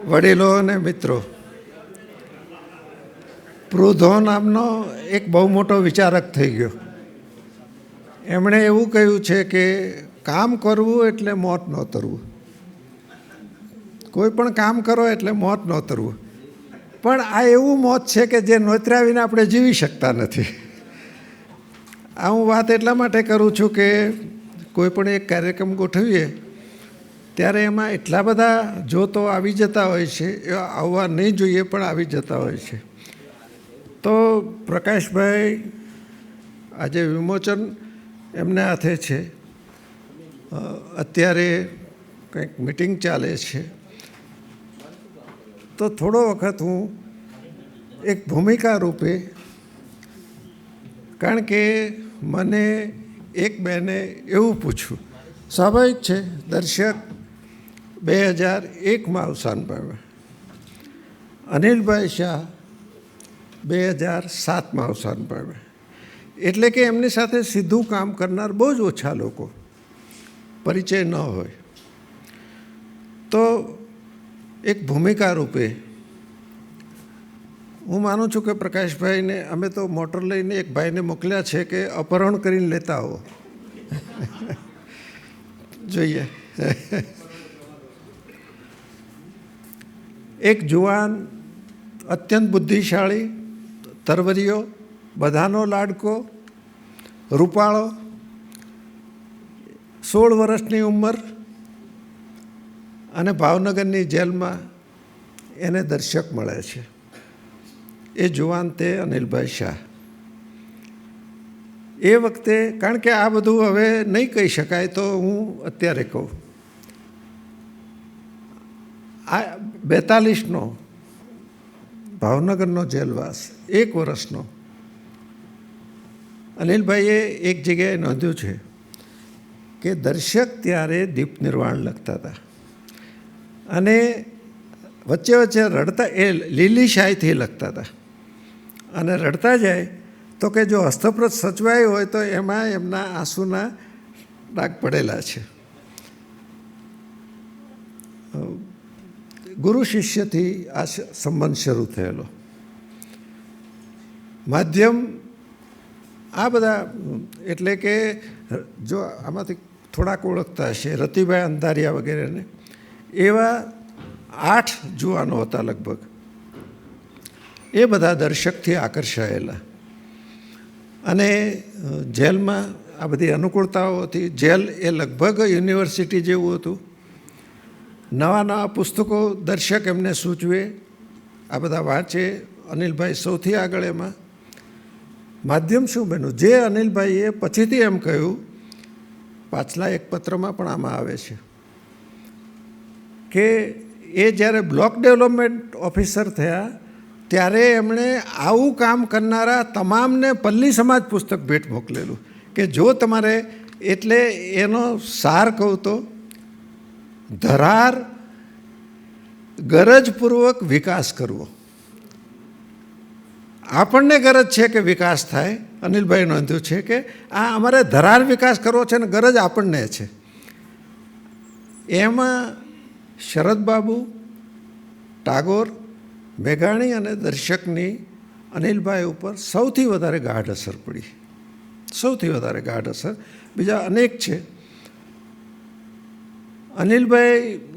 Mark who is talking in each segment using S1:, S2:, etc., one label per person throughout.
S1: વડીલો અને મિત્રો, પ્રુધો નામનો એક બહુ મોટો વિચારક થઈ ગયો. એમણે એવું કહ્યું છે કે કામ કરવું એટલે મોત નોતરવું. કોઈ પણ કામ કરો એટલે મોત નોતરવું. પણ આ એવું મોત છે કે જે નોતર્યા વિના આપણે જીવી શકતા નથી. આ હું વાત એટલા માટે કરું છું કે કોઈ પણ એક કાર્યક્રમ ગોઠવીએ ત્યારે એમાં એટલા બધા જોતો આવી જતા હોય છે, એવા આવવા નહીં જોઈએ પણ આવી જતા હોય છે. તો પ્રકાશભાઈ આજે વિમોચન એમને હાથે છે. અત્યારે કંઈક મિટિંગ ચાલે છે, તો થોડો વખત હું એક ભૂમિકા રૂપે, કારણ કે મને એક બહેને એવું પૂછ્યું, સ્વાભાવિક છે, દર્શક 2001માં અવસાન પામ્યા, અનિલભાઈ શાહ 2007માં અવસાન પામ્યા. એટલે કે એમની સાથે સીધું કામ કરનાર બહુ જ ઓછા લોકો, પરિચય ન હોય. તો એક ભૂમિકા રૂપે હું માનું છું કે પ્રકાશભાઈને અમે તો મોટર લઈને એક ભાઈને મોકલ્યા છે કે અપહરણ કરીને લેતા આવો. જોઈએ. એક જુવાન, અત્યંત બુદ્ધિશાળી, તરવરિયો, બધાનો લાડકો, રૂપાળો, 16 વર્ષની ઉંમર અને ભાવનગરની જેલમાં એને દર્શક મળે છે. એ જુવાન તે અનિલભાઈ શાહ. એ વખતે, કારણ કે આ બધું હવે નહીં કહી શકાય તો હું અત્યારે કહું. આ 42નો ભાવનગરનો જેલવાસ, 1 વર્ષનો. અનિલભાઈએ એક જગ્યાએ નોંધ્યું છે કે દર્શક ત્યારે દીપ નિર્વાણ લખતા હતા અને વચ્ચે વચ્ચે રડતા, એ લીલી શાહીથી લખતા હતા અને રડતા જાય તો કે જો હસ્તપ્રત સચવાયું હોય તો એમાં એમના આંસુના ડાઘ પડેલા છે. ગુરુ શિષ્યથી આ સંબંધ શરૂ થયેલો. માધ્યમ આ બધા, એટલે કે જો આમાંથી થોડાક ઓળખતા હશે, રતિભાઈ અંધારિયા વગેરેને, એવા 8 જુવાનો હતા લગભગ. એ બધા દર્શકથી આકર્ષાયેલા અને જેલમાં આ બધી અનુકૂળતાઓ હતી. જેલ એ લગભગ યુનિવર્સિટી જેવું હતું. નવા નવા પુસ્તકો દર્શક એમને સૂચવે, આ બધા વાંચે. અનિલભાઈ સૌથી આગળ એમાં. માધ્યમ શું બન્યું? જે અનિલભાઈએ પછીથી એમ કહ્યું, પાછલા એક પત્રમાં પણ આમાં આવે છે કે એ જ્યારે બ્લોક ડેવલપમેન્ટ ઓફિસર થયા ત્યારે એમણે આવું કામ કરનારા તમામને પલ્લી સમાજ પુસ્તક ભેટ મોકલેલું કે જો તમારે, એટલે એનો સાર કહું તો, ધરાર ગરજપૂર્વક વિકાસ કરવો. આપણને ગરજ છે કે વિકાસ થાય. અનિલભાઈ નોંધ્યું છે કે આ અમારે ધરાર વિકાસ કરવો છે ને ગરજ આપણને છે. એમાં શરદબાબુ, ટાગોર, મેઘાણી અને દર્શકની અનિલભાઈ ઉપર સૌથી વધારે ગાઢ અસર પડી. સૌથી વધારે ગાઢ અસર. બીજા અનેક છે. અનિલભાઈની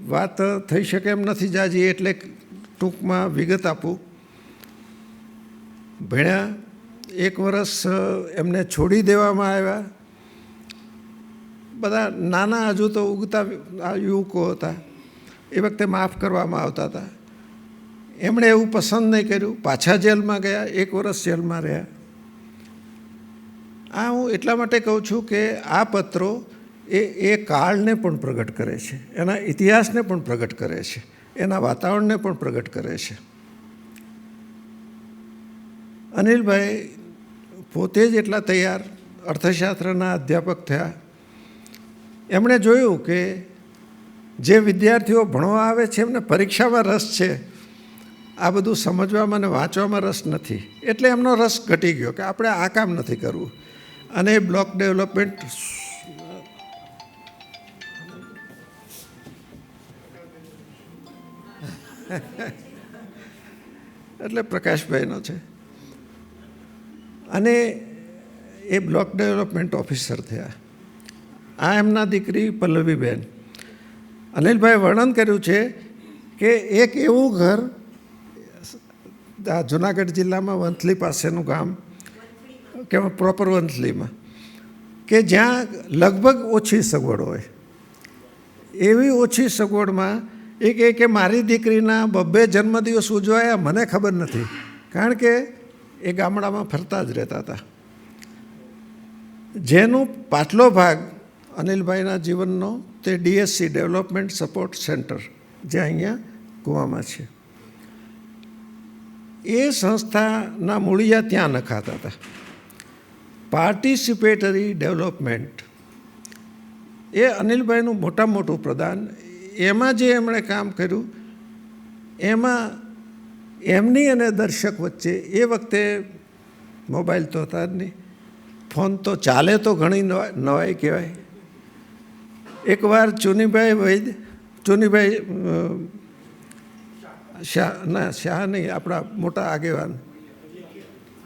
S1: વાત થઈ શકે એમ નથી જાજી, એટલે ટૂંકમાં વિગત આપું. ભણ્યા, 1 વર્ષ એમને છોડી દેવામાં આવ્યા. બધા નાના, હજુ તો ઉગતા યુવકો હતા. એ વખતે માફ કરવામાં આવતા હતા. એમણે એવું પસંદ નહીં કર્યું, પાછા જેલમાં ગયા, 1 વર્ષ જેલમાં રહ્યા. આ હું એટલા માટે કહું છું કે આ પત્રો એ કાળને પણ પ્રગટ કરે છે, એના ઇતિહાસને પણ પ્રગટ કરે છે, એના વાતાવરણને પણ પ્રગટ કરે છે. અનિલભાઈ પોતે જ એટલા તૈયાર અર્થશાસ્ત્રના અધ્યાપક થયા. એમણે જોયું કે જે વિદ્યાર્થીઓ ભણવા આવે છે એમને પરીક્ષામાં રસ છે, આ બધું સમજવામાં અને વાંચવામાં રસ નથી. એટલે એમનો રસ ઘટી ગયો કે આપણે આ કામ નથી કરવું. અને બ્લોક ડેવલપમેન્ટ એટલે પ્રકાશભાઈનો છે. અને એ બ્લોક ડેવલપમેન્ટ ઓફિસર થયા. આ એમના દીકરી પલ્લવીબેન. અનિલભાઈ વર્ણન કર્યું છે કે એક એવું ઘર જુનાગઢ જિલ્લામાં વંથલી પાસેનું ગામ કે પ્રોપર વંથલીમાં, કે જ્યાં લગભગ ઓછી સગવડ હોય. એવી ઓછી સગવડમાં કે મારી દીકરીના 2 જન્મદિવસ ઉજવાયા મને ખબર નથી, કારણ કે એ ગામડામાં ફરતા જ રહેતા હતા. જેનું પાછલો ભાગ અનિલભાઈના જીવનનો તે DSC ડેવલપમેન્ટ સપોર્ટ સેન્ટર જે અહીંયા કુવામાં છે. એ સંસ્થાના મૂળિયા ત્યાં નખાતા હતા. પાર્ટિસિપેટરી ડેવલપમેન્ટ એ અનિલભાઈનું મોટામાં મોટું પ્રદાન. એમાં જે એમણે કામ કર્યું એમાં એમની અને દર્શક વચ્ચે એ વખતે મોબાઈલ તો હતા જ નહીં, ફોન તો ચાલે તો ઘણી નવાઈ કહેવાય. એકવાર ચુનીભાઈ શાહ નહીં, આપણા મોટા આગેવાન,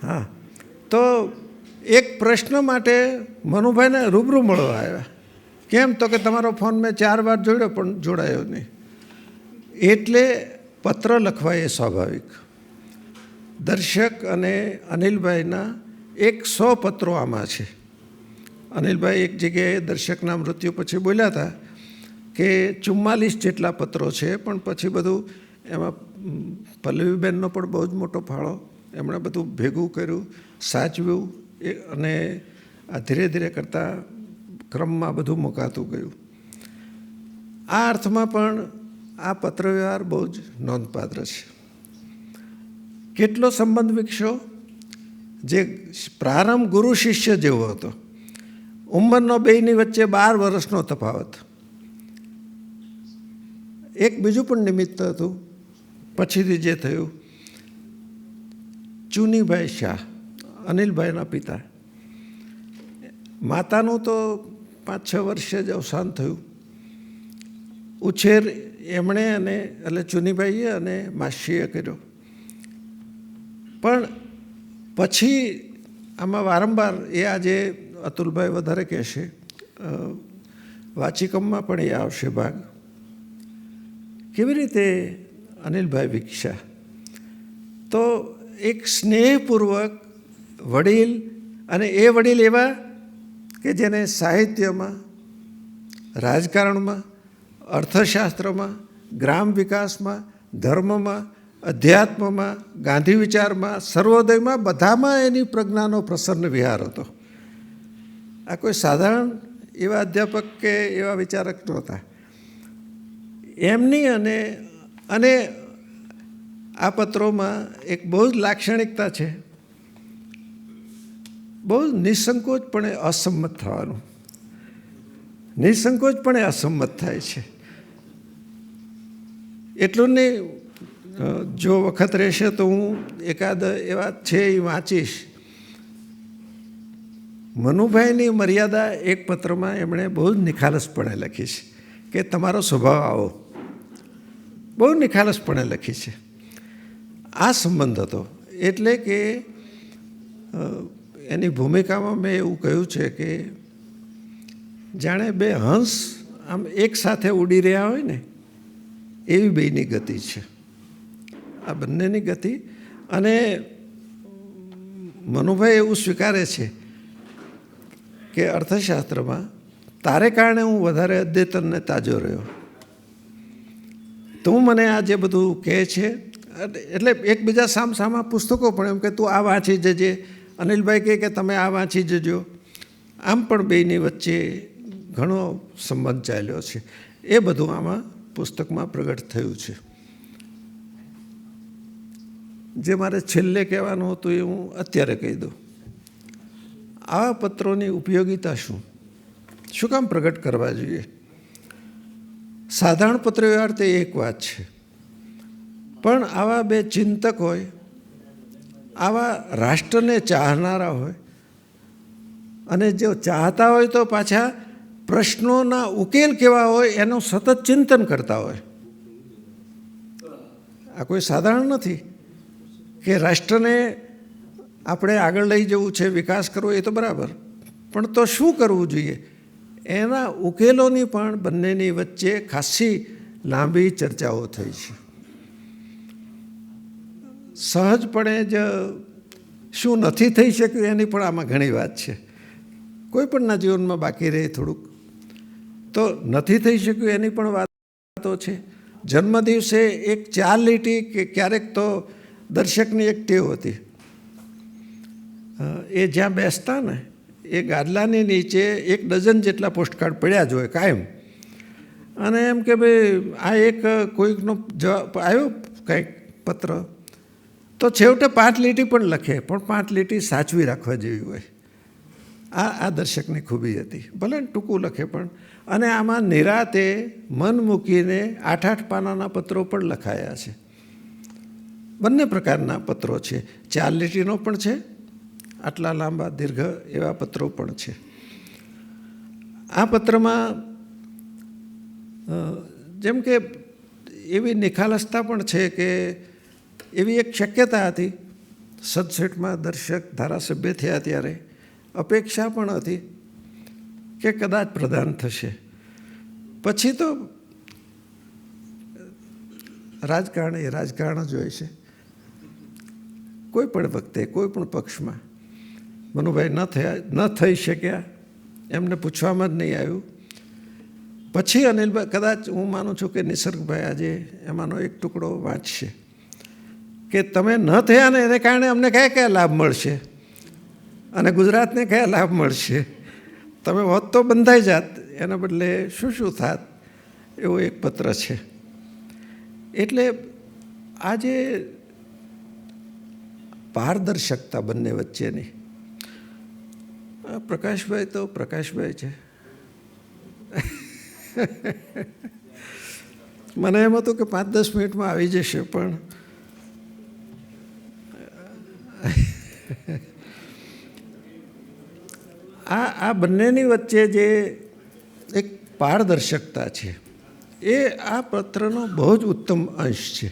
S1: હા, તો એક પ્રશ્ન માટે મનુભાઈને રૂબરૂ મળવા આવ્યા. કેમ? તો કે તમારો ફોન મેં 4 વાર જોડ્યો પણ જોડાયો નહીં. એટલે પત્ર લખવા એ સ્વાભાવિક. દર્શક અને અનિલભાઈના 100 પત્રો આમાં છે. અનિલભાઈ એક જગ્યાએ દર્શકના મૃત્યુ પછી બોલ્યા હતા કે 44 જેટલા પત્રો છે, પણ પછી બધું એમાં પલ્લવીબેનનો પણ બહુ જ મોટો ફાળો. એમણે બધું ભેગું કર્યું, સાચવ્યું, અને આ ધીરે ધીરે કરતાં ક્રમમાં બધું મુકાતું ગયું. આ અર્થમાં પણ આ પત્રવ્યવહાર બહુ જ નોંધપાત્ર છે. કેટલો સંબંધ વિકસ્યો, જે પ્રારંભ ગુરુ શિષ્ય જેવો હતો. ઉંમરનો બેયની વચ્ચે 12 વર્ષનો તફાવત. એક બીજું પણ નિમિત્ત હતું પછીથી જે થયું. ચુનીભાઈ શાહ, અનિલભાઈના પિતા, માતાનું તો 5-6 વર્ષે જ અવસાન થયું. ઉછેર એમણે અને એટલે ચુનીભાઈએ અને માસીએ કર્યો. પણ પછી આમાં વારંવાર એ આજે અતુલભાઈ વધારે કહેશે, વાચિકમમાં પણ એ આવશે ભાગ. કેવી રીતે અનિલભાઈ વિકસ્યા? તો એક સ્નેહપૂર્વક વડીલ, અને એ વડીલ એવા કે જેને સાહિત્યમાં, રાજકારણમાં, અર્થશાસ્ત્રમાં, ગ્રામ વિકાસમાં, ધર્મમાં, અધ્યાત્મમાં, ગાંધી વિચારમાં, સર્વોદયમાં, બધામાં એની પ્રજ્ઞાનો પ્રસન્ન વિહાર હતો. આ કોઈ સાધારણ એવા અધ્યાપક કે એવા વિચારક નહોતા. એમની અને આ પત્રોમાં એક બહુ જ લાક્ષણિકતા છે, બહુ નિસંકોચપણે અસંમત થવાનું. નિસંકોચપણે અસંમત થાય છે. એટલું નહીં, જો વખત રહેશે તો હું એકાદ એવા છે એ વાંચીશ. મનુભાઈની મર્યાદા એક પત્રમાં એમણે બહુ જ નિખાલસપણે લખી છે કે તમારો સ્વભાવ આવો. બહુ નિખાલસપણે લખી છે. આ સંબંધ હતો. એટલે કે એની ભૂમિકામાં મેં એવું કહ્યું છે કે જાણે 2 હંસ આમ એક સાથે ઉડી રહ્યા હોય ને, એવી બેયની ગતિ છે. આ બંનેની ગતિ. અને મનુભાઈ એવું સ્વીકારે છે કે અર્થશાસ્ત્રમાં તારે કારણે હું વધારે અદ્યતન ને તાજો રહ્યો. તું મને આ જે બધું કહે છે, એટલે એકબીજા સામસામા પુસ્તકો પણ એમ કે તું આ વાંચી જજે, અનિલભાઈ કહે કે તમે આ વાંચી જજો. આમ પણ બેયની વચ્ચે ઘણો સંબંધ ચાલ્યો છે. એ બધું આમાં પુસ્તકમાં પ્રગટ થયું છે. જે મારે છેલ્લે કહેવાનું હતું એ હું અત્યારે કહી દઉં. આવા પત્રોની ઉપયોગિતા શું કામ પ્રગટ કરવા જોઈએ? સાધારણ પત્રવ્યવહાર તે એક વાત છે, પણ આવા 2 ચિંતક હોય, આવા રાષ્ટ્રને ચાહનારા હોય, અને જો ચાહતા હોય તો પાછા પ્રશ્નોના ઉકેલ કેવા હોય એનું સતત ચિંતન કરતા હોય. આ કોઈ સાધારણ નથી કે રાષ્ટ્રને આપણે આગળ લઈ જવું છે, વિકાસ કરવો એ તો બરાબર, પણ તો શું કરવું જોઈએ એના ઉકેલોની પણ બંનેની વચ્ચે ખાસી લાંબી ચર્ચાઓ થઈ છે. સહજપણે જ શું નથી થઈ શક્યું એની પણ આમાં ઘણી વાત છે. કોઈ પણના જીવનમાં બાકી રહે થોડુંક, તો નથી થઈ શક્યું એની પણ વાતો છે. જન્મદિવસે એક 4 લીટી કે ક્યારેક તો દર્શકની એક ટેવ હતી, એ જ્યાં બેસતા ને એ ગાદલાની નીચે 1 ડઝન જેટલા પોસ્ટકાર્ડ પડ્યા જ હોય કાયમ, અને એમ કે ભાઈ આ એક કોઈકનો જવાબ આવ્યો કંઈક પત્ર, તો છેવટે 5 લીટી પણ લખે, પણ 5 લીટી સાચવી રાખવા જેવી હોય. આ દર્શકની ખૂબી હતી, ભલે ટૂંકું લખે પણ. અને આમાં નિરાતે મન મૂકીને 8-8 પાનાના પત્રો પણ લખાયા છે. બંને પ્રકારના પત્રો છે, 4 લીટીનો પણ છે, આટલા લાંબા દીર્ઘ એવા પત્રો પણ છે. આ પત્રમાં જેમ કે એવી નિખાલસતા પણ છે કે એવી એક શક્યતા હતી, 67માં દર્શક ધારાસભ્ય થયા ત્યારે અપેક્ષા પણ હતી કે કદાચ પ્રધાન થશે. પછી તો રાજકારણ એ રાજકારણ જ હોય છે, કોઈ પણ વખતે કોઈ પણ પક્ષમાં. મનુભાઈ ન થઈ શક્યા, એમને પૂછવામાં જ નહીં આવ્યું. પછી અનિલભાઈ, કદાચ હું માનું છું કે નિસર્ગભાઈ આજે એમાંનો એક ટુકડો વાંચશે કે તમે ન થયા ને એને કારણે અમને કયા કયા લાભ મળશે અને ગુજરાતને કયા લાભ મળશે, તમે હોત તો બંધાઈ જાત, એના બદલે શું શું થાત, એવો એક પત્ર છે. એટલે આજે પારદર્શકતા બંને વચ્ચેની. પ્રકાશભાઈ તો પ્રકાશભાઈ છે. મને એમ હતું કે 5-10 મિનિટમાં આવી જશે, પણ આ બંનેની વચ્ચે જે એક પારદર્શકતા છે એ આ પત્રનો બહુ જ ઉત્તમ અંશ છે.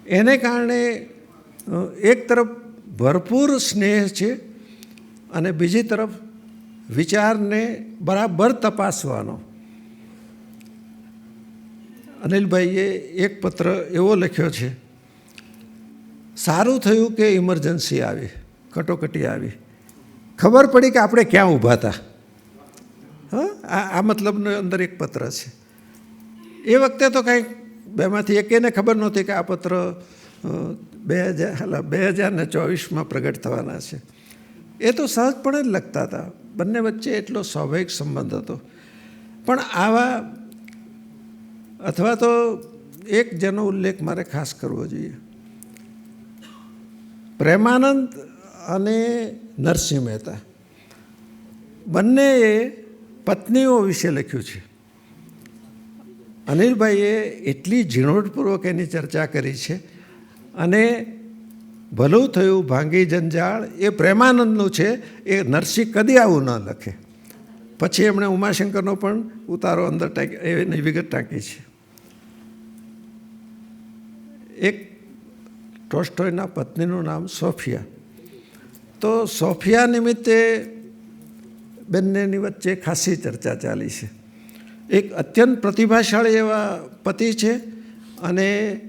S1: એને કારણે એક તરફ ભરપૂર સ્નેહ છે અને બીજી તરફ વિચારને બરાબર તપાસવાનો. અનિલભાઈએ એક પત્ર એવો લખ્યો છે, સારું થયું કે ઇમરજન્સી આવી, કટોકટી આવી, ખબર પડી કે આપણે ક્યાં ઊભા હતા. આ મતલબનો અંદર એક પત્ર છે. એ વખતે તો કાંઈક બેમાંથી એકેને ખબર નહોતી કે આ પત્ર 2024માં પ્રગટ થવાના છે. એ તો સહજપણે જ લખતા હતા, બંને વચ્ચે એટલો સ્વાભાવિક સંબંધ હતો. પણ આવા, અથવા તો એક જેનો ઉલ્લેખ મારે ખાસ કરવો જોઈએ, પ્રેમાનંદ અને નરસિંહ મહેતા બંનેએ પત્નીઓ વિશે લખ્યું છે. અનિલભાઈએ એટલી ઝીણવટપૂર્વક એની ચર્ચા કરી છે. અને ભલું થયું ભાંગી જંજાળ એ પ્રેમાનંદનું છે, એ નરસિંહ કદી આવું ન લખે. પછી એમણે ઉમાશંકરનો પણ ઉતારો અંદર એની વિગત ટાંકી છે. એક ટોલ્સ્ટોયના પત્નીનું નામ સોફિયા. તો સોફિયા નિમિત્તે બંનેની વચ્ચે ખાસી ચર્ચા ચાલી છે. એક અત્યંત પ્રતિભાશાળી એવા પતિ છે અને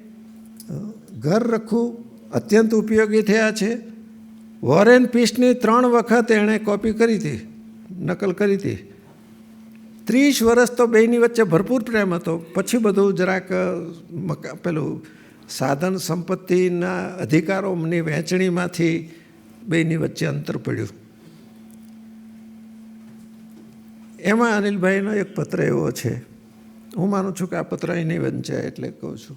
S1: ઘર રખવું અત્યંત ઉપયોગી થયા છે. વોર એન્ડ પીસની 3 વખત એણે કોપી કરી હતી, નકલ કરી હતી. 30 વર્ષ તો બેયની વચ્ચે ભરપૂર પ્રેમ હતો. પછી બધું જરાક પેલું સાધન સંપત્તિના અધિકારોની વહેંચણીમાંથી બેયની વચ્ચે અંતર પડ્યું. એમાં અનિલભાઈનો એક પત્ર એવો છે, હું માનું છું કે આ પત્ર અહીં નહીં વંચાય એટલે કહું છું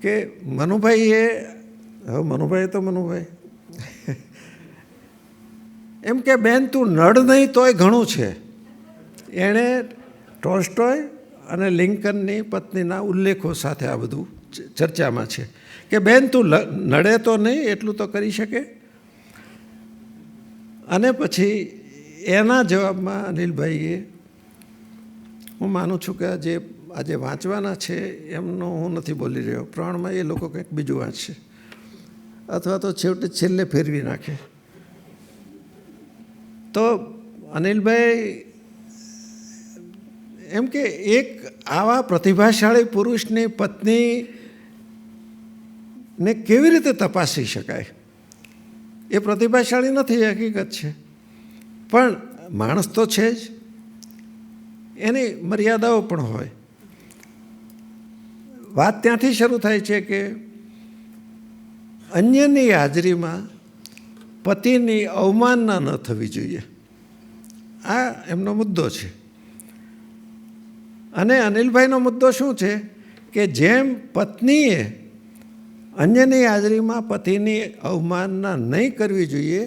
S1: કે મનુભાઈએ, હવે મનુભાઈ તો મનુભાઈ એમ કે બેન તું નડ નહીં તોય ઘણું છે. એણે ટોલ્સ્ટોય અને લિંકનની પત્નીના ઉલ્લેખો સાથે આ બધું ચર્ચામાં છે કે બેન તું નડે તો નહીં એટલું તો કરી શકે. અને પછી એના જવાબમાં અનિલભાઈએ, હું માનું છું કે જે આજે વાંચવાના છે એમનો હું નથી બોલી રહ્યો. પ્રમાણમાં એ લોકો કંઈક બીજું વાંચશે અથવા તો છેલ્લે ફેરવી નાખે. તો અનિલભાઈ એમ કે એક આવા પ્રતિભાશાળી પુરુષની પત્નીને કેવી રીતે તપાસી શકાય? એ પ્રતિભાશાળી નથી, હકીકત છે, પણ માણસ તો છે જ, એની મર્યાદાઓ પણ હોય. વાત ત્યાંથી શરૂ થાય છે કે અન્યની હાજરીમાં પતિની અવમાનના ન થવી જોઈએ. આ એમનો મુદ્દો છે. અને અનિલભાઈનો મુદ્દો શું છે કે જેમ પત્નીએ અન્યની હાજરીમાં પતિની અવમાનના નહીં કરવી જોઈએ,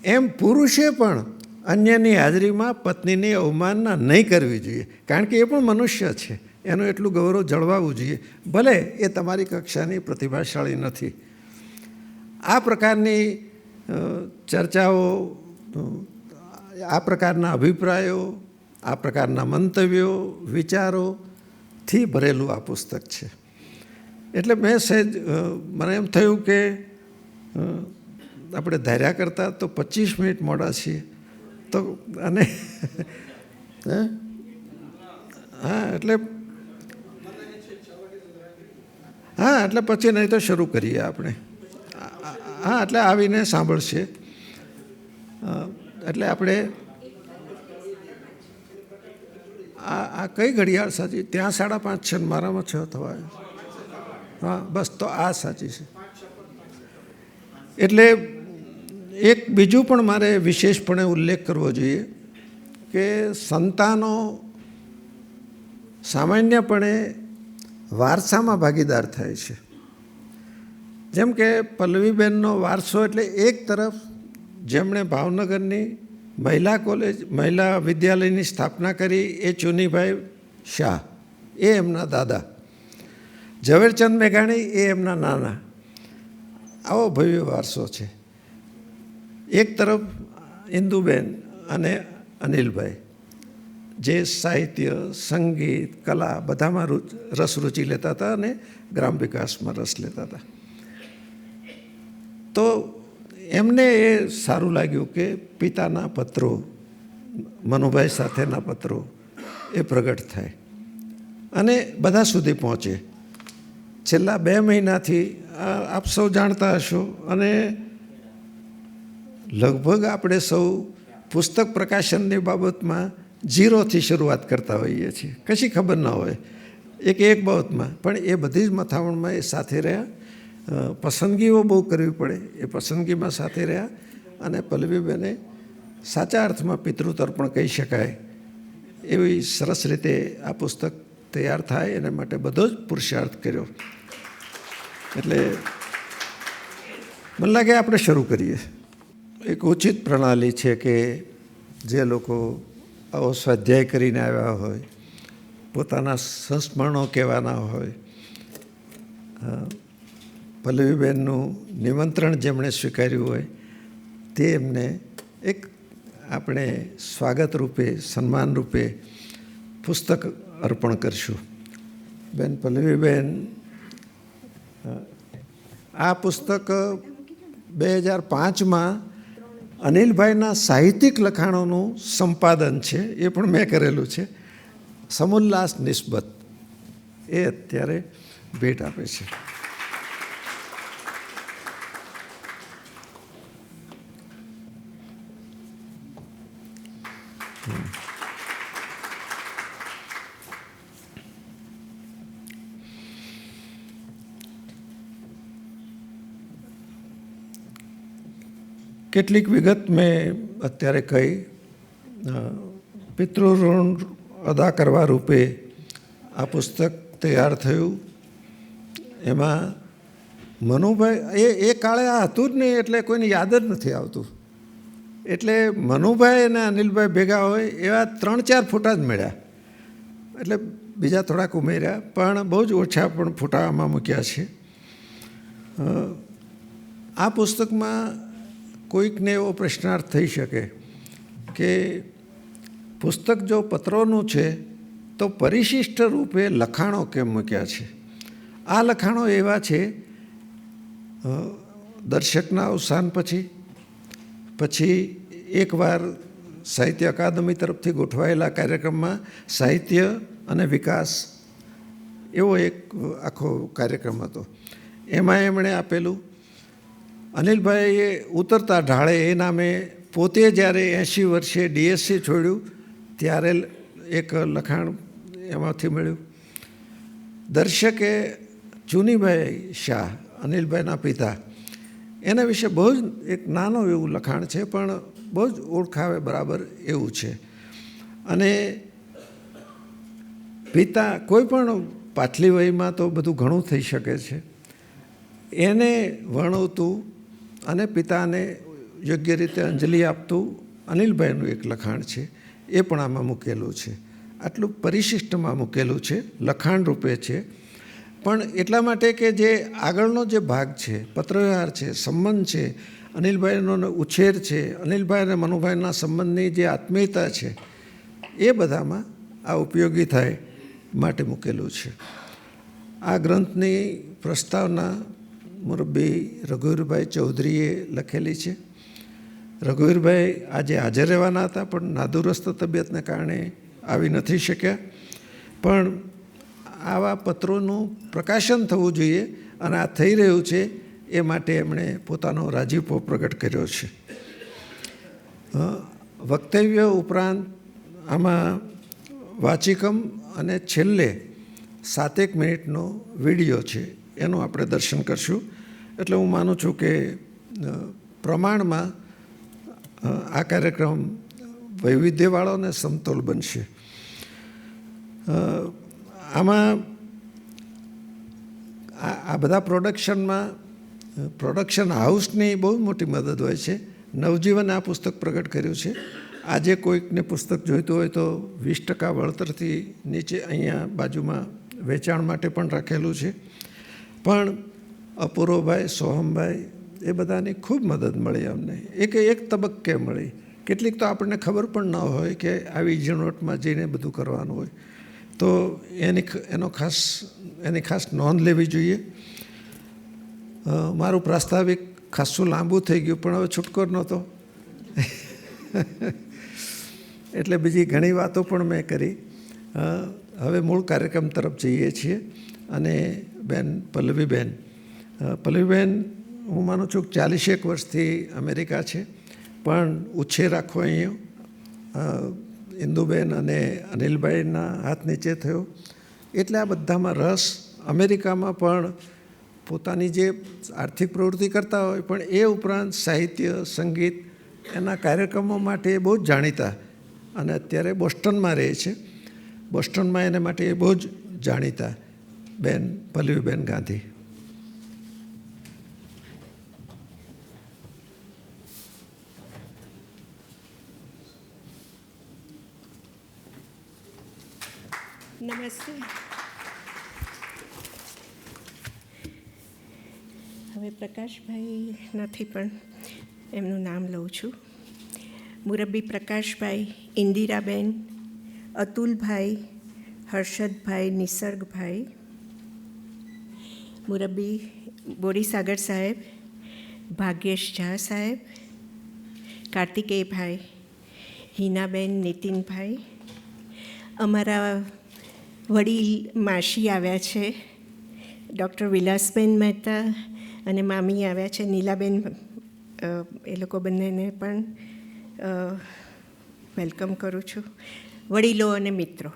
S1: એમ પુરુષે પણ અન્યની હાજરીમાં પત્નીની અવમાનના નહીં કરવી જોઈએ. કારણ કે એ પણ મનુષ્ય છે, એનું એટલું ગૌરવ જળવાવું જોઈએ, ભલે એ તમારી કક્ષાની પ્રતિભાશાળી નથી. આ પ્રકારની ચર્ચાઓ, આ પ્રકારના અભિપ્રાયો, આ પ્રકારના મંતવ્યો, વિચારોથી ભરેલું આ પુસ્તક છે. એટલે મેં મને એમ થયું કે આપણે ધાર્યા કરતાં તો 25 મિનિટ મોડા છીએ, તો અને એટલે પછી નહીં તો શરૂ કરીએ આપણે. એટલે આવીને સાંભળશે. એટલે આપણે આ કઈ ઘડિયાળ સાચી? ત્યાં 5:30 છે ને મારામાં 6 થવા. હા, બસ તો આ સાચી છે. એટલે એક બીજું પણ મારે વિશેષપણે ઉલ્લેખ કરવો જોઈએ કે સંતાનો સામાન્યપણે વારસામાં ભાગીદાર થાય છે. જેમ કે પલ્લવીબેનનો વારસો, એટલે એક તરફ જેમણે ભાવનગરની મહિલા વિદ્યાલયની સ્થાપના કરી એ ચુનીભાઈ શાહ, એ એમના દાદા. ઝવેરચંદ મેઘાણી એ એમના નાના. આવો ભવ્ય વારસો છે. એક તરફ ઇન્દુબેન અને અનિલભાઈ, જે સાહિત્ય, સંગીત, કલા બધામાં રસ રુચિ લેતા હતા અને ગ્રામ વિકાસમાં રસ લેતા હતા. તો એમને એ સારું લાગ્યું કે પિતાના પત્રો, મનુભાઈ સાથેના પત્રો એ પ્રગટ થાય અને બધા સુધી પહોંચે. છેલ્લા 2 મહિનાથી આપ સૌ જાણતા હશો, અને લગભગ આપણે સૌ પુસ્તક પ્રકાશનની બાબતમાં 0થી શરૂઆત કરતા હોઈએ છીએ, કશી ખબર ન હોય એક બાબતમાં, પણ એ બધી જ મથામણમાં એ સાથે રહ્યા. પસંદગીઓ બહુ કરવી પડે, એ પસંદગીમાં સાથે રહ્યા. અને પલ્લવીબેને સાચા અર્થમાં પિતૃતર્પણ કહી શકાય એવી સરસ રીતે આ પુસ્તક તૈયાર થાય એના માટે બધો જ પુરુષાર્થ કર્યો. એટલે મને લાગે આપણે શરૂ કરીએ. એક ઉચિત પ્રણાલી છે કે જે લોકો આવો સ્વાધ્યાય કરીને આવ્યા હોય, પોતાના સંસ્મરણો કહેવાના હોય, પલ્લવીબેનનું નિમંત્રણ જેમણે સ્વીકાર્યું હોય, તે એમને એક આપણે સ્વાગત રૂપે, સન્માન રૂપે પુસ્તક અર્પણ કરશું. બેન પલ્લવીબેન, આ પુસ્તક 2005માં અનિલભાઈના સાહિત્યિક લખાણોનું સંપાદન છે, એ પણ મેં કરેલું છે. સમુલ્લાસ નિસ્બત એ અત્યારે ભેટ આપે છે. કેટલીક વિગત મેં અત્યારે કહી. પિતૃઋણ અદા કરવા રૂપે આ પુસ્તક તૈયાર થયું. એમાં મનુભાઈ એ કાળે આ હતું જ નહીં, એટલે કોઈને યાદ જ નથી આવતું. એટલે મનુભાઈ અને અનિલભાઈ ભેગા હોય એવા 3-4 ફોટા જ મળ્યા. એટલે બીજા થોડાક ઉમેર્યા, પણ બહુ જ ઓછા પણ ફોટા આમાં મૂક્યા છે. આ પુસ્તકમાં કોઈકને એવો પ્રશ્નાર્થ થઈ શકે કે પુસ્તક જો પત્રોનું છે તો પરિશિષ્ટ રૂપે લખાણો કેમ મૂક્યા છે? આ લખાણો એવા છે, દર્શકના અવસાન પછી એકવાર સાહિત્ય અકાદમી તરફથી ગોઠવાયેલા કાર્યક્રમમાં સાહિત્ય અને વિકાસ એવો એક આખો કાર્યક્રમ હતો. એમાં એમણે આપેલું, અનિલભાઈએ ઉતરતા ઢાળે એ નામે પોતે જ્યારે 80 વર્ષે ડીએસસી છોડ્યું ત્યારે એક લખાણ એમાંથી મળ્યું. દર્શકે ચુનીભાઈ શાહ, અનિલભાઈના પિતા, એના વિશે બહુ જ એક નાનું એવું લખાણ છે, પણ બહુ જ ઓળખાવે બરાબર એવું છે. અને પિતા, કોઈ પણ પાછલી વયમાં તો બધું ઘણું થઈ શકે છે, એને વર્ણવતું અને પિતાને યોગ્ય રીતે અંજલિ આપતું અનિલભાઈનું એક લખાણ છે, એ પણ આમાં મૂકેલું છે. આટલું પરિશિષ્ટમાં મૂકેલું છે, લખાણ રૂપે છે. પણ એટલા માટે કે જે આગળનો જે ભાગ છે, પત્રવ્યવહાર છે, સંબંધ છે, અનિલભાઈનો ઉછેર છે, અનિલભાઈ અને મનુભાઈના સંબંધની જે આત્મીયતા છે, એ બધામાં આ ઉપયોગી થાય માટે મૂકેલું છે. આ ગ્રંથની પ્રસ્તાવના મુરબ્બી રઘુવીરભાઈ ચૌધરીએ લખેલી છે. રઘુવીરભાઈ આજે હાજર રહેવાના હતા, પણ નાદુરસ્ત તબિયતને કારણે આવી નથી શક્યા. પણ આવા પત્રોનું પ્રકાશન થવું જોઈએ, અને આ થઈ રહ્યું છે, એ માટે એમણે પોતાનો રાજીપો પ્રગટ કર્યો છે. વક્તવ્ય ઉપરાંત આમાં વાચિકમ અને છેલ્લે 7 મિનિટનો વિડીયો છે, એનું આપણે દર્શન કરશું. એટલે હું માનું છું કે પ્રમાણમાં આ કાર્યક્રમ વૈવિધ્યવાળો અને સમતોલ બનશે. આમાં આ બધા પ્રોડક્શન હાઉસની બહુ મોટી મદદ હોય છે. નવજીવને આ પુસ્તક પ્રગટ કર્યું છે. આજે કોઈકને પુસ્તક જોઈતું હોય તો 20% વળતરથી નીચે અહીંયા બાજુમાં વેચાણ માટે પણ રાખેલું છે. પણ અપૂર્વભાઈ, સોહમભાઈ, એ બધાની ખૂબ મદદ મળી અમને. એક તબક્કે મળી. કેટલીક તો આપણને ખબર પણ ન હોય કે આવી ઝીણવટમાં જઈને બધું કરવાનું હોય, તો એની ખાસ નોંધ લેવી જોઈએ. મારું પ્રાસ્તાવિક ખાસું લાંબુ થઈ ગયું, પણ હવે છૂટકો નહોતો એટલે બીજી ઘણી વાતો પણ મેં કરી. હવે મૂળ કાર્યક્રમ તરફ જઈએ છીએ. અને બેન પલ્લવીબેન, હું માનું છું કે 40 વર્ષથી અમેરિકા છે, પણ ઉછેર આખો અહીંયા ઇન્દુબેન અને અનિલભાઈના હાથ નીચે થયો. એટલે આ બધામાં રસ. અમેરિકામાં પણ પોતાની જે આર્થિક પ્રવૃત્તિ કરતા હોય, પણ એ ઉપરાંત સાહિત્ય, સંગીત, એના કાર્યક્રમો માટે એ બહુ જ જાણીતા. અને અત્યારે બોસ્ટનમાં રહે છે. બોસ્ટનમાં એને માટે એ બહુ જ જાણીતા બેન પલ્લવીબેન ગાંધી.
S2: નમસ્તે. હવે પ્રકાશભાઈ નથી, પણ એમનું નામ લઉં છું. મુરબ્બી પ્રકાશભાઈ, ઇન્દિરાબેન, અતુલભાઈ, હર્ષદભાઈ, નિસર્ગભાઈ, મુરબ્બી બોરીસાગર સાહેબ, ભાગ્યેશ ઝા સાહેબ, કાર્તિકેયભાઈ, હિનાબેન, નીતિનભાઈ, અમારા વડીલ માસી આવ્યા છે, ડૉક્ટર વિલાસબેન મહેતા, અને મામી આવ્યા છે નીલાબેન. એ લોકો બંનેને પણ વેલકમ કરું છું. વડીલો અને મિત્રો,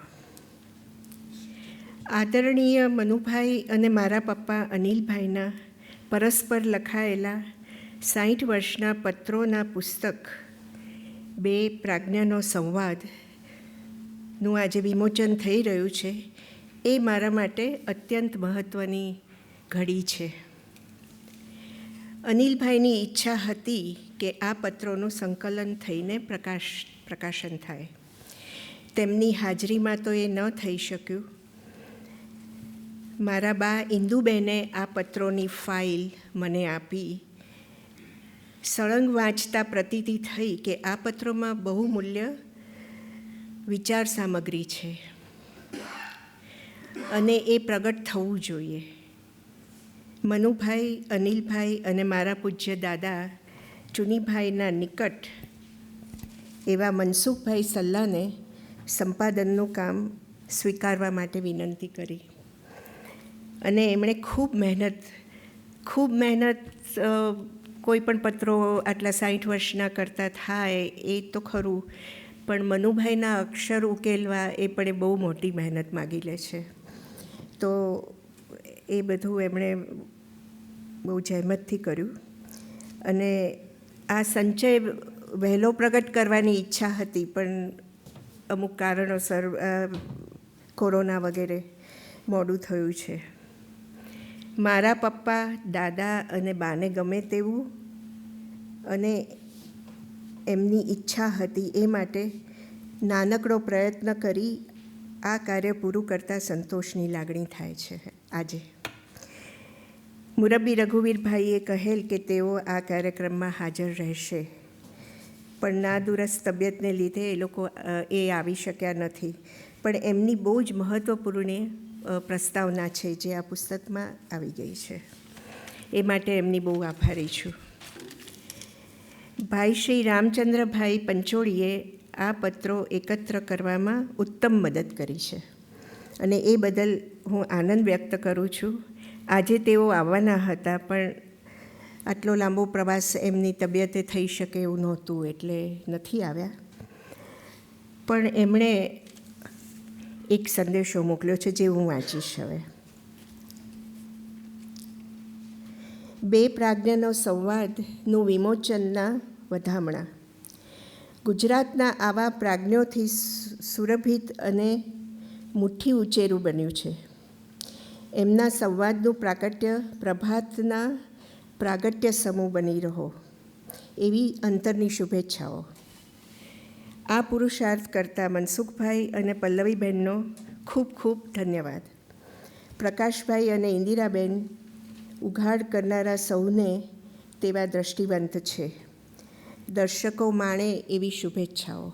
S2: આદરણીય મનુભાઈ અને મારા પપ્પા અનિલભાઈના પરસ્પર લખાયેલા 60 વર્ષના પત્રોના પુસ્તક બે પ્રાજ્ઞાનો સંવાદનું આજે વિમોચન થઈ રહ્યું છે. એ મારા માટે અત્યંત મહત્ત્વની ઘડી છે. અનિલભાઈની ઈચ્છા હતી કે આ પત્રોનું સંકલન થઈને પ્રકાશન થાય. તેમની હાજરીમાં તો એ ન થઈ શક્યું. મારા બા ઇન્દુબેને આ પત્રોની ફાઇલ મને આપી. સળંગ વાંચતા પ્રતીતિ થઈ કે આ પત્રોમાં બહુમૂલ્ય વિચાર સામગ્રી છે. અને એ પ્રગટ થવું જોઈએ. મનુભાઈ, અનિલભાઈ અને મારા પૂજ્ય દાદા ચુનીભાઈના નિકટ એવા મનસુખભાઈ સલ્લાને સંપાદનનું કામ સ્વીકારવા માટે વિનંતી કરી. અને એમણે ખૂબ મહેનત કોઈ પણ પત્રો આટલા 60 વર્ષના કરતા થાય એ તો ખરું, પણ મનુભાઈના અક્ષર ઉકેલવા એ પણ એ બહુ મોટી મહેનત માગી લે છે. તો એ બધું એમણે બહુ જહેમતથી કર્યું. અને આ સંચય વહેલો પ્રગટ કરવાની ઈચ્છા હતી, પણ અમુક કારણોસર કોરોના વગેરે મોડું થયું છે. મારા પપ્પા, દાદા અને બાને ગમે તેવું અને એમની ઈચ્છા હતી, એ માટે નાનકડો પ્રયત્ન કરી આ કાર્ય પૂરું કરતાં સંતોષની લાગણી થાય છે. આજે મુરબ્બી રઘુવીરભાઈએ કહેલ કે તેઓ આ કાર્યક્રમમાં હાજર રહેશે, પણ નાદુરસ્ત તબિયતને લીધે એ લોકો આવી શક્યા નથી. પણ એમની બહુ જ મહત્ત્વપૂર્ણ પ્રસ્તાવના છે જે આ પુસ્તકમાં આવી ગઈ છે. એ માટે એમની બહુ આભારી છું. ભાઈ શ્રી રામચંદ્રભાઈ પંચોળીએ આ પત્રો એકત્ર કરવામાં ઉત્તમ મદદ કરી છે અને એ બદલ હું આનંદ વ્યક્ત કરું છું. આજે તેઓ આવવાના હતા, પણ આટલો લાંબો પ્રવાસ એમની તબિયતે થઈ શકે એવું નહોતું, એટલે નથી આવ્યા. પણ એમણે એક સંદેશો મોકલ્યો છે જે હું વાંચીશ હવે. 2 પ્રાજ્ઞનો સંવાદનું વિમોચનના વધામણા. ગુજરાતના આવા પ્રાજ્ઞોથી સુરભિત અને મુઠ્ઠી ઉચેરું બન્યું છે. એમના સંવાદનું પ્રાગટ્ય પ્રભાતના પ્રાગટ્ય સમૂહ બની રહો, એવી અંતરની શુભેચ્છાઓ. આ પુરુષાર્થ કરતા મનસુખભાઈ અને પલ્લવીબેનનો ખૂબ ખૂબ ધન્યવાદ. પ્રકાશભાઈ અને ઇન્દિરાબેન ઉઘાડ કરનારા સૌને તેવા દ્રષ્ટિવંત છે. દર્શકો માણે એવી શુભેચ્છાઓ.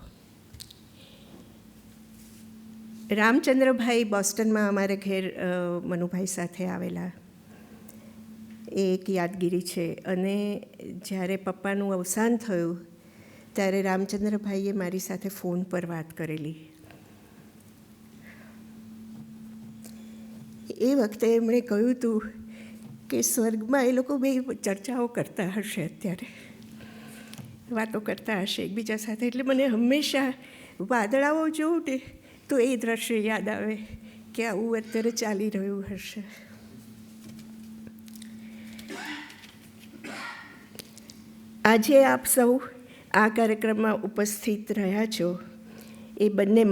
S2: રામચંદ્રભાઈ બોસ્ટનમાં અમારે ઘેર મનુભાઈ સાથે આવેલા, એ એક યાદગીરી છે. અને જ્યારે પપ્પાનું અવસાન થયું ત્યારે રામચંદ્રભાઈએ મારી સાથે ફોન પર વાત કરેલી. એ વખતે એમણે કહ્યું હતું કે સ્વર્ગમાં એ લોકો બે ચર્ચાઓ કરતા હશે, અત્યારે વાતો કરતા હશે એકબીજા સાથે. એટલે મને હંમેશા વાદળાઓ જોઉં ને તો એ દ્રશ્ય યાદ આવે કે આવું અત્યારે ચાલી રહ્યું હશે. આજે આપ સૌ આ કાર્યક્રમમાં ઉપસ્થિત રહ્યા છો એ બંને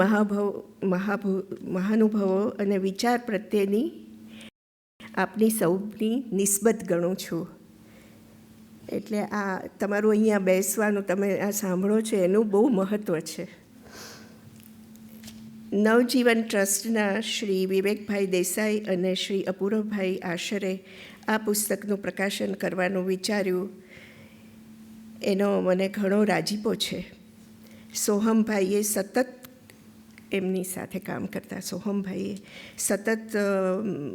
S2: મહાનુભાવો અને વિચાર પ્રત્યેની આપની સૌની નિસ્બત ગણું છું. એટલે આ તમારું અહીંયા બેસવાનું, તમે આ સાંભળો છો એનું બહુ મહત્ત્વ છે. નવજીવન ટ્રસ્ટના શ્રી વિવેકભાઈ દેસાઈ અને શ્રી અપૂર્વભાઈ આશરે આ પુસ્તકનું પ્રકાશન કરવાનું વિચાર્યું, એનો મને ઘણો રાજીપો છે. સોહમભાઈએ સતત એમની સાથે કામ કરતા સોહમભાઈએ સતત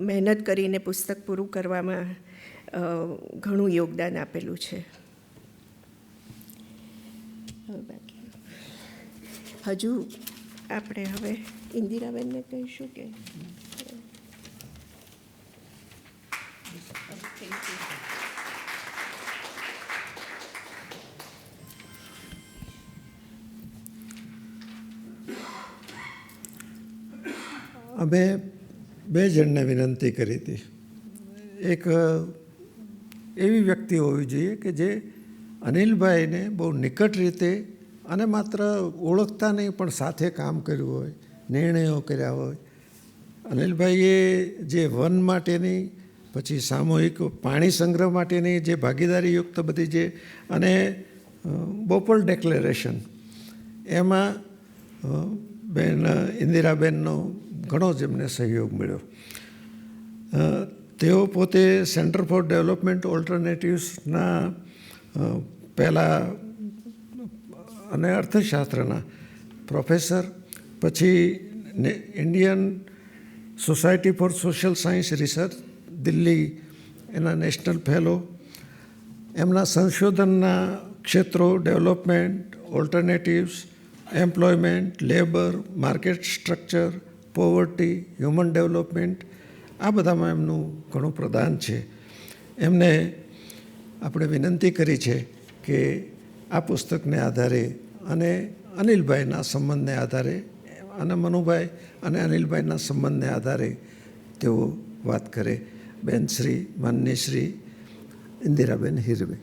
S2: મહેનત કરીને પુસ્તક પૂરું કરવામાં ઘણું યોગદાન આપેલું છે. હજુ આપણે હવે ઇન્દિરાબેનને કહીશું કે
S1: અમે 2 જણને વિનંતી કરી હતી. એક એવી વ્યક્તિ હોવી જોઈએ કે જે અનિલભાઈને બહુ નિકટ રીતે અને માત્ર ઓળખતા નહીં પણ સાથે કામ કર્યું હોય, નિર્ણયો કર્યા હોય. અનિલભાઈએ જે વન માટેની, પછી સામૂહિક પાણી સંગ્રહ માટેની જે ભાગીદારીયુક્ત બધી જે, અને બોપલ ડિક્લેરેશન, એમાં બેન ઇન્દિરાબેનનો ઘણો જ એમને સહયોગ મળ્યો. તેઓ પોતે સેન્ટર ફોર ડેવલપમેન્ટ ઓલ્ટરનેટિવ્સના પહેલાં અને અર્થશાસ્ત્રના પ્રોફેસર, પછી Indian society for social science research Delhi એના નેશનલ ફેલો. એમના સંશોધનના ક્ષેત્રો development, alternatives, employment, labour, market structure, poverty, human development, આ બધામાં એમનું ઘણું પ્રદાન છે. એમને આપણે વિનંતી કરી છે કે આ પુસ્તકને આધારે અને અનિલભાઈના સંબંધને આધારે અને મનુભાઈ અને અનિલભાઈના સંબંધને આધારે તેઓ વાત કરે. બેન શ્રી માનની શ્રી ઇન્દિરાબેન હિરવે.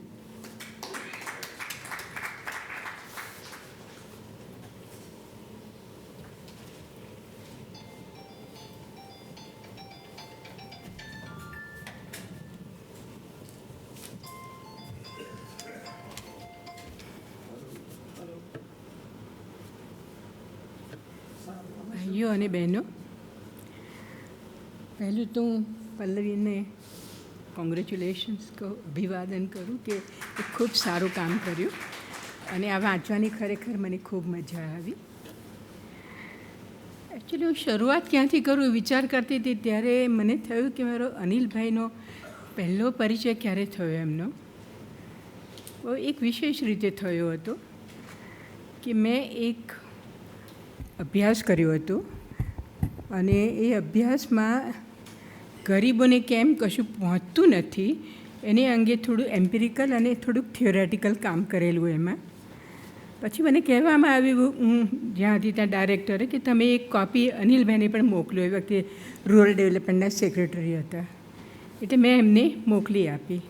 S3: ભાઈઓ અને બહેનો, પહેલું તો હું પલ્લવીને કોંગ્રેચ્યુલેશન્સ કહું, અભિવાદન કરું કે એ ખૂબ સારું કામ કર્યું અને આ વાંચવાની ખરેખર મને ખૂબ મજા આવી. એકચ્યુઅલી હું શરૂઆત ક્યાંથી કરું વિચાર કરતી હતી ત્યારે મને થયું કે મારો અનિલભાઈનો પહેલો પરિચય ક્યારે થયો એમનો બહુ એક વિશેષ રીતે થયો હતો કે મેં એક અભ્યાસ કર્યો હતો અને એ અભ્યાસમાં ગરીબોને કેમ કશું પહોંચતું નથી એને અંગે થોડું એમ્પિરિકલ અને થોડુંક થિયોરેટિકલ કામ કરેલું એમાં. પછી મને કહેવામાં આવ્યું, હું જ્યાં હતી ત્યાં ડાયરેક્ટરે, કે તમે એક કોપી અનિલભાઈને પણ મોકલો. એ વખતે રૂરલ ડેવલપમેન્ટના સેક્રેટરી હતા, એટલે મેં એમને મોકલી આપી.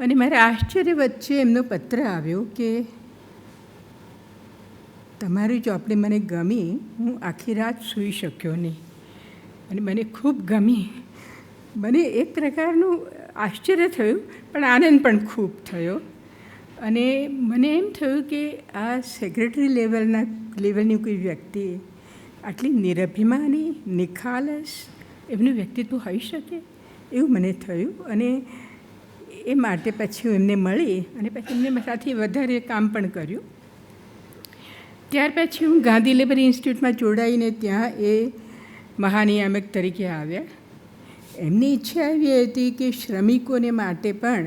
S3: અને મારા આશ્ચર્ય વચ્ચે એમનો પત્ર આવ્યો કે તમારી ચોપડી મને ગમી, હું આખી રાત સૂઈ શક્યો નહીં અને મને ખૂબ ગમી. મને એક પ્રકારનું આશ્ચર્ય થયું પણ આનંદ પણ ખૂબ થયો. અને મને એમ થયું કે આ સેક્રેટરી લેવલની કોઈ વ્યક્તિ આટલી નિરભિમાની, નિખાલસ એમનું વ્યક્તિત્વ હોઈ શકે એવું મને થયું. અને એ માટે પછી હું એમને મળી અને પછી એમને સાથે વધારે કામ પણ કર્યું. ત્યાર પછી હું ગાંધી લેબર ઇન્સ્ટિટ્યૂટમાં જોડાઈને ત્યાં એ મહાનિયામક તરીકે આવ્યા. એમની ઈચ્છા એવી હતી કે શ્રમિકોને માટે પણ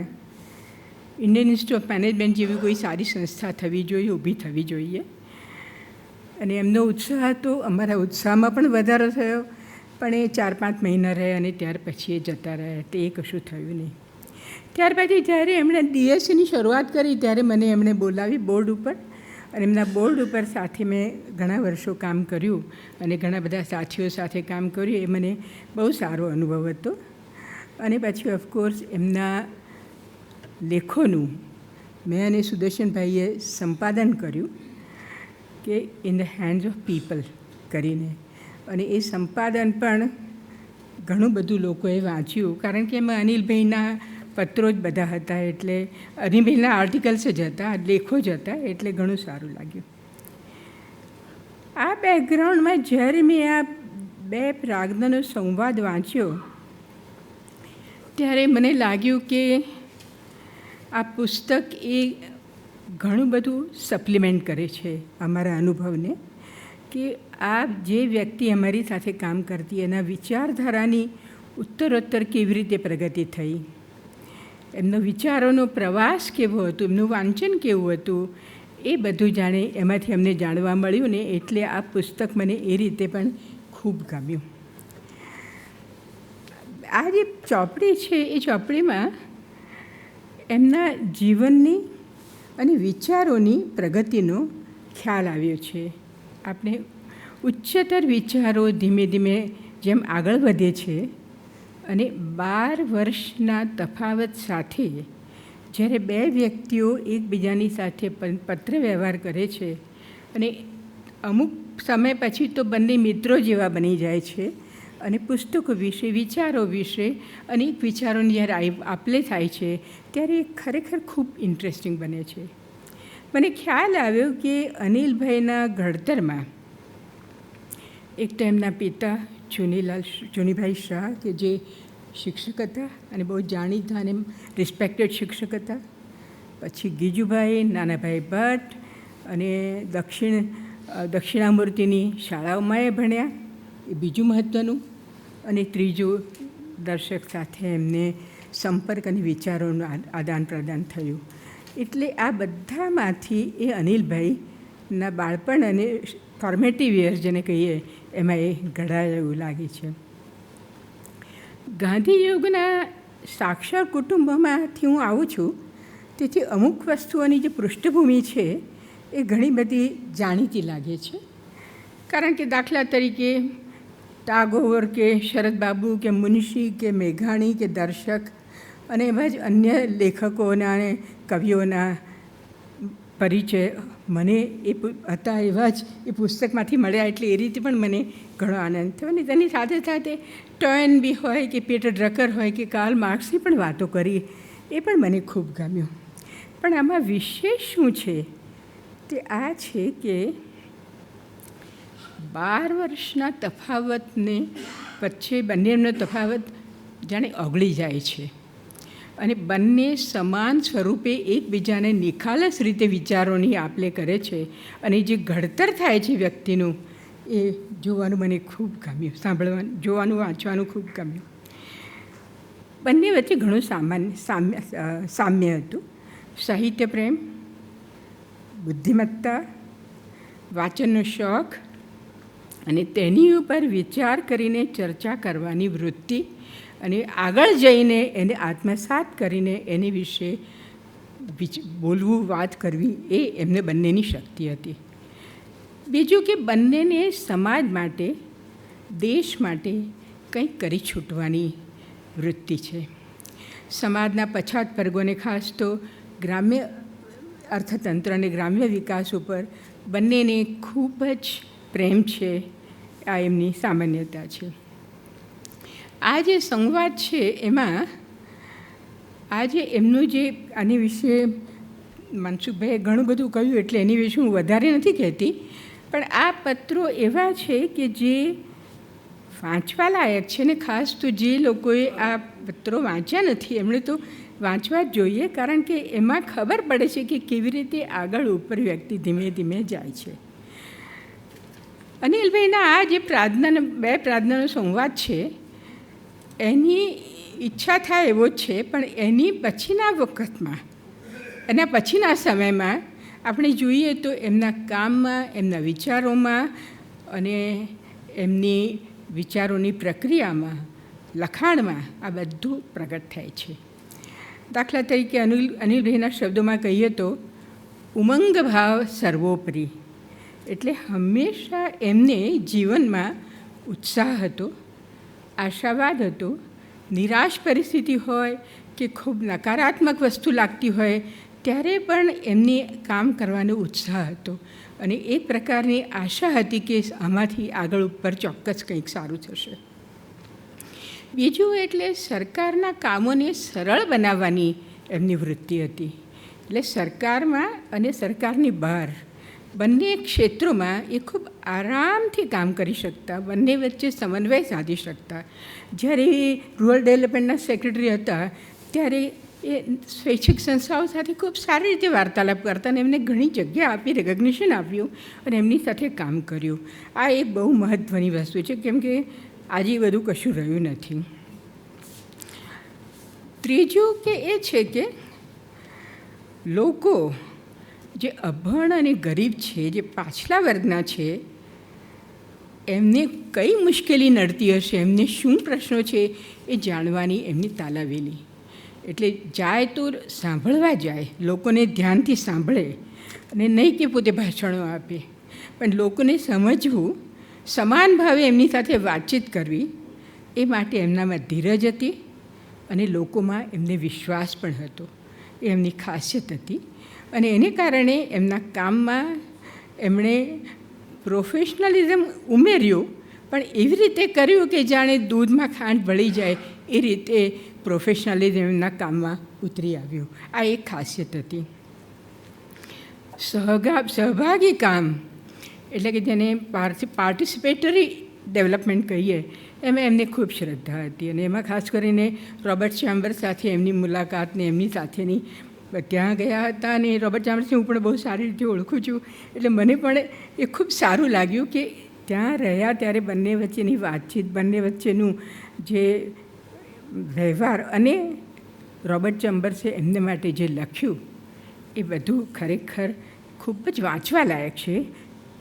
S3: ઇન્ડિયન ઇન્સ્ટિટ્યૂટ ઓફ મેનેજમેન્ટ જેવી કોઈ સારી સંસ્થા થવી જોઈએ, ઊભી થવી જોઈએ. અને એમનો ઉત્સાહ હતો, અમારા ઉત્સાહમાં પણ વધારો થયો. પણ એ 4-5 મહિના રહ્યા અને ત્યાર પછી એ જતા રહ્યા, તે એ કશું થયું નહીં. ત્યાર પછી જ્યારે એમણે ડીએસસીની શરૂઆત કરી ત્યારે મને એમણે બોલાવી બોર્ડ ઉપર, અને એમના બોર્ડ ઉપર સાથે મેં ઘણા વર્ષો કામ કર્યું અને ઘણા બધા સાથીઓ સાથે કામ કર્યું. એ મને બહુ સારો અનુભવ હતો. અને પછી ઓફકોર્સ એમના લેખોનું મેં અને સુદર્શનભાઈએ સંપાદન કર્યું કે in the hands of people કરીને. અને એ સંપાદન પણ ઘણું બધું લોકોએ વાંચ્યું, કારણ કે એમાં અનિલભાઈના પત્રો જ બધા હતા, એટલે અનિલભાઈના આર્ટિકલ્સ જ હતા, લેખો જ હતા, એટલે ઘણું સારું લાગ્યું. આ બેકગ્રાઉન્ડમાં જ્યારે મેં આ 2 પ્રાજ્ઞનો સંવાદ વાંચ્યો ત્યારે મને લાગ્યું કે આ પુસ્તક એ ઘણું બધું સપ્લિમેન્ટ કરે છે અમારા અનુભવને, કે આ જે વ્યક્તિ અમારી સાથે કામ કરતી એના વિચારધારાની ઉત્તરોત્તર કેવી રીતે પ્રગતિ થઈ, એમનો વિચારોનો પ્રવાસ કેવો હતો, એમનું વાંચન કેવું હતું, એ બધું જાણે એમાંથી અમને જાણવા મળ્યું ને. એટલે આ પુસ્તક મને એ રીતે પણ ખૂબ ગમ્યું. આ જે ચોપડી છે એ ચોપડીમાં એમના જીવનની અને વિચારોની પ્રગતિનો ખ્યાલ આવ્યો છે. આપણે ઉચ્ચતર વિચારો ધીમે ધીમે જેમ આગળ વધે છે અને 12 વર્ષના તફાવત સાથે જ્યારે 2 વ્યક્તિઓ એકબીજાની સાથે પત્ર વ્યવહાર કરે છે અને અમુક સમય પછી તો બંને મિત્રો જેવા બની જાય છે અને પુસ્તકો વિશે, વિચારો વિશે અને વિચારોની જ્યારે આપલે થાય છે ત્યારે એ ખરેખર ખૂબ ઇન્ટરેસ્ટિંગ બને છે. મને ખ્યાલ આવ્યો કે અનિલભાઈના ઘડતરમાં એક તો એમના પિતા ચુનીભાઈ શાહ, કે જે શિક્ષક હતા અને બહુ જાણીતા અને રિસ્પેક્ટેડ શિક્ષક હતા. પછી ગીજુભાઈ, નાનાભાઈ ભટ્ટ અને દક્ષિણામૂર્તિની શાળાઓમાં એ ભણ્યા. એ બીજું મહત્ત્વનું. અને ત્રીજું, દર્શક સાથે એમને સંપર્ક અને વિચારોનું આદાન પ્રદાન થયું. એટલે આ બધામાંથી એ અનિલભાઈના બાળપણ અને ફોર્મેટિવ યર્સ જેને કહીએ એમાં એ ઘડાયા એવું લાગે છે. ગાંધીયુગના સાક્ષર કુટુંબમાંથી હું આવું છું, તેથી અમુક વસ્તુઓની જે પૃષ્ઠભૂમિ છે એ ઘણી બધી જાણીતી લાગે છે. કારણ કે દાખલા તરીકે ટાગોર કે શરદબાબુ કે મુનશી કે મેઘાણી કે દર્શક અને એવા જ અન્ય લેખકોના અને કવિઓના પરિચય મને એ હતા એવા જ એ પુસ્તકમાંથી મળ્યા. એટલે એ રીતે પણ મને ઘણો આનંદ થયો. અને તેની સાથે સાથે ટોયનબી હોય કે પીટર ડ્રકર હોય કે કાર્લ માર્ક્સની પણ વાતો કરી, એ પણ મને ખૂબ ગમ્યું. પણ આમાં વિશેષ શું છે તે આ છે કે 12 વર્ષના તફાવતને વચ્ચે બંનેનો તફાવત જાણે ઓગળી જાય છે અને બંને સમાન સ્વરૂપે એકબીજાને નિખાલસ રીતે વિચારોની આપ-લે કરે છે. અને જે ઘડતર થાય છે વ્યક્તિનું, એ જોવાનું મને ખૂબ ગમ્યું, સાંભળવાનું, જોવાનું, વાંચવાનું ખૂબ ગમ્યું. બંને વચ્ચે ઘણું સામ્ય હતું. સાહિત્ય પ્રેમ, બુદ્ધિમત્તા, વાંચનનો શોખ અને તેની ઉપર વિચાર કરીને ચર્ચા કરવાની વૃત્તિ અને આગળ જઈને એને આત્મસાત કરીને એની વિશે બોલવું, વાત કરવી, એ એમને બંનેની શક્તિ હતી. બીજું કે બંનેને સમાજ માટે, દેશ માટે કંઈક કરી છૂટવાની વૃત્તિ છે. સમાજના પછાત વર્ગોને, ખાસ તો ગ્રામ્ય અર્થતંત્ર અને ગ્રામ્ય વિકાસ ઉપર બંનેને ખૂબ જ પ્રેમ છે. આ એમની સામાન્યતા છે. આ જે સંવાદ છે એમાં આજે એમનું જે આની વિશે મનસુખભાઈએ ઘણું બધું કહ્યું, એટલે એની વિશે હું વધારે નથી કહેતી. પણ આ પત્રો એવા છે કે જે વાંચવા લાયક છે. ને ખાસ તો જે લોકોએ આ પત્રો વાંચ્યા નથી એમણે તો વાંચવા જ જોઈએ, કારણ કે એમાં ખબર પડે છે કે કેવી રીતે આગળ ઉપર વ્યક્તિ ધીમે ધીમે જાય છે. અનિલભાઈના આ જે બે પ્રાર્થનાનો સંવાદ છે એની ઈચ્છા થાય એવો જ છે. પણ એની પછીના વખતમાં, એના પછીના સમયમાં આપણે જોઈએ તો એમના કામમાં, એમના વિચારોમાં અને એમની વિચારોની પ્રક્રિયામાં, લખાણમાં આ બધું પ્રગટ થાય છે. દાખલા તરીકે અનિલભાઈના શબ્દોમાં કહીએ તો ઉમંગ ભાવ સર્વોપરી. એટલે હંમેશા એમને જીવનમાં ઉત્સાહ હતો, આશાવાદ હતો. નિરાશ પરિસ્થિતિ હોય કે ખૂબ નકારાત્મક વસ્તુ લાગતી હોય ત્યારે પણ એમને કામ કરવાનો ઉત્સાહ હતો અને એક પ્રકારની આશા હતી કે આમાંથી આગળ ઉપર ચોક્કસ કંઈક સારું થશે. બીજું એટલે સરકારના કામોને સરળ બનાવવાની એમની વૃત્તિ હતી. એટલે સરકારમાં અને સરકારની બહાર બંને ક્ષેત્રોમાં એ ખૂબ આરામથી કામ કરી શકતા, બંને વચ્ચે સમન્વય સાધી શકતા. જ્યારે એ રૂરલ ડેવલપમેન્ટના સેક્રેટરી હતા ત્યારે એ સ્વૈચ્છિક સંસ્થાઓ સાથે ખૂબ સારી રીતે વાર્તાલાપ કરતા અને એમને ઘણી જગ્યા આપી, રેકગ્નિશન આપ્યું અને એમની સાથે કામ કર્યું. આ એક બહુ મહત્ત્વની વસ્તુ છે, કેમ કે આજે બધું કશું રહ્યું નથી. ત્રીજું કે એ છે કે લોકો જે અભણ અને ગરીબ છે, જે પાછલા વર્ગના છે, એમને કઈ મુશ્કેલી નડતી હશે, એમને શું પ્રશ્નો છે એ જાણવાની એમની તાલાવેલી. એટલે જાય તો સાંભળવા જાય, લોકોને ધ્યાનથી સાંભળે અને નહીં કે પોતે ભાષણો આપે, પણ લોકોને સમજવું, સમાન ભાવે એમની સાથે વાતચીત કરવી, એ માટે એમનામાં ધીરજ હતી અને લોકોમાં એમને વિશ્વાસ પણ હતો. એ એમની ખાસિયત હતી અને એને કારણે એમના કામમાં એમણે પ્રોફેશનલિઝમ ઉમેર્યું, પણ એવી રીતે કર્યું કે જાણે દૂધમાં ખાંડ ભળી જાય એ રીતે પ્રોફેશનલિઝમ એમના કામમાં ઉતરી આવ્યું. આ એક ખાસિયત હતી. સહભાગી કામ એટલે કે જેને પાર્ટિસિપેટરી ડેવલપમેન્ટ કહીએ, એમાં એમને ખૂબ શ્રદ્ધા હતી અને એમાં ખાસ કરીને રોબર્ટ ચેમ્બર્સ સાથે એમની મુલાકાતને એમની સાથેની ત્યાં ગયા હતા. અને રોબર્ટ ચેમ્બર્સને હું પણ બહુ સારી રીતે ઓળખું છું, એટલે મને પણ એ ખૂબ સારું લાગ્યું કે ત્યાં રહ્યા ત્યારે બંને વચ્ચેની વાતચીત, બંને વચ્ચેનું જે વ્યવહાર અને રોબર્ટ ચેમ્બર્સે એમને માટે જે લખ્યું એ બધું ખરેખર ખૂબ જ વાંચવા લાયક છે,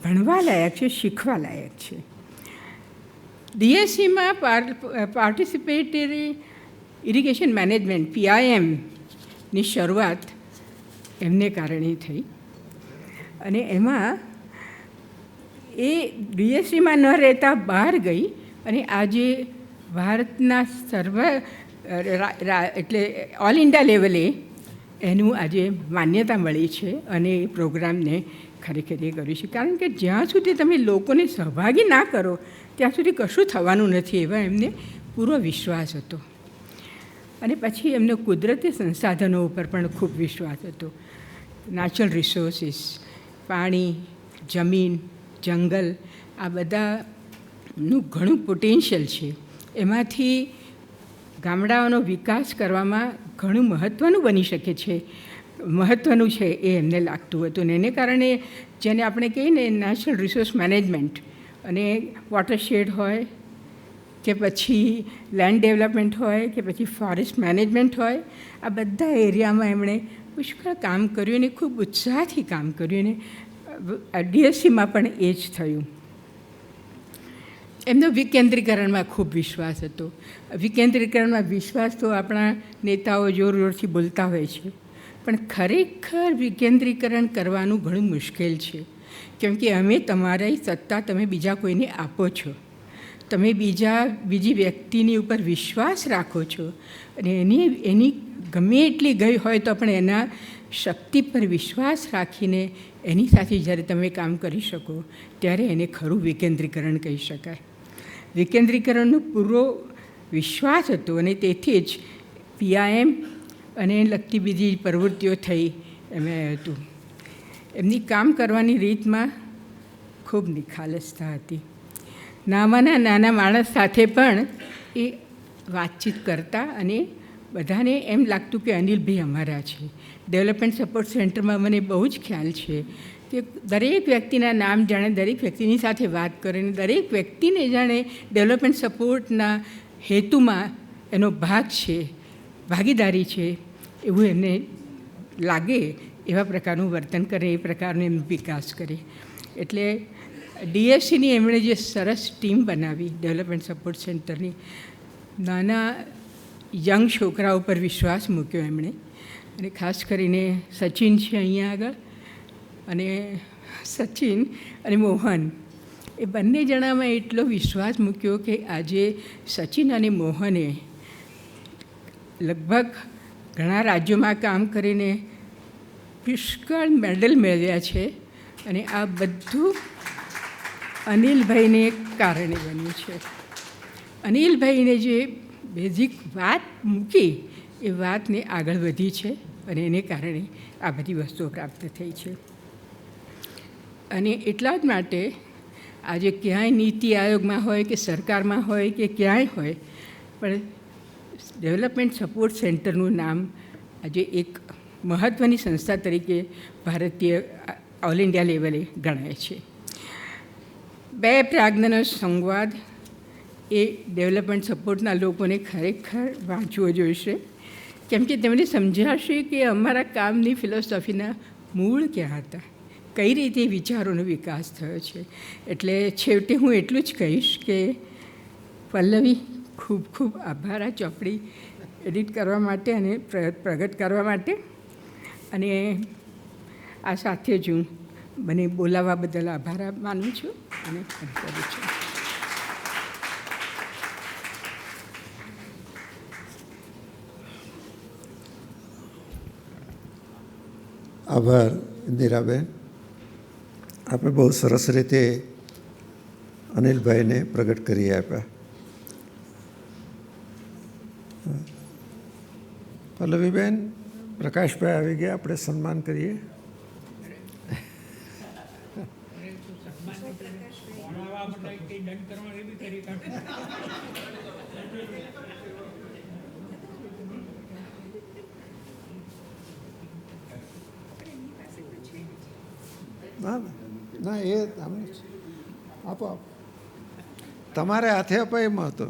S3: ભણવા લાયક છે, શીખવા લાયક છે. DSCમાં પાર્ટિસિપેટરી ઇરિગેશન મેનેજમેન્ટ PIMની શરૂઆત એમને કારણે થઈ અને એમાં એ DSCમાં ન રહેતા બહાર ગઈ અને આજે ભારતના એટલે ઓલ ઇન્ડિયા લેવલે એનું આજે માન્યતા મળી છે અને એ પ્રોગ્રામને ખરેખર એ કર્યું છે. કારણ કે જ્યાં સુધી તમે લોકોને સહભાગી ના કરો ત્યાં સુધી કશું થવાનું નથી, એવા એમને પૂરો વિશ્વાસ હતો. અને પછી એમનો કુદરતી સંસાધનો ઉપર પણ ખૂબ વિશ્વાસ હતો. નેચરલ રિસોર્સિસ, પાણી, જમીન, જંગલ, આ બધાનું ઘણું પોટેન્શિયલ છે. એમાંથી ગામડાઓનો વિકાસ કરવામાં ઘણું મહત્ત્વનું બની શકે છે, મહત્ત્વનું છે એ એમને લાગતું હતું. ને એને કારણે જેને આપણે કહીએ ને નેચરલ રિસોર્સ મેનેજમેન્ટ, અને વોટરશેડ હોય કે પછી લેન્ડ ડેવલપમેન્ટ હોય કે પછી ફોરેસ્ટ મેનેજમેન્ટ હોય, આ બધા એરિયામાં એમણે પુષ્કળ કામ કર્યું અને ખૂબ ઉત્સાહથી કામ કર્યું. અને DSCમાં પણ એ જ થયું. એમનો વિકેન્દ્રીકરણમાં ખૂબ વિશ્વાસ હતો. વિકેન્દ્રીકરણમાં વિશ્વાસ તો આપણા નેતાઓ જોર જોરથી બોલતા હોય છે, પણ ખરેખર વિકેન્દ્રીકરણ કરવાનું ઘણું મુશ્કેલ છે. કેમ કે તમારી સત્તા તમે બીજા કોઈને આપો છો, તમે બીજી વ્યક્તિની ઉપર વિશ્વાસ રાખો છો અને એની ગમે એટલી ગઈ હોય તો પણ એના શક્તિ પર વિશ્વાસ રાખીને એની સાથે જ્યારે તમે કામ કરી શકો ત્યારે એને ખરું વિકેન્દ્રીકરણ કહી શકાય. વિકેન્દ્રીકરણનો પૂરો વિશ્વાસ હતો અને તેથી જ PIM અને લગતી બીજી પ્રવૃત્તિઓ થઈ એમાં હતું. એમની કામ કરવાની રીતમાં ખૂબ નિખાલસતા હતી. નાના માણસ સાથે પણ એ વાતચીત કરતા અને બધાને એમ લાગતું કે અનિલભાઈ અમારા છે. ડેવલપમેન્ટ સપોર્ટ સેન્ટરમાં મને બહુ જ ખ્યાલ છે કે દરેક વ્યક્તિના નામ જાણે, દરેક વ્યક્તિની સાથે વાત કરે ને દરેક વ્યક્તિને જાણે ડેવલપમેન્ટ સપોર્ટના હેતુમાં એનો ભાગ છે, ભાગીદારી છે એવું એમને લાગે એવા પ્રકારનું વર્તન કરે, એ પ્રકારનો એમનો વિકાસ કરે. એટલે DSCની એમણે જે સરસ ટીમ બનાવી ડેવલપમેન્ટ સપોર્ટ સેન્ટરની, નાના યંગ છોકરા ઉપર વિશ્વાસ મૂક્યો એમણે. અને ખાસ કરીને સચિન છે અહીંયા આગળ, અને સચિન અને મોહન એ બંને જણામાં એટલો વિશ્વાસ મૂક્યો કે આજે સચિન અને મોહને લગભગ ઘણા રાજ્યોમાં કામ કરીને પુષ્કળ મેડલ મેળવ્યા છે. અને આ બધું અનિલભાઈને કારણે બન્યું છે. અનિલભાઈને જે બેઝિક વાત મૂકી એ વાતને આગળ વધી છે અને એને કારણે આ બધી વસ્તુઓ પ્રાપ્ત થઈ છે. અને એટલા જ માટે આજે ક્યાંય નીતિ આયોગમાં હોય કે સરકારમાં હોય કે ક્યાંય હોય, પણ ડેવલપમેન્ટ સપોર્ટ સેન્ટરનું નામ આજે એક મહત્ત્વની સંસ્થા તરીકે ભારતીય ઓલ ઇન્ડિયા લેવલે ગણાય છે. બે પ્રાજ્ઞનો સંવાદ એ ડેવલપમેન્ટ સપોર્ટના લોકોને ખરેખર વાંચવો જોઈશે, કેમ કે તેમને સમજાશે કે અમારા કામની ફિલોસોફીના મૂળ ક્યાં હતા, કઈ રીતે વિચારોનો વિકાસ થયો છે. એટલે છેવટે હું એટલું જ કહીશ કે પલ્લવી, ખૂબ ખૂબ આભાર આ ચોપડી એડિટ કરવા માટે અને પ્રગટ કરવા માટે. અને આ સાથે જ હું મને બોલાવવા બદલ આભાર માનું છું અને કરું છું.
S1: આભાર ઇન્દિરાબેન. આપણે બહુ સરસ રીતે અનિલભાઈને પ્રગટ કરી આપ્યા. પલ્લવીબેન, પ્રકાશભાઈ આવી ગયા, આપણે સન્માન કરીએ. ના ના, એ આપો આપો. તમારે હાથે અપાય એમાં હતો.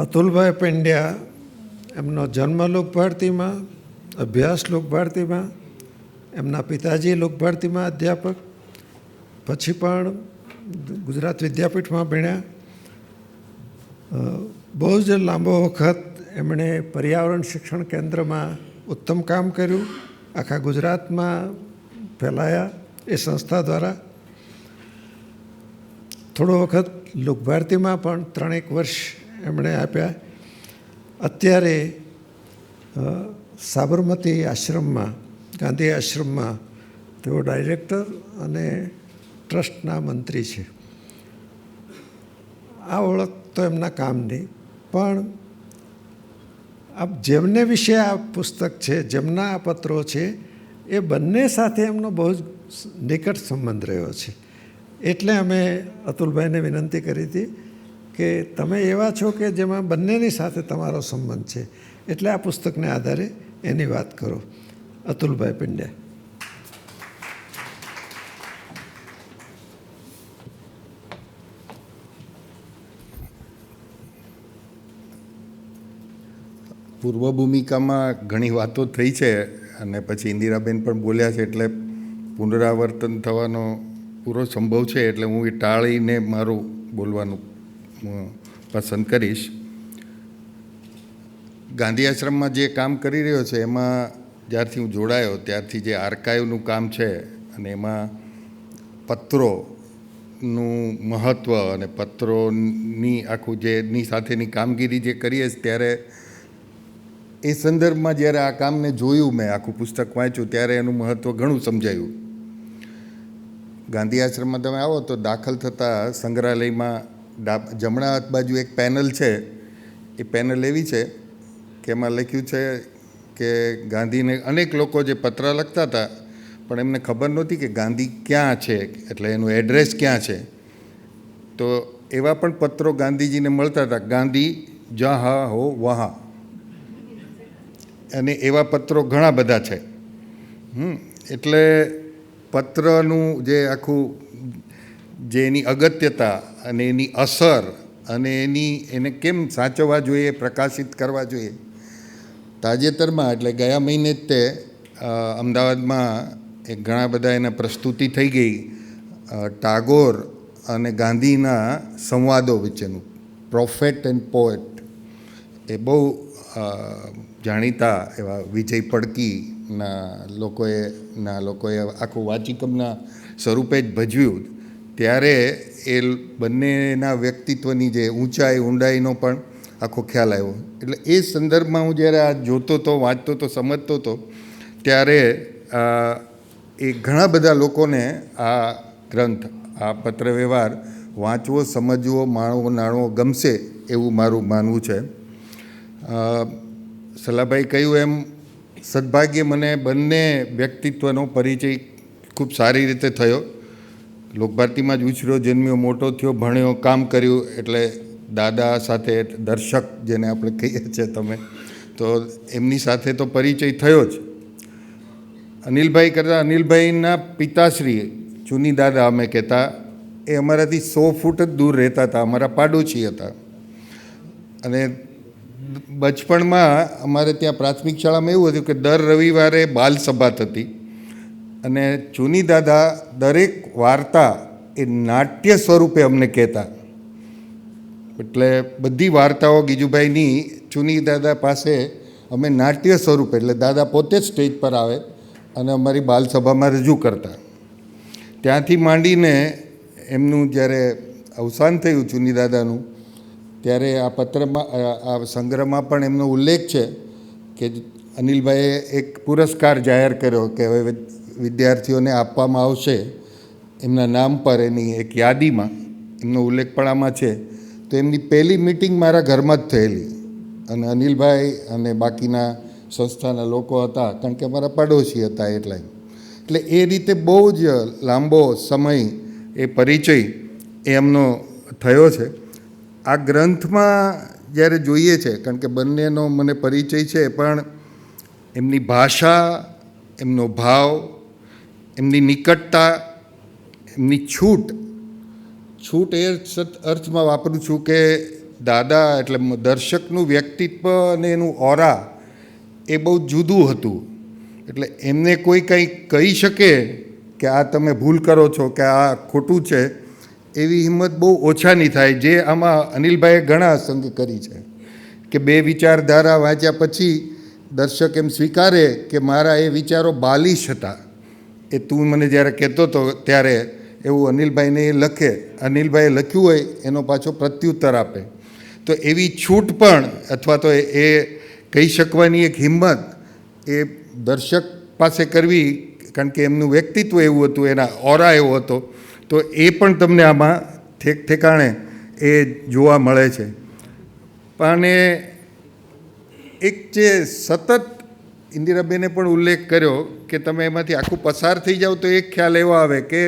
S1: અતુલભાઈ પંડ્યા, એમનો જન્મ લોકભારતીમાં, અભ્યાસ લોકભારતીમાં, એમના પિતાજી લોકભારતીમાં અધ્યાપક, પછી પણ ગુજરાત વિદ્યાપીઠમાં ભણ્યા. બહુ જ લાંબો વખત એમણે પર્યાવરણ શિક્ષણ કેન્દ્રમાં ઉત્તમ કામ કર્યું, આખા ગુજરાતમાં ફેલાયા એ સંસ્થા દ્વારા. થોડો વખત લોકભારતીમાં પણ 3 વર્ષ એમણે આપ્યા. અત્યારે સાબરમતી આશ્રમમાં, ગાંધી આશ્રમમાં તેઓ ડાયરેક્ટર અને ટ્રસ્ટના મંત્રી છે. આ ઓળખ તો એમના કામની, પણ આ જેમને વિશે આ પુસ્તક છે, જેમના આ પત્રો છે, એ બંને સાથે એમનો બહુ જ નિકટ સંબંધ રહ્યો છે. એટલે અમે અતુલભાઈને વિનંતી કરી હતી કે તમે એવા છો કે જેમાં બંનેની સાથે તમારો સંબંધ છે, એટલે આ પુસ્તકને આધારે એની વાત કરો. અતુલભાઈ પંડ્યા.
S4: પૂર્વ ભૂમિકામાં ઘણી વાતો થઈ છે અને પછી ઇન્દિરાબેન પણ બોલ્યા છે, એટલે પુનરાવર્તન થવાનો પૂરો સંભવ છે, એટલે હું એ ટાળીને મારું બોલવાનું પસંદ કરીશ. ગાંધી આશ્રમમાં જે કામ કરી રહ્યો છે એમાં જ્યારથી હું જોડાયો ત્યારથી જે આર્કાઇવનું કામ છે અને એમાં પત્રોનું મહત્ત્વ અને પત્રોની આખું જેની સાથેની કામગીરી જે કરીએ ત્યારે એ સંદર્ભમાં જ્યારે આ કામને જોયું, મેં આખું પુસ્તક વાંચ્યું ત્યારે એનું મહત્ત્વ ઘણું સમજાયું. ગાંધી આશ્રમમાં તમે આવો તો દાખલ થતાં સંગ્રહાલયમાં જમણા હાથ બાજુ એક પેનલ છે. એ પેનલ એવી છે કે એમાં લખ્યું છે કે ગાંધીને અનેક લોકો જે પત્ર લખતા હતા પણ એમને ખબર નહોતી કે ગાંધી ક્યાં છે, એટલે એનું એડ્રેસ ક્યાં છે. તો એવા પણ પત્રો ગાંધીજીને મળતા હતા, ગાંધી જहाँ હો વहाँ, અને એવા પત્રો ઘણા બધા છે. એટલે પત્રનું જે આખું જે એની અગત્યતા અને એની અસર અને એને કેમ સાચવવા જોઈએ, પ્રકાશિત કરવા જોઈએ. તાજેતરમાં એટલે ગયા મહિને જ તે અમદાવાદમાં એક ઘણા બધા એના પ્રસ્તુતિ થઈ ગઈ ટાગોર અને ગાંધીના સંવાદો વચ્ચેનું, પ્રોફેટ એન્ડ પોએટ. એ બહુ જાણીતા એવા વિજય પડકીના લોકોએ આખું વાચિકમના સ્વરૂપે જ ભજવ્યું. ત્યારે એ બંનેના વ્યક્તિત્વની જે ઊંચાઈ ઊંડાઈનો પણ આખો ખ્યાલ આવ્યો. એટલે એ સંદર્ભમાં હું જ્યારે આ જોતો હતો, વાંચતો હતો, સમજતો હતો, ત્યારે એ ઘણા બધા લોકોને આ ગ્રંથ, આ પત્રવ્યવહાર વાંચવો, સમજવો, માણવો, નાણવો ગમશે એવું મારું માનવું છે. સલાભાઈ કહ્યું એમ સદભાગ્યે મને બંને વ્યક્તિત્વનો પરિચય ખૂબ સારી રીતે થયો. લોકભારતીમાં જ ઉછર્યો, જન્મ્યો, મોટો થયો, ભણ્યો, કામ કર્યું, એટલે દાદા સાથે દર્શક જેને આપણે કહીએ છીએ તમે, તો એમની સાથે તો પરિચય થયો જ. અનિલભાઈ કરતાં અનિલભાઈના પિતાશ્રી ચુની દાદા અમે કહેતા, એ અમારાથી 100 ફૂટ જ દૂર રહેતા હતા, અમારા પાડોશી હતા. અને બચપણમાં અમારે ત્યાં પ્રાથમિક શાળામાં એવું હતું કે દર રવિવારે બાલસભા થતી અને ચુની દાદા દરેક વાર્તા એ નાટ્ય સ્વરૂપે અમને કહેતા. એટલે બધી વાર્તાઓ ગીજુભાઈની ચુની દાદા પાસે અમે નાટ્ય સ્વરૂપે, એટલે દાદા પોતે જ સ્ટેજ પર આવે અને અમારી બાલસભામાં રજૂ કરતા. ત્યાંથી માંડીને એમનું જ્યારે અવસાન થયું ચુની દાદાનું, ત્યારે આ પત્રમાં, આ સંગ્રહમાં પણ એમનો ઉલ્લેખ છે કે અનિલભાઈએ એક પુરસ્કાર જાહેર કર્યો કે હવે વિદ્યાર્થીઓને આપવામાં આવશે એમના નામ પર, એની એક યાદીમાં એમનો ઉલ્લેખ પણ આમાં છે. તો એમની પહેલી મિટિંગ મારા ઘરમાં જ થયેલી અને અનિલભાઈ અને બાકીના સંસ્થાના લોકો હતા, કારણ કે અમારા પડોશી હતા એટલે. એટલે એ રીતે બહુ જ લાંબો સમય એ પરિચય એ એમનો થયો છે. આ ગ્રંથમાં જ્યારે જોઈએ છે, કારણ કે બંનેનો મને પરિચય છે, પણ એમની ભાષા, એમનો ભાવ, એમની નિકટતા, એમની છૂટ એ અર્થમાં વાપરું છું કે દાદા એટલે દર્શકનું વ્યક્તિત્વ અને એનું ઓરા એ બહુ જુદું હતું. એટલે એમને કોઈ કંઈ કહી શકે કે આ તમે ભૂલ કરો છો કે આ ખોટું છે, એવી હિંમત બહુ ઓછાની થાય, જે આમાં અનિલભાઈએ ઘણા સંગ કરી છે કે બે વિચારધારા વાંચ્યા પછી દર્શક એમ સ્વીકારે કે મારા એ વિચારો બાલિશ હતા. એ તું મને જ્યારે કહેતો હતો ત્યારે એવું અનિલભાઈને એ લખે, અનિલભાઈએ લખ્યું હોય એનો પાછો પ્રત્યુત્તર આપે. તો એવી છૂટ પણ અથવા તો એ કહી શકવાની એક હિંમત એ દર્શક પાસે કરવી, કારણ કે એમનું વ્યક્તિત્વ એવું હતું, એના ઓરા એવો હતો, તો એ પણ તમને આમાં ઠેકાણે એ જોવા મળે છે. પણ એક જે સતત ઇન્દિરાબેને પણ ઉલ્લેખ કર્યો કે તમે એમાંથી આખું પસાર થઈ જાઓ તો એક ખ્યાલ એવો આવે કે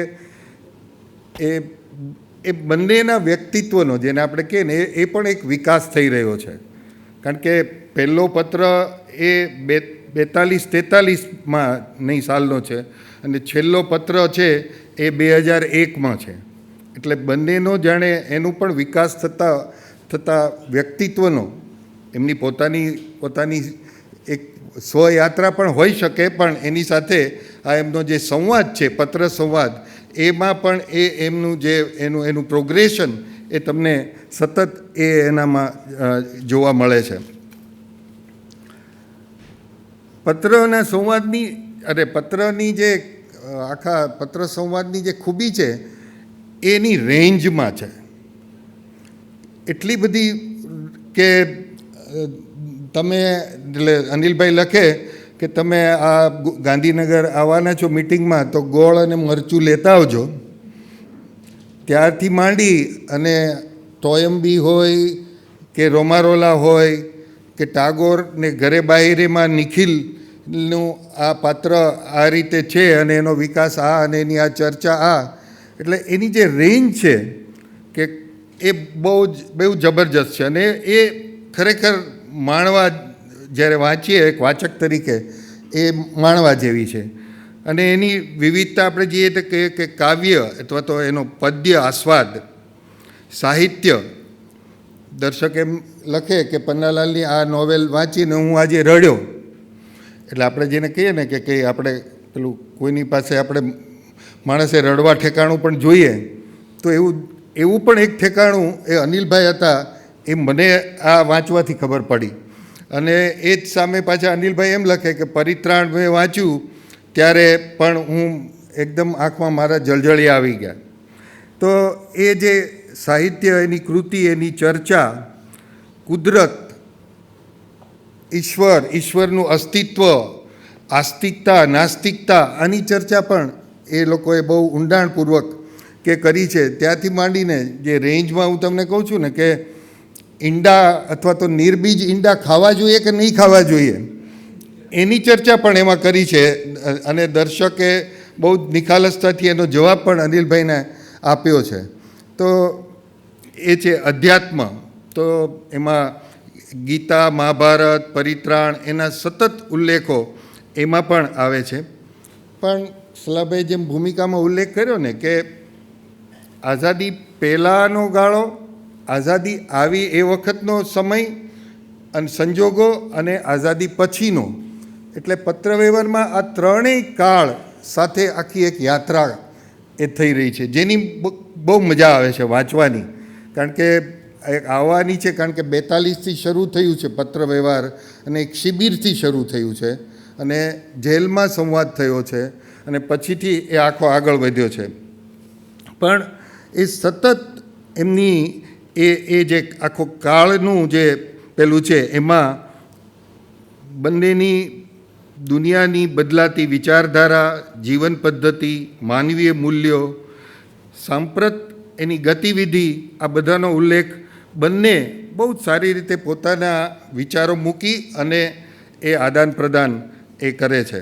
S4: એ બંનેના વ્યક્તિત્વનો, જેને આપણે કહીએ ને, એ પણ એક વિકાસ થઈ રહ્યો છે. કારણ કે પહેલો પત્ર એ 42-43માં નહીં સાલનો છે અને છેલ્લો પત્ર છે એ 2001માં છે. એટલે બંનેનો જાણે એનું પણ વિકાસ થતાં વ્યક્તિત્વનો, એમની પોતાની એક સ્વયાત્રા પણ હોઈ શકે, પણ એની સાથે આ એમનો જે સંવાદ છે, પત્ર સંવાદ, એમાં પણ એમનું જે એનું પ્રોગ્રેશન એ તમને સતત એનામાં જોવા મળે છે. પત્રના સંવાદની પત્રની જે આખા પત્ર સંવાદની જે ખૂબી છે એની રેન્જમાં છે. એટલી બધી કે તમે એટલે અનિલભાઈ લખે કે તમે આ ગાંધીનગર આવવાના છો મિટિંગમાં, તો ગોળ અને મરચું લેતા આવજો. ત્યારથી માંડી અને તોયંબી હોય કે રોમારોલા હોય કે ટાગોર ને ઘરે બાહેરેમાં નિખિલનું આ પાત્ર આ રીતે છે અને એનો વિકાસ આ અને એની આ ચર્ચા આ, એટલે એની જે રેન્જ છે કે એ બહુ જબરજસ્ત છે. અને એ ખરેખર માણવા, જ્યારે વાંચીએ એક વાચક તરીકે, એ માણવા જેવી છે. અને એની વિવિધતા આપણે જોઈએ તો કે કાવ્ય અથવા તો એનો પદ્ય આસ્વાદ, સાહિત્ય. દર્શક એમ લખે કે પન્નાલાલની આ નોવેલ વાંચીને હું આજે રડ્યો. એટલે આપણે જેને કહીએ ને કે આપણે પેલું કોઈની પાસે આપણે માણસે રડવા ઠેકાણું પણ જોઈએ, તો એવું પણ એક ઠેકાણું એ અનિલભાઈ હતા, એ મને આ વાંચવાથી ખબર પડી. અને એ જ સામે પાછા અનિલભાઈ એમ લખે કે પરિત્રાણ મેં વાંચ્યું ત્યારે પણ હું એકદમ આંખમાં મારા જળજળી આવી ગયા. તો એ જે સાહિત્ય, એની કૃતિ, એની ચર્ચા, કુદરત, ઈશ્વરનું અસ્તિત્વ, આસ્તિકતા, નાસ્તિકતા, આની ચર્ચા પણ એ લોકોએ બહુ ઊંડાણપૂર્વક કે કરી છે. ત્યાંથી માંડીને જે રેન્જમાં હું તમને કહું છું ને કે ઈંડા અથવા તો નિર્બીજ ઈંડા ખાવા જોઈએ કે નહીં ખાવા જોઈએ, એની ચર્ચા પણ એમાં કરી છે. અને દર્શકે બહુ નિખાલસતાથી એનો જવાબ પણ અનિલભાઈને આપ્યો છે. તો એ છે અધ્યાત્મ. તો એમાં ગીતા, મહાભારત, પરિત્રાણ, એના સતત ઉલ્લેખો એમાં પણ આવે છે. પણ સલાભાઈ જેમ ભૂમિકામાં ઉલ્લેખ કર્યો ને કે આઝાદી પહેલાંનો ગાળો, આઝાદી આવી એ વખતનો સમય અને સંજોગો, અને આઝાદી પછીનો, એટલે પત્રવ્યવહારમાં આ ત્રણેય કાળ સાથે આખી એક યાત્રા એ થઈ રહી છે, જેની બહુ મજા આવે છે વાંચવાની. કારણ કે એક આવવાની છે, કારણ કે 42થી શરૂ થયું છે પત્રવ્યવહાર, અને એક શિબિરથી શરૂ થયું છે, અને જેલમાં સંવાદ થયો છે, અને પછીથી એ આખો આગળ વધ્યો છે. પણ એ સતત એમની એ જે આખો કાળનું જે પેલું છે, એમાં બંનેની દુનિયાની બદલાતી વિચારધારા, જીવન પદ્ધતિ, માનવીય મૂલ્યો, સાંપ્રત એની ગતિવિધિ, આ બધાનો ઉલ્લેખ બંને બહુ જ સારી રીતે પોતાના વિચારો મૂકી અને એ આદાન પ્રદાન એ કરે છે.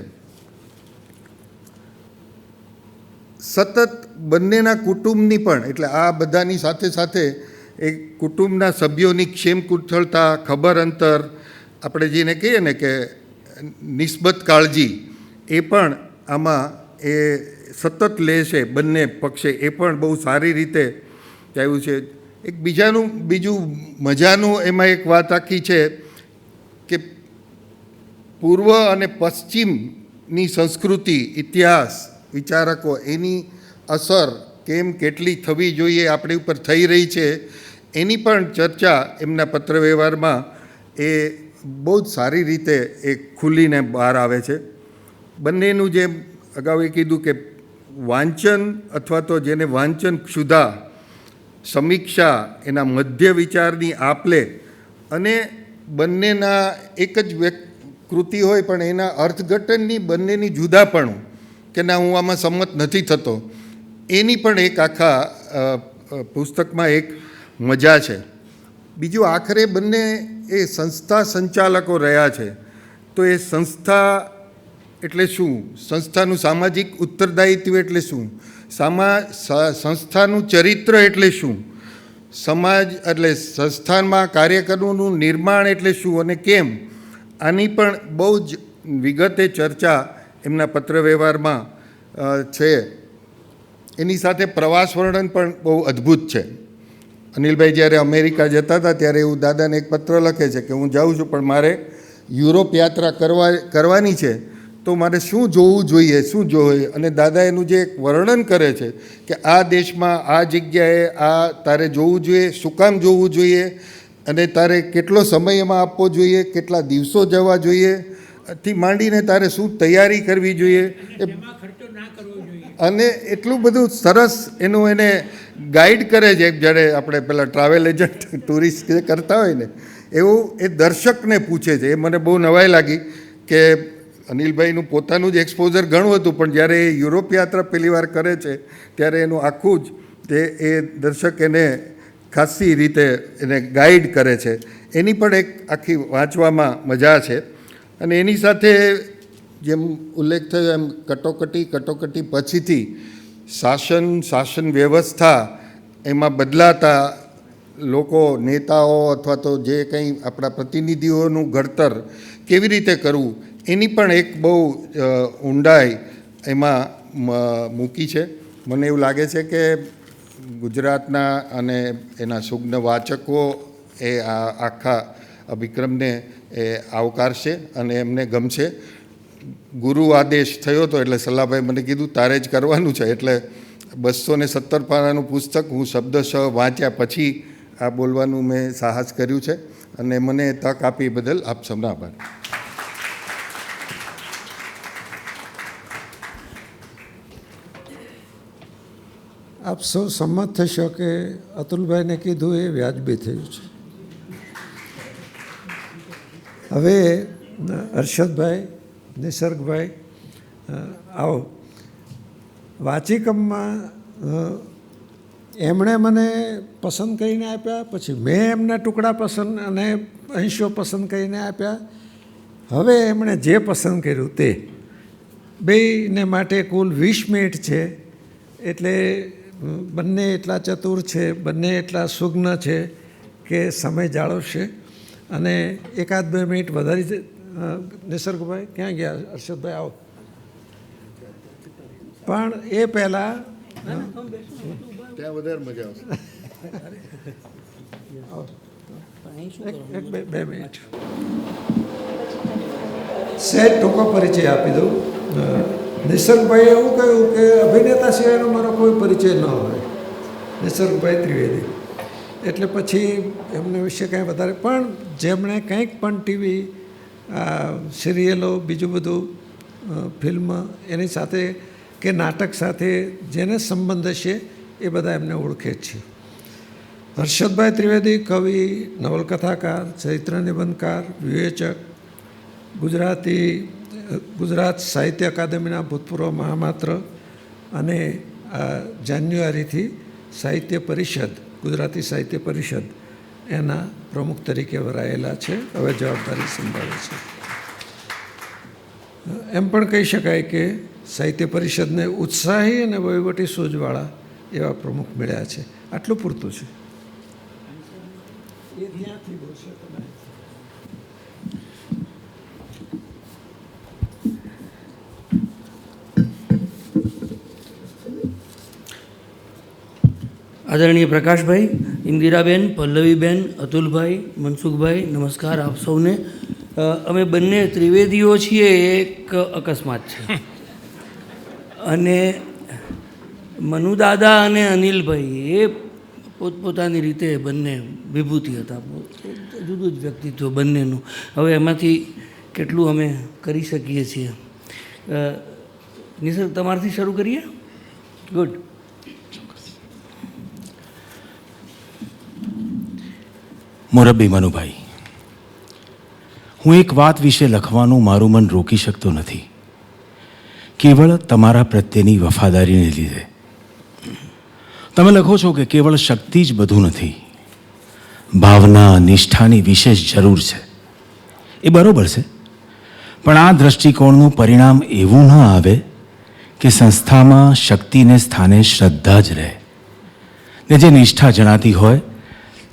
S4: સતત બંનેના કુટુંબની પણ, એટલે આ બધાની સાથે સાથે એ કુટુંબના સભ્યોની ક્ષેમ કુશળતા, ખબર અંતર, આપણે જેને કહીએ ને કે નિસ્બત કાળજી, એ પણ આમાં એ સતત લે છે બંને પક્ષે. એ પણ બહુ સારી રીતે થયું છે. એક બીજું મજાનું એમાં એક વાત આખી છે કે પૂર્વ અને પશ્ચિમની સંસ્કૃતિ, ઇતિહાસ, વિચારકો, એની અસર કેટલી થવી જોઈએ, આપણી ઉપર થઈ રહી છે, એની પણ ચર્ચા એમના પત્રવ્યવહારમાં એ બહુ જ સારી રીતે એ ખુલીને બહાર આવે છે. બંનેનું જેમ અગાઉ એ કીધું કે વાંચન અથવા તો જેને વાંચન ક્ષુધા, સમીક્ષા, એના મધ્ય વિચારની આપલે, અને બંનેના એક જ કૃતિ હોય પણ એના અર્થઘટનની બંનેની જુદાપણું કે ના હું આમાં સંમત નથી થતો, એની પણ એક આખા પુસ્તકમાં એક મજા છે. બીજું આખરે બંને એ સંસ્થા સંચાલકો રહ્યા છે, તો એ સંસ્થા એટલે શું, સંસ્થાનું સામાજિક ઉત્તરદાયિત્વ એટલે શું, સંસ્થાનું ચરિત્ર એટલે શું, સમાજ એટલે સંસ્થાનમાં કાર્યકરોનું નિર્માણ એટલે શું અને કેમ, આની પણ બહુ જ વિગતે ચર્ચા એમના પત્રવ્યવહારમાં છે. એની સાથે પ્રવાસ વર્ણન પણ બહુ અદ્ભુત છે. અનિલભાઈ જ્યારે અમેરિકા જતા હતા ત્યારે એવું દાદાને એક પત્ર લખે છે કે હું જાઉં છું પણ મારે યુરોપ યાત્રા કરવાની છે, તો મારે શું જોવું જોઈએ, શું જોઈએ. અને દાદા એનું જે એક વર્ણન કરે છે કે આ દેશમાં આ જગ્યાએ આ તારે જોવું જોઈએ, શું કામ જોવું જોઈએ, અને તારે કેટલો સમય એમાં આપવો જોઈએ, કેટલા દિવસો જવા જોઈએ, થી માંડીને તારે શું તૈયારી કરવી જોઈએ, અને એટલું બધું સરસ એનું એને ગાઈડ કરે છે. જ્યારે આપણે પેલા ટ્રાવેલ એજન્ટ ટુરિસ્ટ કરતા હોય ને એવું એ દર્શકને પૂછે છે. એ મને બહુ નવાઈ લાગી કે અનિલભાઈનું પોતાનું જ એક્સપોઝર ઘણું હતું, પણ જ્યારે એ યુરોપ યાત્રા પહેલી વાર કરે છે ત્યારે એનું આખું જ એ દર્શક એને ખાસી રીતે એને ગાઈડ કરે છે. એની પણ એક આખી વાંચવામાં મજા છે. અને એની સાથે જેમ ઉલ્લેખ થયો એમ કટોકટી પછીથી શાસન વ્યવસ્થા, એમાં બદલાતા લોકો, નેતાઓ અથવા તો જે કંઈ આપણા પ્રતિનિધિઓનું ઘડતર કેવી રીતે કરવું, એની પણ એક બહુ ઊંડાઈ એમાં મૂકી છે. મને એવું લાગે છે કે ગુજરાતના અને એના સુજ્ઞ વાચકો એ આ આખા અભિક્રમને એ આવકારશે અને એમને ગમશે. ગુરુ આદેશ થયો હતો એટલે સલાહભાઈ મને કીધું તારે જ કરવાનું છે, એટલે 217 પાનાનું પુસ્તક હું શબ્દશઃ વાંચ્યા પછી આ બોલવાનું મેં સાહસ કર્યું છે, અને મને તક આપી બદલ આપ સૌનો આભાર.
S1: આપ સૌ સંમત થશો કે અતુલભાઈને કીધું એ વ્યાજબી થયું છે. હવે હર્ષદભાઈ, નિસર્ગભાઈ, આવો. વાચિકમમાં એમણે મને પસંદ કરીને આપ્યા, પછી મેં એમના ટુકડા પસંદ અને અંશો પસંદ કરીને આપ્યા. હવે એમણે જે પસંદ કર્યું તે બેયને માટે કુલ 20 મિનિટ છે. એટલે બંને એટલા ચતુર છે, બંને એટલા સુજ્ઞ છે કે સમય જાળવશે. અને 1-2 મિનિટ વધારી. નિસર્ગભાઈ ક્યાં ગયા? હર્ષદભાઈ આવો. પણ એ પહેલાં
S4: ત્યાં વધારે મજા આવશે.
S1: બે મિનિટ સહેજ ટૂંકો પરિચય આપી દઉં. નિસર્ગભાઈએ એવું કહ્યું કે અભિનેતા સિવાયનો મારો કોઈ પરિચય ન હોય, નિસર્ગભાઈ ત્રિવેદી. એટલે પછી એમના વિશે કાંઈ વધારે, પણ જેમણે કંઈક પણ ટીવી સિરિયલો, બીજું બધું ફિલ્મ એની સાથે કે નાટક સાથે જેને સંબંધ હશે એ બધા એમને ઓળખે જ છે. હર્ષદભાઈ ત્રિવેદી કવિ, નવલકથાકાર, ચરિત્ર નિબંધકાર, વિવેચક, ગુજરાત સાહિત્ય અકાદમીના ભૂતપૂર્વ મહામાત્ર, અને જાન્યુઆરીથી સાહિત્ય પરિષદ, ગુજરાતી સાહિત્ય પરિષદ એના પ્રમુખ તરીકે વરાયેલા છે. હવે જવાબદારી સંભાળે છે. એમ પણ કહી શકાય કે સાહિત્ય પરિષદને ઉત્સાહી અને વહીવટી સૂઝવાળા એવા પ્રમુખ મળ્યા છે. આટલું પૂરતું છે.
S5: આદરણીય પ્રકાશભાઈ, ઇન્દિરાબેન, પલ્લવીબેન, અતુલભાઈ, મનસુખભાઈ, નમસ્કાર આપ સૌને. અમે બંને ત્રિવેદીઓ છીએ, એક અકસ્માત છે. અને મનુદાદા અને અનિલભાઈ એ પોતપોતાની રીતે બંને વિભૂતિ હતા, જુદું જ વ્યક્તિત્વ બંનેનું. હવે એમાંથી કેટલું અમે કરી શકીએ છીએ. નિસર્ગ, તમારાથી શરૂ કરીએ. ગુડ.
S6: મોરબી મનુભાઈ, હું એક વાત વિશે લખવાનું મારું મન રોકી શકતો નથી, કેવળ તમારા પ્રત્યેની વફાદારીને લીધે. તમે લખો છો કે કેવળ શક્તિ જ બધું નથી, ભાવના, નિષ્ઠાની વિશેષ જરૂર છે. એ બરોબર છે, પણ આ દૃષ્ટિકોણનું પરિણામ એવું ન આવે કે સંસ્થામાં શક્તિને સ્થાને શ્રદ્ધા જ રહે, ને જે નિષ્ઠા જણાતી હોય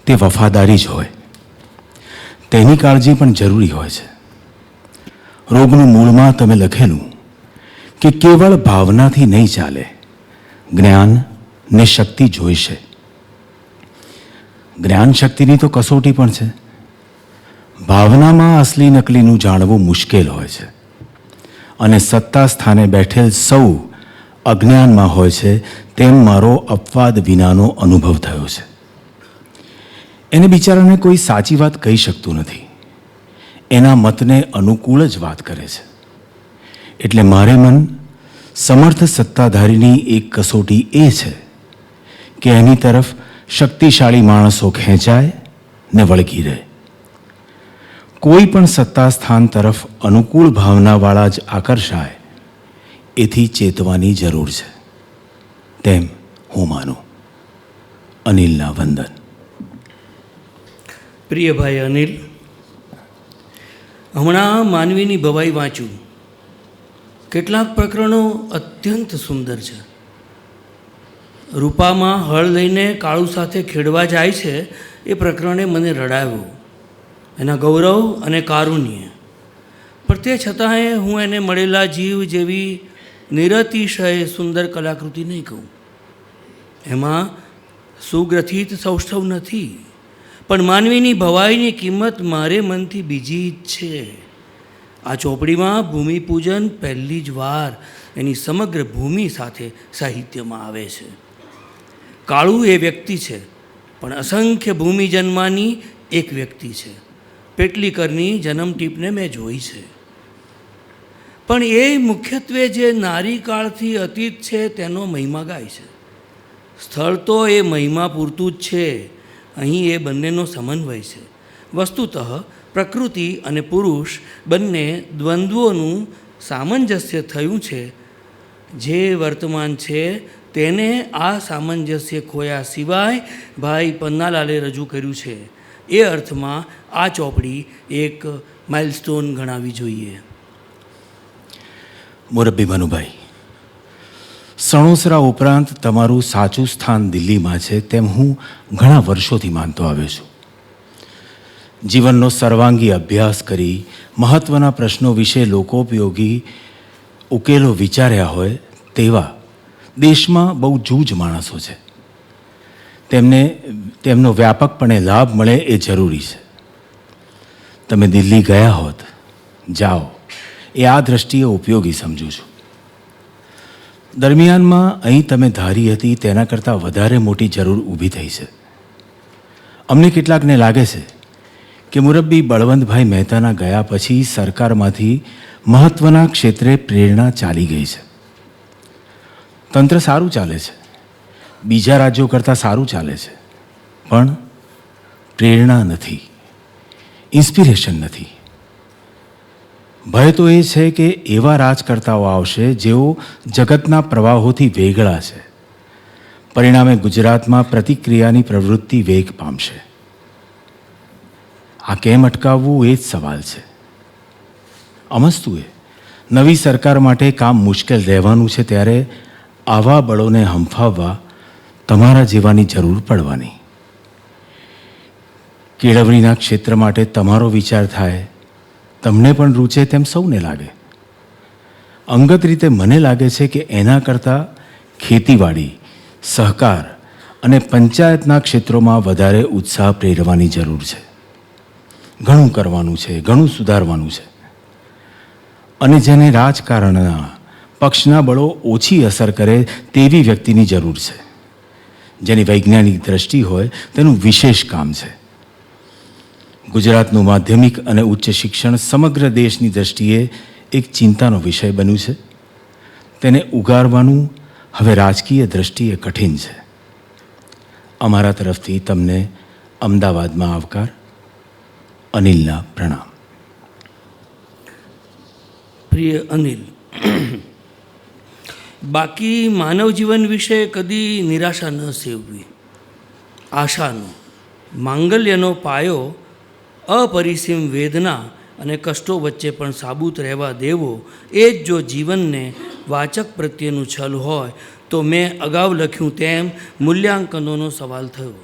S6: તે વફાદારી જ હોય. તેની કાળજી પણ જરૂરી હોય છે. રોગનું મૂળમાં તમે લખેલું કે કેવળ ભાવનાથી નહીં ચાલે, જ્ઞાન ને શક્તિ જોઈશે. જ્ઞાન શક્તિની તો કસોટી પણ છે. ભાવનામાં અસલી નકલીનું જાણવું મુશ્કેલ હોય છે, અને સત્તા સ્થાને બેઠેલ સૌ અજ્ઞાનમાં હોય છે, તેમ મારો અપવાદ વિનાનો અનુભવ થયો છે. એને બિચારાને કોઈ સાચી વાત કહી શકતું નથી, એના મતને અનુકૂળ જ વાત કરે છે. એટલે મારે મન સમર્થ સત્તાધારીની એક કસોટી એ છે કે એની તરફ શક્તિશાળી માણસો ખેંચાય ને વળગી રહે. કોઈ પણ સત્તા સ્થાન તરફ અનુકૂળ ભાવનાવાળા જ આકર્ષાય, એથી ચેતવાની જરૂર છે, તેમ હું માનું. અનિલના વંદન.
S5: પ્રિય ભાઈ અનિલ, હમણાં માનવીની ભવાઈ વાંચ્યું. કેટલાક પ્રકરણો અત્યંત સુંદર છે. રૂપામાં હળ લઈને કાળુ સાથે ખેડવા જાય છે એ પ્રકરણે મને રડાવ્યો, એના ગૌરવ અને કારુણ્ય. પણ તે છતાંય હું એને મળેલા જીવ જેવી નિરતિશય સુંદર કલાકૃતિ નહીં કહું. એમાં સુગ્રથિત સૌષ્ઠવ નથી, પણ માનવીની ભવાઈની કિંમત મારે મનથી બીજી જ છે. આ ચોપડીમાં ભૂમિપૂજન પહેલી જ વાર એની સમગ્ર ભૂમિ સાથે સાહિત્યમાં આવે છે. કાળુ એ વ્યક્તિ છે, પણ અસંખ્ય ભૂમિ જન્માની એક વ્યક્તિ છે. પેટલીકરની જન્મ ટીપને મેં જોઈ છે, પણ એ મુખ્યત્વે જે નારી કાળથી અતીત છે તેનો મહિમા ગાય છે. સ્થળ તો એ મહિમા પૂરતું જ છે, અહીં એ બંનેનો સમન્વય છે. વસ્તુતઃ પ્રકૃતિ અને પુરુષ બંને દ્વંદ્વોનું સામંજસ્ય થયું છે. જે વર્તમાન છે તેને આ સામંજસ્ય ખોયા સિવાય ભાઈ પન્નાલાલે રજૂ કર્યું છે. એ અર્થમાં આ ચોપડી એક માઇલસ્ટોન ગણાવી જોઈએ.
S6: મોરબી મનુભાઈ, સણોસરા ઉપરાંત તમારું સાચું સ્થાન દિલ્હીમાં છે તેમ હું ઘણા વર્ષોથી માનતો આવ્યો છું. જીવનનો સર્વાંગી અભ્યાસ કરી મહત્ત્વના પ્રશ્નો વિશે લોકોપયોગી ઉકેલો વિચાર્યા હોય તેવા દેશમાં બહુ જૂજ માણસો છે. તેમનો વ્યાપકપણે લાભ મળે એ જરૂરી છે. તમે દિલ્હી ગયા હોત, જાઓ, એ આ દૃષ્ટિએ ઉપયોગી સમજું છું. દરમિયાનમાં અહીં તમે ધારી હતી તેના કરતાં વધારે મોટી જરૂર ઊભી થઈ છે. અમને કેટલાકને લાગે છે કે મુરબ્બી બળવંતભાઈ મહેતાના ગયા પછી સરકારમાંથી મહત્ત્વના ક્ષેત્રે પ્રેરણા ચાલી ગઈ છે. તંત્ર સારું ચાલે છે, બીજા રાજ્યો કરતાં સારું ચાલે છે, પણ પ્રેરણા નથી, ઇન્સ્પિરેશન નથી. ભય તો એ છે કે એવા રાજકર્તાઓ આવશે જેઓ જગતના પ્રવાહોથી વેગળા છે. પરિણામે ગુજરાતમાં પ્રતિક્રિયાની પ્રવૃત્તિ વેગ પામશે. આ કેમ અટકાવવું એ જ સવાલ છે. અમસ્તુ એ નવી સરકાર માટે કામ મુશ્કેલ રહેવાનું છે, ત્યારે આવા બળોને હંફાવવા તમારા જેવાની જરૂર પડવાની. કેળવણીના ક્ષેત્ર માટે તમારો વિચાર થાય, તમને પણ રૂચે તેમ સૌને લાગે. અંગત રીતે મને લાગે છે કે એના કરતાં ખેતીવાડી, સહકાર અને પંચાયતના ક્ષેત્રોમાં વધારે ઉત્સાહ પ્રેરવાની જરૂર છે. ઘણું કરવાનું છે, ઘણું સુધારવાનું છે. અને જેને રાજકારણના પક્ષના બળો ઓછી અસર કરે તેવી વ્યક્તિની જરૂર છે, જેની વૈજ્ઞાનિક દ્રષ્ટિ હોય તેનું વિશેષ કામ છે. ગુજરાતનું માધ્યમિક અને ઉચ્ચ શિક્ષણ સમગ્ર દેશની દ્રષ્ટિએ એક ચિંતાનો વિષય બન્યું છે. તેને ઉગારવાનું હવે રાજકીય દ્રષ્ટિએ કઠિન છે. અમારા તરફથી તમને અમદાવાદમાં આવકાર. અનિલના પ્રણામ.
S5: પ્રિય અનિલ, બાકી માનવ જીવન વિશે કદી નિરાશા ન સેવવી. આશાનો, માંગલ્યનો પાયો અપરિસીમ વેદના અને કષ્ટો વચ્ચે પણ સાબુત રહેવા દેવો, એ જ જો જીવનને વાચક પ્રત્યેનું છલ હોય તો મેં અગાઉ લખ્યું તેમ મૂલ્યાંકનોનો સવાલ થયો.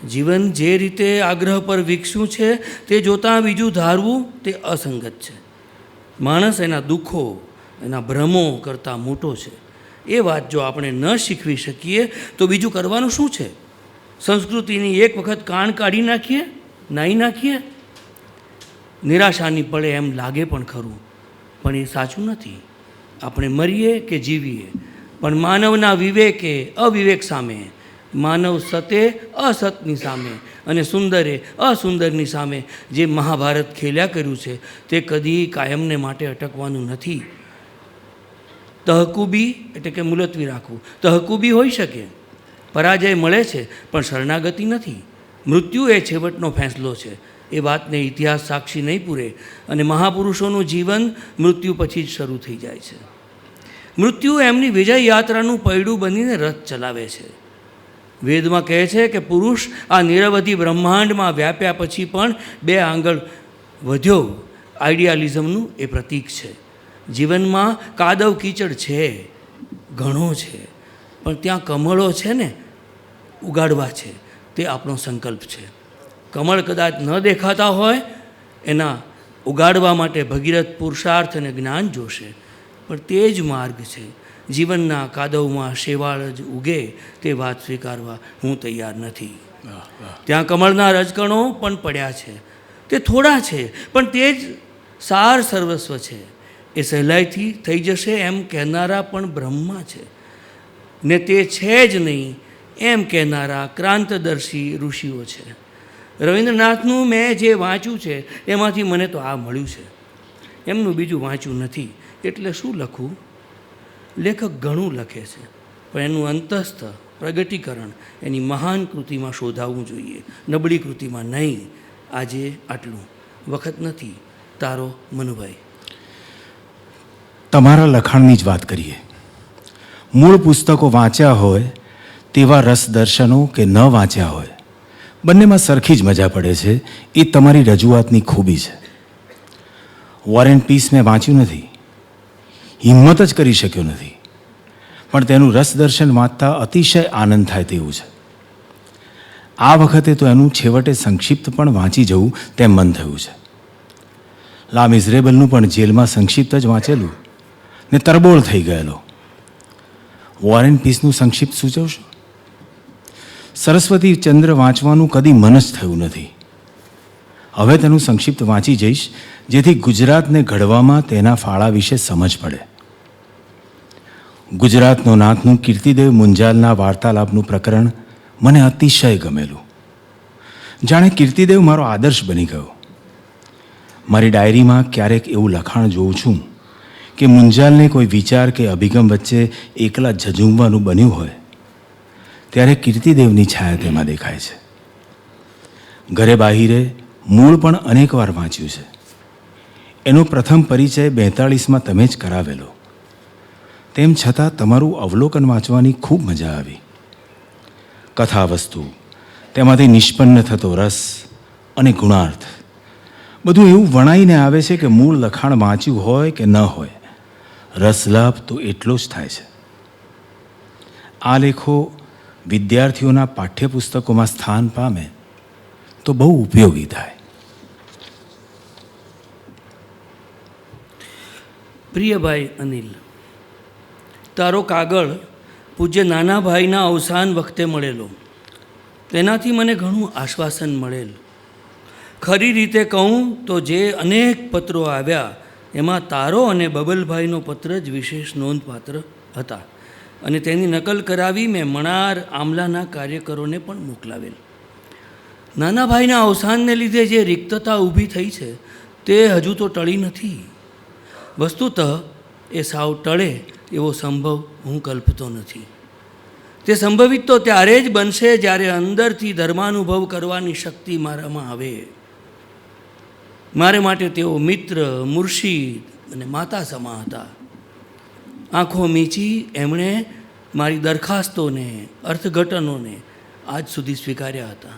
S5: જીવન જે રીતે આગ્રહ પર વિકસ્યું છે તે જોતાં બીજું ધારવું તે અસંગત છે. માણસ એના દુઃખો, એના ભ્રમો કરતાં મોટો છે. એ વાત જો આપણે ન શીખવી શકીએ તો બીજું કરવાનું શું છે? સંસ્કૃતિની એક વખત કાણ કાઢી નાખીએ, નાહી નાખીએ. નિરાશાની પડે એમ લાગે પણ ખરું, પણ એ સાચું નથી. આપણે મરીએ કે જીવીએ, પણ માનવના વિવેકે અવિવેક સામે, માનવ સતે અસતની સામે અને સુંદરે અસુંદરની સામે જે મહાભારત ખેલ્યા કર્યું છે તે કદી કાયમને માટે અટકવાનું નથી. તહકુબી એટલે કે મુલતવી રાખવું તહકુબી હોઈ શકે, પરાજય મળે છે પણ શરણાગતિ નથી. મૃત્યુ એ છેવટનો ફેંસલો છે. એ વાતને ઇતિહાસ સાક્ષી નહીં પૂરે, અને મહાપુરુષોનું જીવન મૃત્યુ પછી જ શરૂ થઈ જાય છે. મૃત્યુ એમની વિજય યાત્રાનું પૈડું બનીને રથ ચલાવે છે. વેદમાં કહે છે કે પુરુષ આ નિરવધિ બ્રહ્માંડમાં વ્યાપ્યા પછી પણ 2 આંગળ વધ્યો. આઈડિયાલિઝમનું એ પ્રતીક છે. જીવનમાં કાદવ કીચડ છે, ઘણો છે, પણ ત્યાં કમળો છે ને, ઉગાડવા છે. તે આપણો સંકલ્પ છે. કમળ કદાચ ન દેખાતા હોય, એના ઉગાડવા માટે ભગીરથ પુરુષાર્થ અને જ્ઞાન જોશે, પણ તે જ માર્ગ છે. જીવનના કાદવમાં શેવાળ જ ઉગે તે વાત સ્વીકારવા હું તૈયાર નથી. ત્યાં કમળના રજકણો પણ પડ્યા છે. તે થોડા છે, પણ તે જ સાર સર્વસ્વ છે. એ સહેલાઈથી થઈ જશે એમ કહેનારા પણ બ્રહ્મા છે, ને તે છે જ નહીં એમ કહેનારા ક્રાંતદર્શી ઋષિઓ છે. રવિન્દ્રનાથનું મેં જે વાંચ્યું છે એમાંથી મને તો આ મળ્યું છે. એમનું બીજું વાંચ્યું નથી, એટલે શું લખવું? લેખક ઘણું લખે છે, પણ એનું અંતસ્થ પ્રગટીકરણ એની મહાન કૃતિમાં શોધાવવું જોઈએ, નબળી કૃતિમાં નહીં. આજે આટલું. વખત નથી. તારો મનુભાઈ.
S6: તમારા લખાણની જ વાત કરીએ. મૂળ પુસ્તકો વાંચ્યા હોય તેવા રસદર્શનો કે ન વાંચ્યા હોય, બંનેમાં સરખી જ મજા પડે છે. એ તમારી રજૂઆતની ખૂબી છે. વોર એન્ડ પીસ મેં વાંચ્યું નથી, હિંમત જ કરી શક્યો નથી, પણ તેનું રસદર્શન વાંચતા અતિશય આનંદ થાય તેવું છે. આ વખતે તો એનું છેવટે સંક્ષિપ્ત પણ વાંચી જવું તેમ મન થયું છે. લા મિઝરેબલનું પણ જેલમાં સંક્ષિપ્ત જ વાંચેલું ને તરબોળ થઈ ગયેલો. વોર એન્ડ પીસનું સંક્ષિપ્ત સૂચવશો? સરસ્વતી ચંદ્ર વાંચવાનું કદી મન જ થયું નથી. હવે તેનું સંક્ષિપ્ત વાંચી જઈશ, જેથી ગુજરાતને ઘડવામાં તેના ફાળા વિશે સમજ પડે. ગુજરાતનો નાથનું કીર્તિદેવ મુંજાલના વાર્તાલાપનું પ્રકરણ મને અતિશય ગમેલું. જાણે કીર્તિદેવ મારો આદર્શ બની ગયો. મારી ડાયરીમાં ક્યારેક એવું લખાણ જોઉં છું કે મુંજાલને કોઈ વિચાર કે અભિગમ વચ્ચે એકલા ઝઝૂમવાનું બન્યું હોય ત્યારે કીર્તિદેવની છાયા તેમાં દેખાય છે. ઘરે બાહિરે મૂળ પણ અનેકવાર વાંચ્યું છે. એનો પ્રથમ પરિચય 42માં તમે જ કરાવેલો. તેમ છતાં તમારું અવલોકન વાંચવાની ખૂબ મજા આવી. કથા વસ્તુ, તેમાંથી નિષ્પન્ન થતો રસ અને ગુણાર્થ, બધું એવું વણાઈને આવે છે કે મૂળ લખાણ વાંચ્યું હોય કે ન હોય, રસલાભ તો એટલો જ થાય છે. આ લેખો વિદ્યાર્થીઓના પાઠ્યપુસ્તકોમાં સ્થાન પામે તો બહુ ઉપયોગી થાય.
S5: પ્રિય ભાઈ અનિલ, તારો કાગળ પૂજ્ય નાના ભાઈના અવસાન વખતે મળેલો, તેનાથી મને ઘણું આશ્વાસન મળેલ. ખરી રીતે કહું તો જે અનેક પત્રો આવ્યા એમાં તારો અને બબલભાઈનો પત્ર જ વિશેષ નોંધપાત્ર હતા, અને તેની નકલ કરાવી મેં મણાર આમલાના કાર્યકરોને પણ મોકલાવેલ. નાના ભાઈના અવસાનને લીધે જે રિક્તતા ઊભી થઈ છે તે હજુ તો ટળી નથી. વસ્તુતઃ એ સાવ ટળે એવો સંભવ હું કલ્પતો નથી. તે સંભવિત તો ત્યારે જ બનશે જ્યારે અંદરથી ધર્માનુભવ કરવાની શક્તિ મારામાં આવે. મારે માટે તેઓ મિત્ર, મુર્શીદ અને માતા સમા હતા. આંખો મીચી એમણે મારી દરખાસ્તોને, અર્થઘટનોને આજ સુધી સ્વીકાર્યા હતા,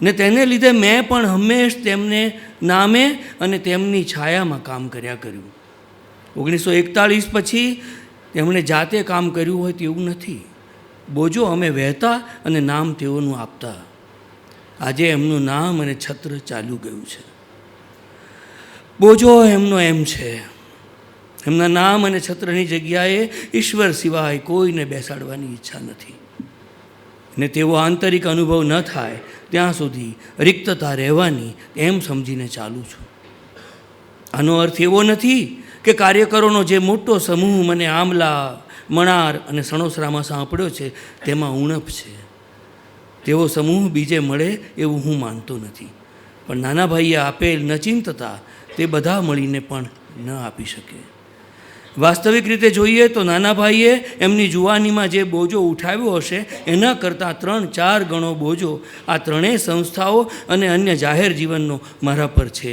S5: ને તેને લીધે મેં પણ હંમેશ તેમને નામે અને તેમની છાયામાં કામ કર્યા કર્યું. 1941 પછી તેમણે જાતે કામ કર્યું હોય તેવું નથી. બોજો અમે વહેતા અને નામ તેઓનું આપતા. આજે એમનું નામ અને છત્ર ચાલ્યું ગયું છે. બોજો એમનો એમ છે. એમના નામ અને છત્રની જગ્યાએ ઈશ્વર સિવાય કોઈને બેસાડવાની ઈચ્છા નથી, ને તેવો આંતરિક અનુભવ ન થાય ત્યાં સુધી રિક્તતા રહેવાની એમ સમજીને ચાલું છું. આનો અર્થ એવો નથી કે કાર્યકરોનો જે મોટો સમૂહ મને આમલા, મણાર અને સણોસરામાં સાંપડ્યો છે તેમાં ઉણપ છે. તેવો સમૂહ બીજે મળે એવું હું માનતો નથી, પણ નાના ભાઈએ આપેલ નચિંતતા તે બધા મળીને પણ ન આપી શકે. વાસ્તવિક રીતે જોઈએ તો નાના ભાઈએ એમની જુવાનીમાં જે બોજો ઉઠાવ્યો હશે એના કરતાં 3-4 ગણો બોજો આ ત્રણેય સંસ્થાઓ અને અન્ય જાહેર જીવનનો મારા પર છે,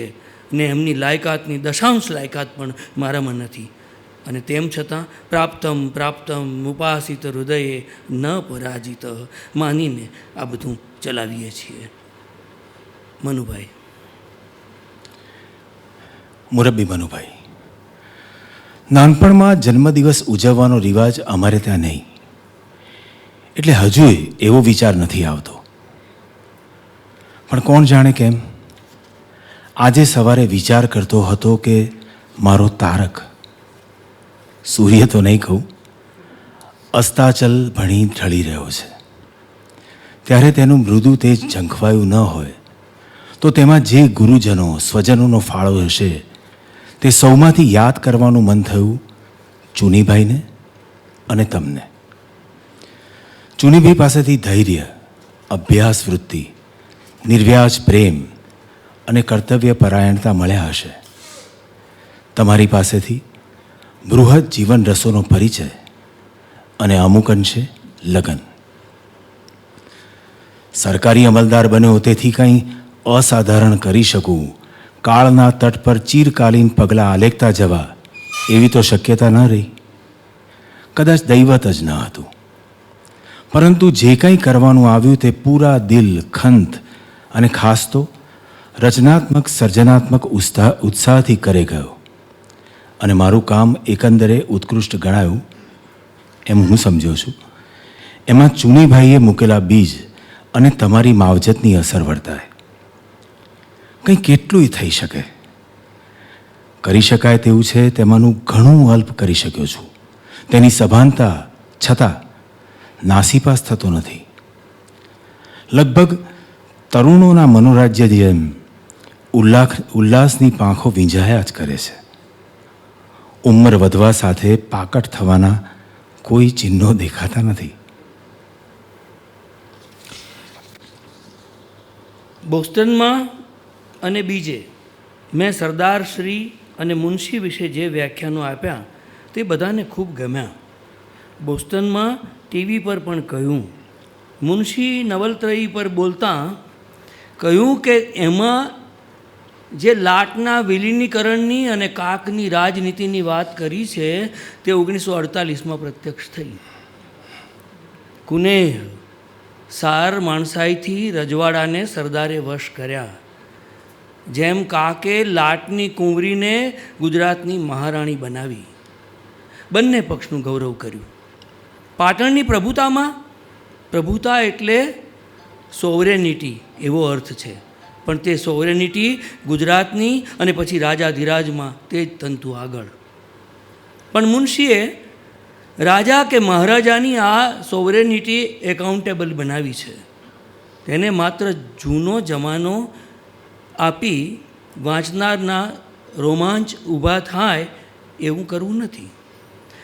S5: ને એમની લાયકાતની દશાંશ લાયકાત પણ મારામાં નથી. અને તેમ છતાં પ્રાપ્તમ ઉપાસિત હૃદયે ન પરાજિત માનીને આ બધું ચલાવીએ છીએ. મનુભાઈ.
S6: મુરબ્બી મનુભાઈ, નાનપણમાં જન્મદિવસ ઉજવવાનો રિવાજ અમારે ત્યાં નહીં, એટલે હજુય એવો વિચાર નથી આવતો. પણ કોણ જાણે કેમ આજે સવારે વિચાર કરતો હતો કે મારો તારક, સૂર્ય તો નહીં કહું, અસ્તાચલ ભણી ઢળી રહ્યો છે, ત્યારે તેનું મૃદુ તેજ ઝંખવાયું ન હોય તો તેમાં જે ગુરુજનો, સ્વજનોનો ફાળો હશે તે સૌમાંથી યાદ કરવાનું મન થયું ચુનીભાઈને અને તમને. ચુનીભાઈ પાસેથી ધૈર્ય, અભ્યાસ વૃત્તિ, નિર્વ્યાજ પ્રેમ અને કર્તવ્ય પરાયણતા મળ્યા હશે. તમારી પાસેથી બૃહદ જીવન રસોનો પરિચય અને અમુક અંશે લગન. સરકારી અમલદાર બન્યો તેથી કંઈ અસાધારણ કરી શકું, કાળના તટ પર ચીરકાલીન પગલાં આલેખતા જવા એવી તો શક્યતા ન રહી. કદાચ દૈવત જ ન હતું. પરંતુ જે કંઈ કરવાનું આવ્યું તે પૂરા દિલ, ખંત અને ખાસ તો રચનાત્મક, સર્જનાત્મક ઉત્સાહથી કરે ગયો, અને મારું કામ એકંદરે ઉત્કૃષ્ટ ગણાયું એમ હું સમજ્યો છું. એમાં ચુનીભાઈએ મૂકેલા બીજ અને તમારી માવજતની અસર વર્તાય. કંઈ કેટલુંય થઈ શકે, કરી શકાય તેવું છે તેમાંનું ઘણું અલ્પ કરી શક્યો છું. તેની સભાનતા છતાં નાસીપાસ થતો નથી. લગભગ તરુણોના મનોરાજ્ય જેમ ઉલ્લાસની પાંખો વીંઝાયા જ કરે છે. ઉંમર વધવા સાથે પાકટ થવાના કોઈ ચિહ્નો દેખાતા નથી.
S5: બોસ્ટનમાં અને બીજે મેં સરદાર શ્રી અને મુનશી વિશે જે વ્યાખ્યાનો આપ્યા તે બધાને ખૂબ ગમ્યા. બોસ્ટનમાં ટીવી પર પણ કહ્યું. મુનશી નવલત્રયી પર બોલતાં કહ્યું કે એમાં જે લાટના વિલીનીકરણની અને કાકની રાજનીતિની વાત કરી છે તે 1948માં પ્રત્યક્ષ થઈ. કુનેહ સાર માણસાઈથી રજવાડાને સરદારે વશ કર્યા. જેમ કાકે લાટની કુંવરીને ગુજરાતની મહારાણી બનાવી, બંને પક્ષનું ગૌરવ કર્યું. પાટણની પ્રભુતામાં, પ્રભુતા એટલે સોવરેનિટી એવો અર્થ છે, પણ તે સોવરેનિટી ગુજરાતની અને પછી રાજાધિરાજમાં તે જ તંતુ આગળ. પણ મુનશીએ રાજા કે મહારાજાની આ સોવરેનિટી એકાઉન્ટેબલ બનાવી છે. તેને માત્ર જૂનો જમાનો આપી વાંચનારના રોમાંચ ઊભા થાય એવું કરવું નથી.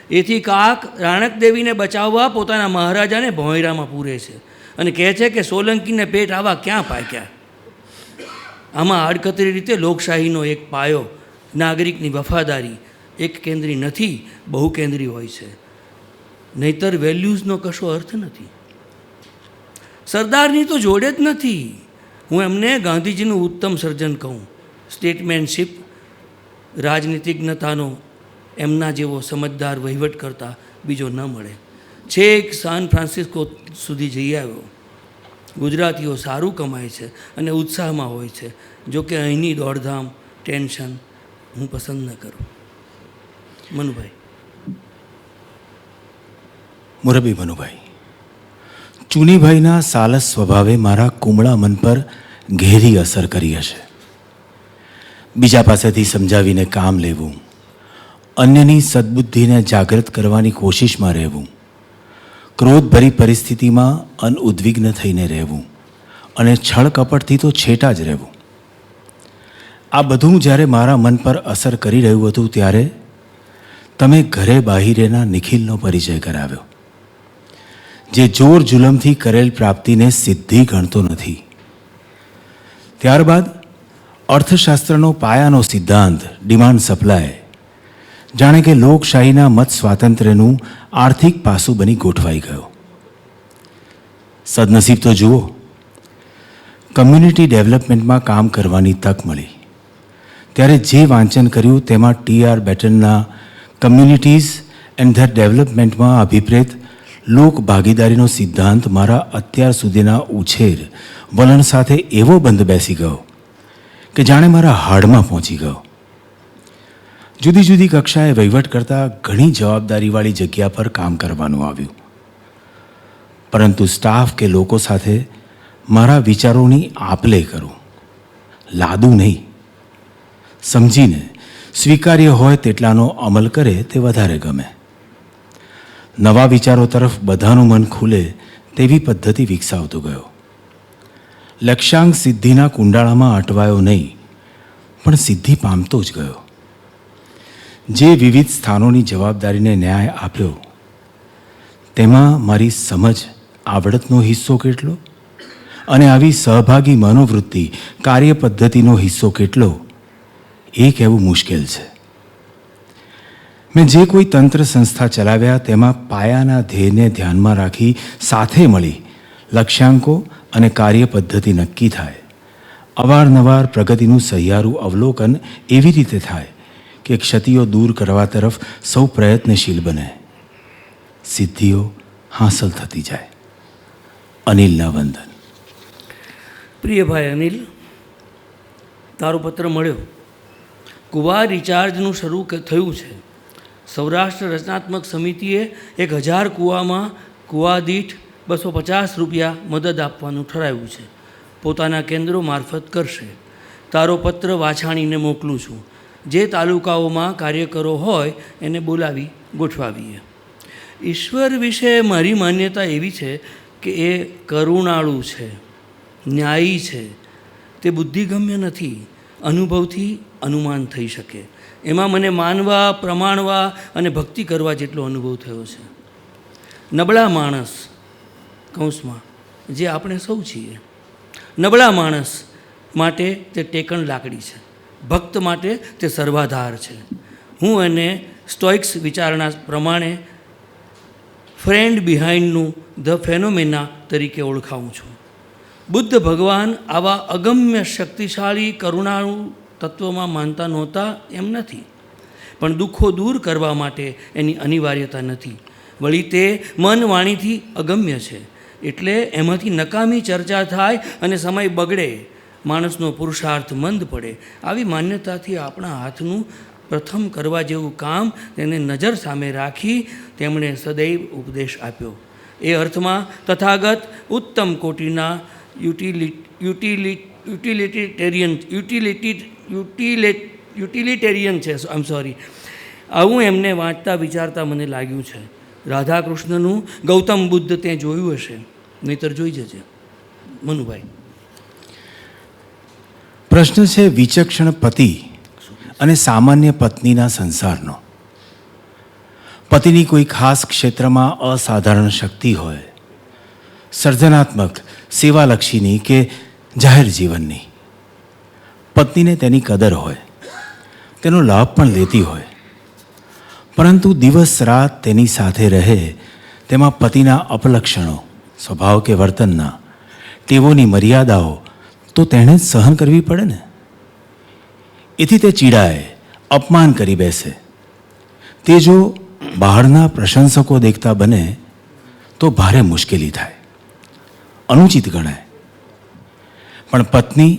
S5: એથી કાક રાણકદેવીને બચાવવા પોતાના મહારાજાને ભોંયરામાં પૂરે છે અને કહે છે કે સોલંકીને પેટ આવા ક્યાં પાક્યા. આમાં આડકતરી રીતે લોકશાહીનો એક પાયો, નાગરિકની વફાદારી એક કેન્દ્રી નથી, બહુ કેન્દ્રી હોય છે. નહીતર વેલ્યુઝનો કશો અર્થ નથી. સરદારની તો જોડે જ નથી. હું એમને ગાંધીજીનું ઉત્તમ સર્જન કહું. સ્ટેટમેનશીપ, રાજનીતિજ્ઞતાનો એમના જેવો સમજદાર વહીવટ કરતા બીજો ન મળે. છેક સાન ફ્રાન્સિસ્કો સુધી જઈ આવ્યો. ગુજરાતીઓ સારું કમાય છે અને ઉત્સાહમાં હોય છે. જો કે અહીંની દોડધામ, ટેન્શન હું પસંદ ન કરું. મનુભાઈ.
S6: મોરબી મનુભાઈ, ચુનીભાઈના સાલસ સ્વભાવે મારા કુમળા મન પર ઘેરી અસર કરી હશે. બીજા પાસેથી સમજાવીને કામ લેવું, અન્યની સદબુદ્ધિને જાગૃત કરવાની કોશિશમાં રહેવું, ક્રોધભરી પરિસ્થિતિમાં અનઉદ્વિગ્ન થઈને રહેવું અને છળ કપટથી તો છેટા જ રહેવું. આ બધું જ્યારે મારા મન પર અસર કરી રહ્યું હતું ત્યારે તમે ઘરે બાહિરેના નિખિલનો પરિચય કરાવ્યો, જે જોર જુલમથી કરેલ પ્રાપ્તિને સિદ્ધિ ગણતો નથી. ત્યારબાદ અર્થશાસ્ત્રનો પાયાનો સિદ્ધાંત ડિમાન્ડ સપ્લાય જાણે કે લોકશાહીના મત સ્વાતંત્ર્યનું આર્થિક પાસું બની ગોઠવાઈ ગયો. સદનસીબ તો જુઓ, કમ્યુનિટી ડેવલપમેન્ટમાં કામ કરવાની તક મળી ત્યારે જે વાંચન કર્યું તેમાં TR બેટનના કમ્યુનિટીઝ એન્ડ ધેર ડેવલપમેન્ટમાં અભિપ્રેત લોક ભાગીદારીનો સિદ્ધાંત મારા અત્યાર સુધીના ઉછેર વલણ સાથે એવો બંધ બેસી ગયો કે જાણે મારા હાડમાં પહોંચી ગયો. જુદી જુદી કક્ષાએ વહીવટ કરતાં ઘણી જવાબદારીવાળી જગ્યા પર કામ કરવાનું આવ્યું, પરંતુ સ્ટાફ કે લોકો સાથે મારા વિચારોની આપલે કરું, લાદું નહીં. સમજીને સ્વીકાર્ય હોય તેટલાનો અમલ કરે તે વધારે ગમે. નવા વિચારો તરફ બધાનું મન ખુલે તેવી પદ્ધતિ વિકસાવતો ગયો. લક્ષ્યાંક સિદ્ધિના કુંડાળામાં અટવાયો નહીં, પણ સિદ્ધિ પામતો જ ગયો. જે વિવિધ સ્થાનોની જવાબદારીને ન્યાય આપ્યો તેમાં મારી સમજ, આવડતનો હિસ્સો કેટલો અને આવી સહભાગી મનોવૃત્તિ, કાર્ય પદ્ધતિનો હિસ્સો કેટલો એ કહેવું મુશ્કેલ છે. મેં જે કોઈ તંત્ર સંસ્થા ચલાવ્યા તેમાં પાયાના ધ્યેયને ધ્યાનમાં રાખી સાથે મળી લક્ષ્યાંકો અને કાર્ય પદ્ધતિ નક્કી થાય. અવારનવાર પ્રગતિનું સહિયારું અવલોકન એવી રીતે થાય કે ક્ષતિઓ દૂર કરવા તરફ સૌ પ્રયત્નશીલ બને, સિદ્ધિઓ હાંસલ થતી જાય. અનિલના વંદન.
S5: પ્રિય ભાઈ અનિલ, તારો પત્ર મળ્યો. કુવા રિચાર્જનું શરૂ થયું છે. સૌરાષ્ટ્ર રચનાત્મક સમિતિએ 1000 કૂવામાં કૂવા દીઠ 250 રૂપિયા મદદ આપવાનું ઠરાવ્યું છે. પોતાના કેન્દ્રો મારફત કરશે. તારો પત્ર વાછાણીને મોકલું છું. જે તાલુકાઓમાં કાર્યકરો હોય એને બોલાવી ગોઠવાવીએ. ઈશ્વર વિશે મારી માન્યતા એવી છે કે એ કરુણાળુ છે, ન્યાયી છે. તે બુદ્ધિગમ્ય નથી, અનુભવથી અનુમાન થઈ શકે. એમાં મને માનવા, પ્રમાણવા અને ભક્તિ કરવા જેટલો અનુભવ થયો છે. નબળા માણસ કૌંસમાં જે આપણે સૌ છીએ, નબળા માણસ માટે તે ટેકણ લાકડી છે, ભક્ત માટે તે સર્વાધાર છે. હું એને સ્ટોઇક્સ વિચારણા પ્રમાણે ફ્રેન્ડ બિહાઇન્ડનું ધ ફેનોમેના તરીકે ઓળખાવું છું. બુદ્ધ ભગવાન આવા અગમ્ય શક્તિશાળી કરુણાળુ તત્વમાં માનતા નહોતા એમ નથી, પણ દુઃખો દૂર કરવા માટે એની અનિવાર્યતા નથી. વળી તે મન વાણીથી અગમ્ય છે, એટલે એમાંથી નકામી ચર્ચા થાય અને સમય બગડે માણસનો પુરુષાર્થ મંદ પડે. આવી માન્યતાથી આપણા હાથનું પ્રથમ કરવા જેવું કામ તેને નજર સામે રાખી તેમણે સદૈવ ઉપદેશ આપ્યો. એ અર્થમાં તથાગત ઉત્તમ કોટીના યુટિલિટેરિયન છે. આવું એમને વાંચતા વિચારતા મને લાગ્યું છે. રાધાકૃષ્ણનું ગૌતમ બુદ્ધ તે જોયું હશે, નહીતર જોઈ જજે. મનુભાઈ.
S6: પ્રશ્ન છે વિચક્ષણ પતિ અને સામાન્ય પત્નીના સંસારનો. પતિની કોઈ ખાસ ક્ષેત્રમાં અસાધારણ શક્તિ હોય, સર્જનાત્મક, સેવાલક્ષીની કે જાહેર જીવનની. પત્નીને તેની કદર હોય, તેનો લાભ પણ લેતી હોય, પરંતુ દિવસ રાત તેની સાથે રહે તેમાં પતિના અપલક્ષણો, સ્વભાવ કે વર્તનના, ટેવોની મર્યાદાઓ તો તેણે જ સહન કરવી પડે ને. એથી તે ચીડાય, અપમાન કરી બેસે. તે જો બહારના પ્રશંસકો દેખતા બને તો ભારે મુશ્કેલી થાય, અનુચિત ગણાય. પણ પત્ની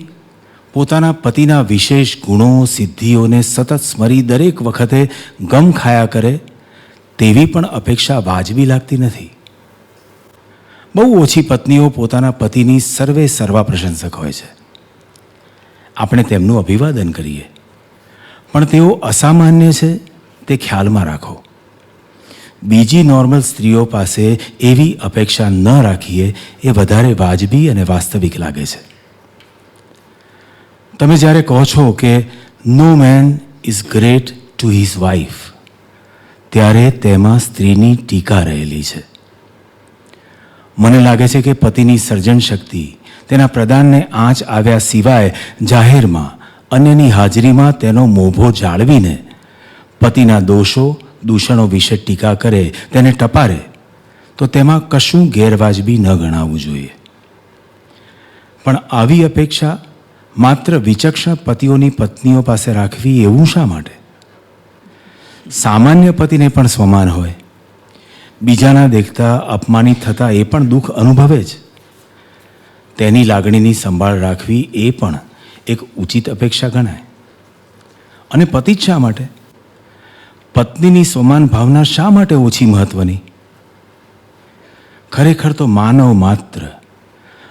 S6: પોતાના પતિના વિશેષ ગુણો, સિદ્ધિઓને સતત સ્મરી દરેક વખતે ગમ ખાયા કરે તેવી પણ અપેક્ષા વાજબી લાગતી નથી. બહુ ઓછી પત્નીઓ પોતાના પતિની સર્વે સર્વા પ્રશંસક હોય છે. આપણે તેમનું અભિવાદન કરીએ, પણ તેઓ અસામાન્ય છે તે ખ્યાલમાં રાખો. બીજી નોર્મલ સ્ત્રીઓ પાસે એવી અપેક્ષા ન રાખીએ એ વધારે વાજબી અને વાસ્તવિક લાગે છે. તમે જ્યારે કહો છો કે no man is great to his wife, ત્યારે તેમાં સ્ત્રીની ટીકા રહેલી છે. મને લાગે છે કે પતિની સર્જન શક્તિ, તેના પ્રદાનને આંચ આવ્યા સિવાય જાહેરમાં અન્યની હાજરીમાં તેનો મોભો જાળવીને પતિના દોષો, દૂષણો વિશે ટીકા કરે, તેને ટપારે, તો તેમાં કશું ગેરવાજબી ન ગણાવવું જોઈએ. પણ આવી અપેક્ષા માત્ર વિચક્ષણ પતિઓની પત્નીઓ પાસે રાખવી એવું શા માટે? સામાન્ય પતિને પણ સ્વમાન હોય. બીજાના દેખતા અપમાનિત થતાં એ પણ દુઃખ અનુભવે જ. તેની લાગણીની સંભાળ રાખવી એ પણ એક ઉચિત અપેક્ષા ગણાય. અને પતિ જ શા માટે? પત્નીની સ્વમાન ભાવના શા માટે ઓછી મહત્વની? ખરેખર તો માનવ માત્ર,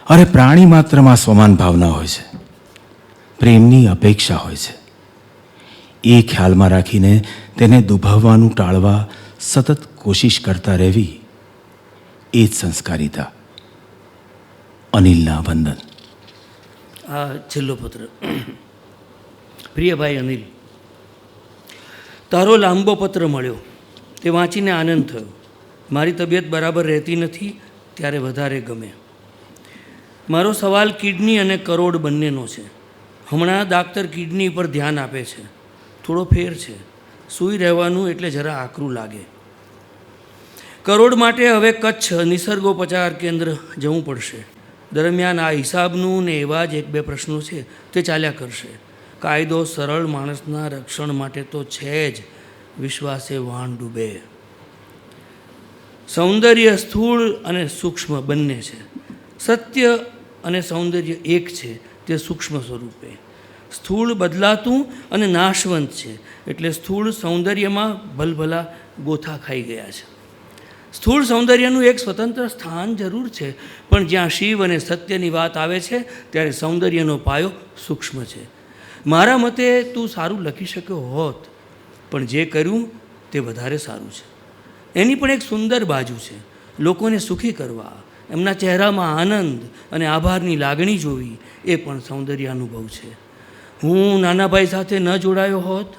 S6: અરે પ્રાણી માત્રમાં સ્વમાન ભાવના હોય છે, પ્રેમની અપેક્ષા હોય છે. એ ખ્યાલમાં રાખીને તેને દુભાવવાનું ટાળવા સતત કોશિશ કરતા રહેવી, એ જ સંસ્કારિતા. અનિલના વંદન.
S5: આ છેલ્લો પત્ર. પ્રિય ભાઈ અનિલ, તારો લાંબો પત્ર મળ્યો, તે વાંચીને આનંદ થયો. મારી તબિયત બરાબર રહેતી નથી ત્યારે વધારે ગમે. મારો સવાલ કિડની અને કરોડ બંનેનો છે. હમણાં દાક્તર કિડની પર ધ્યાન આપે છે. થોડો ફેર છે. સૂઈ રહેવાનું એટલે જરા આકરું લાગે. કરોડ માટે હવે કચ્છ નિસર્ગોપચાર કેન્દ્ર જવું પડશે. દરમિયાન આ હિસાબનું ને એવા જ એક બે પ્રશ્નો છે તે ચાલ્યા કરશે. કાયદો સરળ માણસના રક્ષણ માટે તો છે જ, વિશ્વાસે વાણ ડૂબે. સૌંદર્ય સ્થૂળ અને સૂક્ષ્મ બંને છે. સત્ય અને સૌંદર્ય એક છે તે સૂક્ષ્મ સ્વરૂપે. સ્થૂળ બદલાતું અને નાશવંત છે, એટલે સ્થૂળ સૌંદર્યમાં ભલભલા ગોથા ખાઈ ગયા છે. સ્થૂળ સૌંદર્યનું એક સ્વતંત્ર સ્થાન જરૂર છે, પણ જ્યાં શિવ અને સત્યની વાત આવે છે ત્યારે સૌંદર્યનો પાયો સૂક્ષ્મ છે. મારા મતે તું સારું લખી શક્યો હોત, પણ જે કર્યું તે વધારે સારું છે. એની પણ એક સુંદર બાજુ છે. લોકોને સુખી કરવા, એમના ચહેરામાં આનંદ અને આભારની લાગણી જોવી, એ પણ સૌંદર્ય અનુભવ છે. હું નાનાભાઈ સાથે ન જોડાયો હોત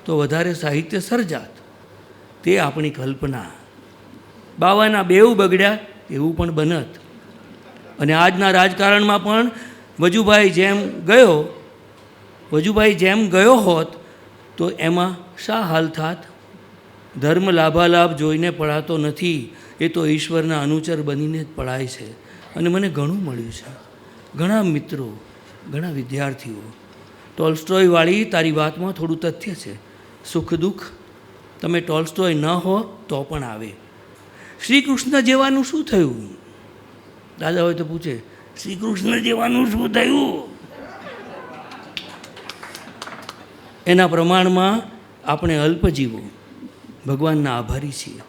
S5: તો વધારે સાહિત્ય સર્જાત. તે આપણી કલ્પના. બાવાના બેઉ બગડ્યા એવું પણ બનત. અને આજના રાજકારણમાં પણ વજુભાઈ જેમ ગયો હોત તો એમાં શા હાલ થાત? ધર્મ લાભાલાભ જોઈને પડાતો નથી, એ તો ઈશ્વરના અનુચર બનીને જ પડાય છે. અને મને ઘણું મળ્યું છે, ઘણા મિત્રો, ઘણા વિદ્યાર્થીઓ. ટોલ્સ્ટોયવાળી તારી વાતમાં થોડું તથ્ય છે. સુખ દુઃખ તમે ટોલ્સ્ટોય ન હો તો પણ આવે. શ્રી કૃષ્ણ જેવાનું શું થયું? દાદા હોય તો પૂછે, શ્રી કૃષ્ણ જેવાનું શું થયું? એના પ્રમાણમાં આપણે અલ્પજીવો ભગવાનના આભારી છીએ.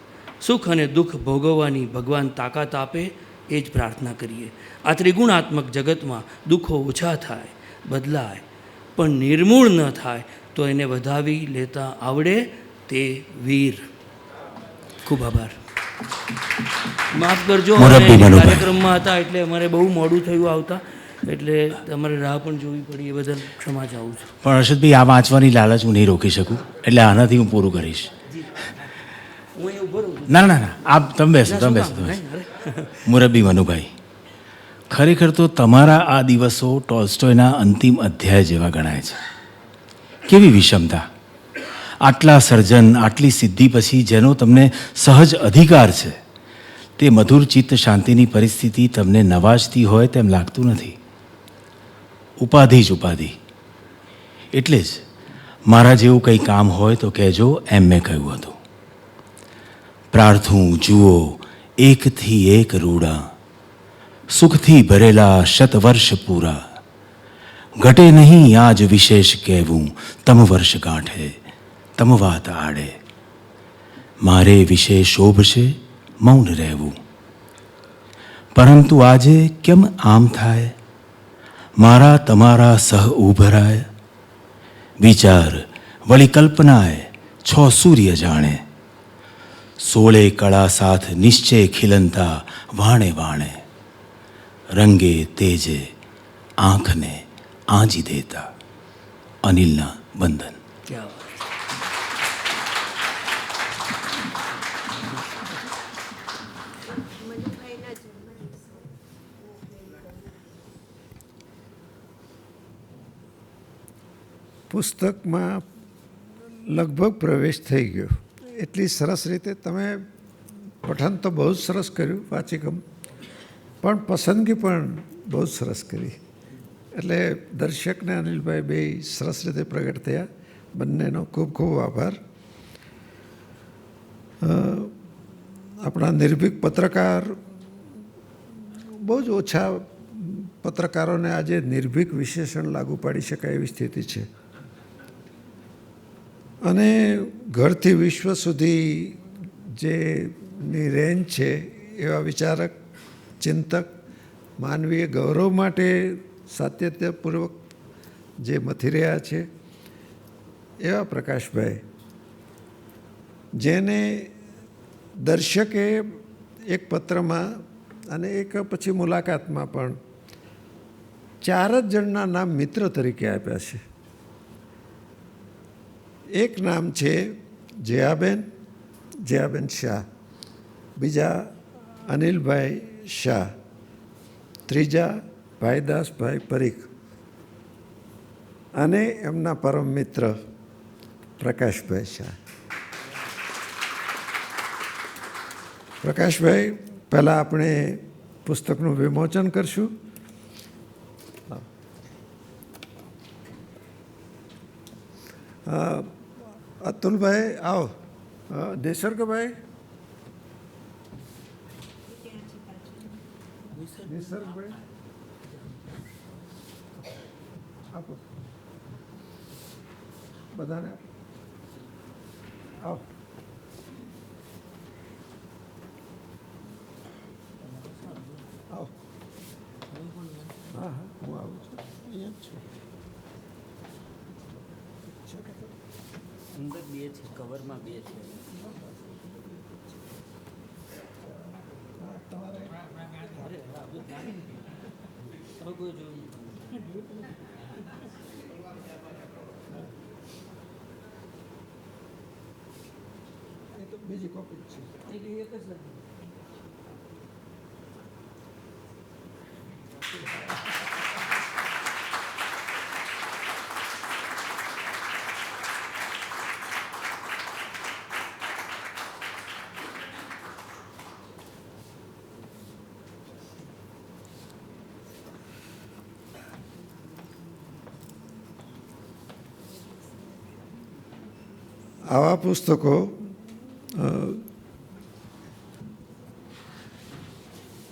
S5: સુખ અને દુઃખ ભોગવવાની ભગવાન તાકાત આપે એ જ પ્રાર્થના કરીએ. આ ત્રિગુણાત્મક જગતમાં દુઃખો ઓછા થાય, બદલાય, પણ નિર્મૂળ ન થાય તો એને વધાવી લેતા આવડે તે વીર. ખૂબ આભાર. માફ કરજો,
S6: મોરબી
S5: અમે
S6: મનુભાઈ.
S5: કાર્યક્રમમાં હતા એટલે અમારે બહુ મોડું થયું આવતા, એટલે તમારે રાહ પણ જોવી પડી, એ બદલ ક્ષમા ચાહું છું.
S6: પણ હર્ષદભાઈ, આ વાંચવાની લાલચ હું નહીં રોકી શકું, એટલે આનાથી હું પૂરું કરીશ.
S5: હું એ ઉભો રહું છું.
S6: ના ના ના, આપ તમે બેસો, તમે બેસો, તમે બેસો. મોરબી મનુભાઈ, ખરેખર તો તમારા આ દિવસો ટોલ્સ્ટોયના અંતિમ અધ્યાય જેવા ગણાય છે. કેવી વિષમતા! આટલા સર્જન, આટલી સિદ્ધિ પછી જેનો તમને સહજ અધિકાર છે, તે મધુર ચિત્ત શાંતિની પરિસ્થિતિ તમને નવાજતી હોય તેમ લાગતું નથી. ઉપાધિ જ ઉપાધિ. એટલે જ મારા જેવું કંઈ કામ હોય તો કહેજો, એમ મેં કહ્યું હતું. પ્રાર્થું જુઓ એકથી એક રૂડા, સુખથી ભરેલા શતવર્ષ પૂરા. ઘટે નહીં આજ વિશેષ કહેવું, તમ વર્ષ ગાંઠે તમ વાત આડે. મારે વિશે શોભશે મૌન રહેવું, પરંતુ આજે કેમ આમ થાય? મારા તમારા સહ ઉભરાય વિચાર વળી કલ્પનાએ છો સૂર્ય જાણે. 16 કળા સાથ નિશ્ચય ખીલંતા વાણે વાણે. રંગે તેજે આંખને આંજી દેતા. અનિલના બંધન.
S5: ક્યાં વાત.
S1: પુસ્તકમાં લગભગ પ્રવેશ થઈ ગયો. એટલી સરસ રીતે તમે પઠન તો બહુ જ સરસ કર્યું, વાચિકમ, પણ પસંદગી પણ બહુ જ સરસ કરી. એટલે દર્શકને અનિલભાઈ બે સરસ રીતે પ્રગટ થયા. બંનેનો ખૂબ ખૂબ આભાર. આપણા નિર્ભીક પત્રકાર, બહુ જ ઓછા પત્રકારોને આજે નિર્ભીક વિશેષણ લાગુ પાડી શકાય એવી સ્થિતિ છે. અને ઘરથી વિશ્વ સુધી જેની રેન્જ છે એવા વિચારક, ચિંતક, માનવીય ગૌરવ માટે સાતત્યપૂર્વક જે મથી રહ્યા છે એવા પ્રકાશભાઈ, જેને દર્શકે એક પત્રમાં અને એક પછી મુલાકાતમાં પણ 4 જ જણના નામ મિત્ર તરીકે આપ્યા છે. એક નામ છે જયાબેન શાહ, બીજા અનિલભાઈ શાહ, ત્રીજા ભાઈદાસભાઈ પરીખ અને એમના પરમ મિત્ર પ્રકાશભાઈ શાહ. પ્રકાશભાઈ, પહેલાં આપણે પુસ્તકનું વિમોચન કરશું. અતુલભાઈ આવો. દેસરગભાઈ, નિસર્ગભાઈ આપો, બધાને આવો. આવો. હા હા, હું આવું છું, અહીંયા જ છું.
S7: અંદર 2 છે, કવરમાં 2 છે.
S1: એ તો બીજી કોપી જ છે. આવા પુસ્તકો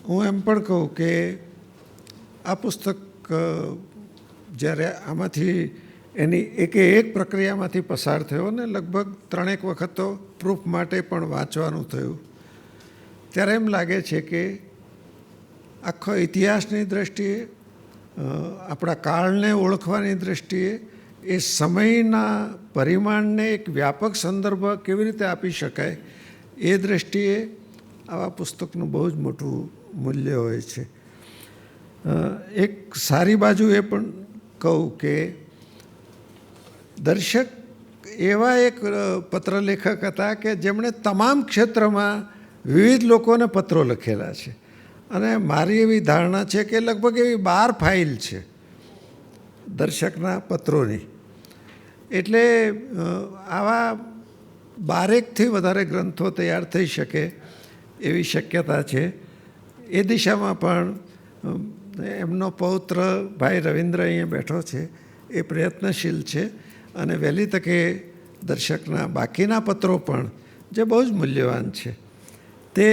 S1: હું એમ પણ કહું કે આ પુસ્તક જ્યારે આમાંથી એની એક પ્રક્રિયામાંથી પસાર થયો ને લગભગ 3 વખત તો પ્રૂફ માટે પણ વાંચવાનું થયું. ત્યારે એમ લાગે છે કે આખો ઇતિહાસની દૃષ્ટિએ, આપણા કાળને ઓળખવાની દૃષ્ટિએ એ સમયના પરિમાણને એક વ્યાપક સંદર્ભ કેવી રીતે આપી શકાય એ દૃષ્ટિએ આવા પુસ્તકનું બહુ જ મોટું મૂલ્ય હોય છે. એક સારી બાજુ એ પણ કહું કે દર્શક એવા એક પત્રલેખક હતા કે જેમણે તમામ ક્ષેત્રમાં વિવિધ લોકોને પત્રો લખેલા છે અને મારી એવી ધારણા છે કે લગભગ એવી 12 ફાઇલ છે દર્શકના પત્રોની. એટલે આવા 12થી વધારે ગ્રંથો તૈયાર થઈ શકે એવી શક્યતા છે. એ દિશામાં પણ એમનો પૌત્ર ભાઈ રવિન્દ્ર અહીંયા બેઠો છે, એ પ્રયત્નશીલ છે અને વહેલી તકે દર્શકના બાકીના પત્રો પણ જે બહુ જ મૂલ્યવાન છે તે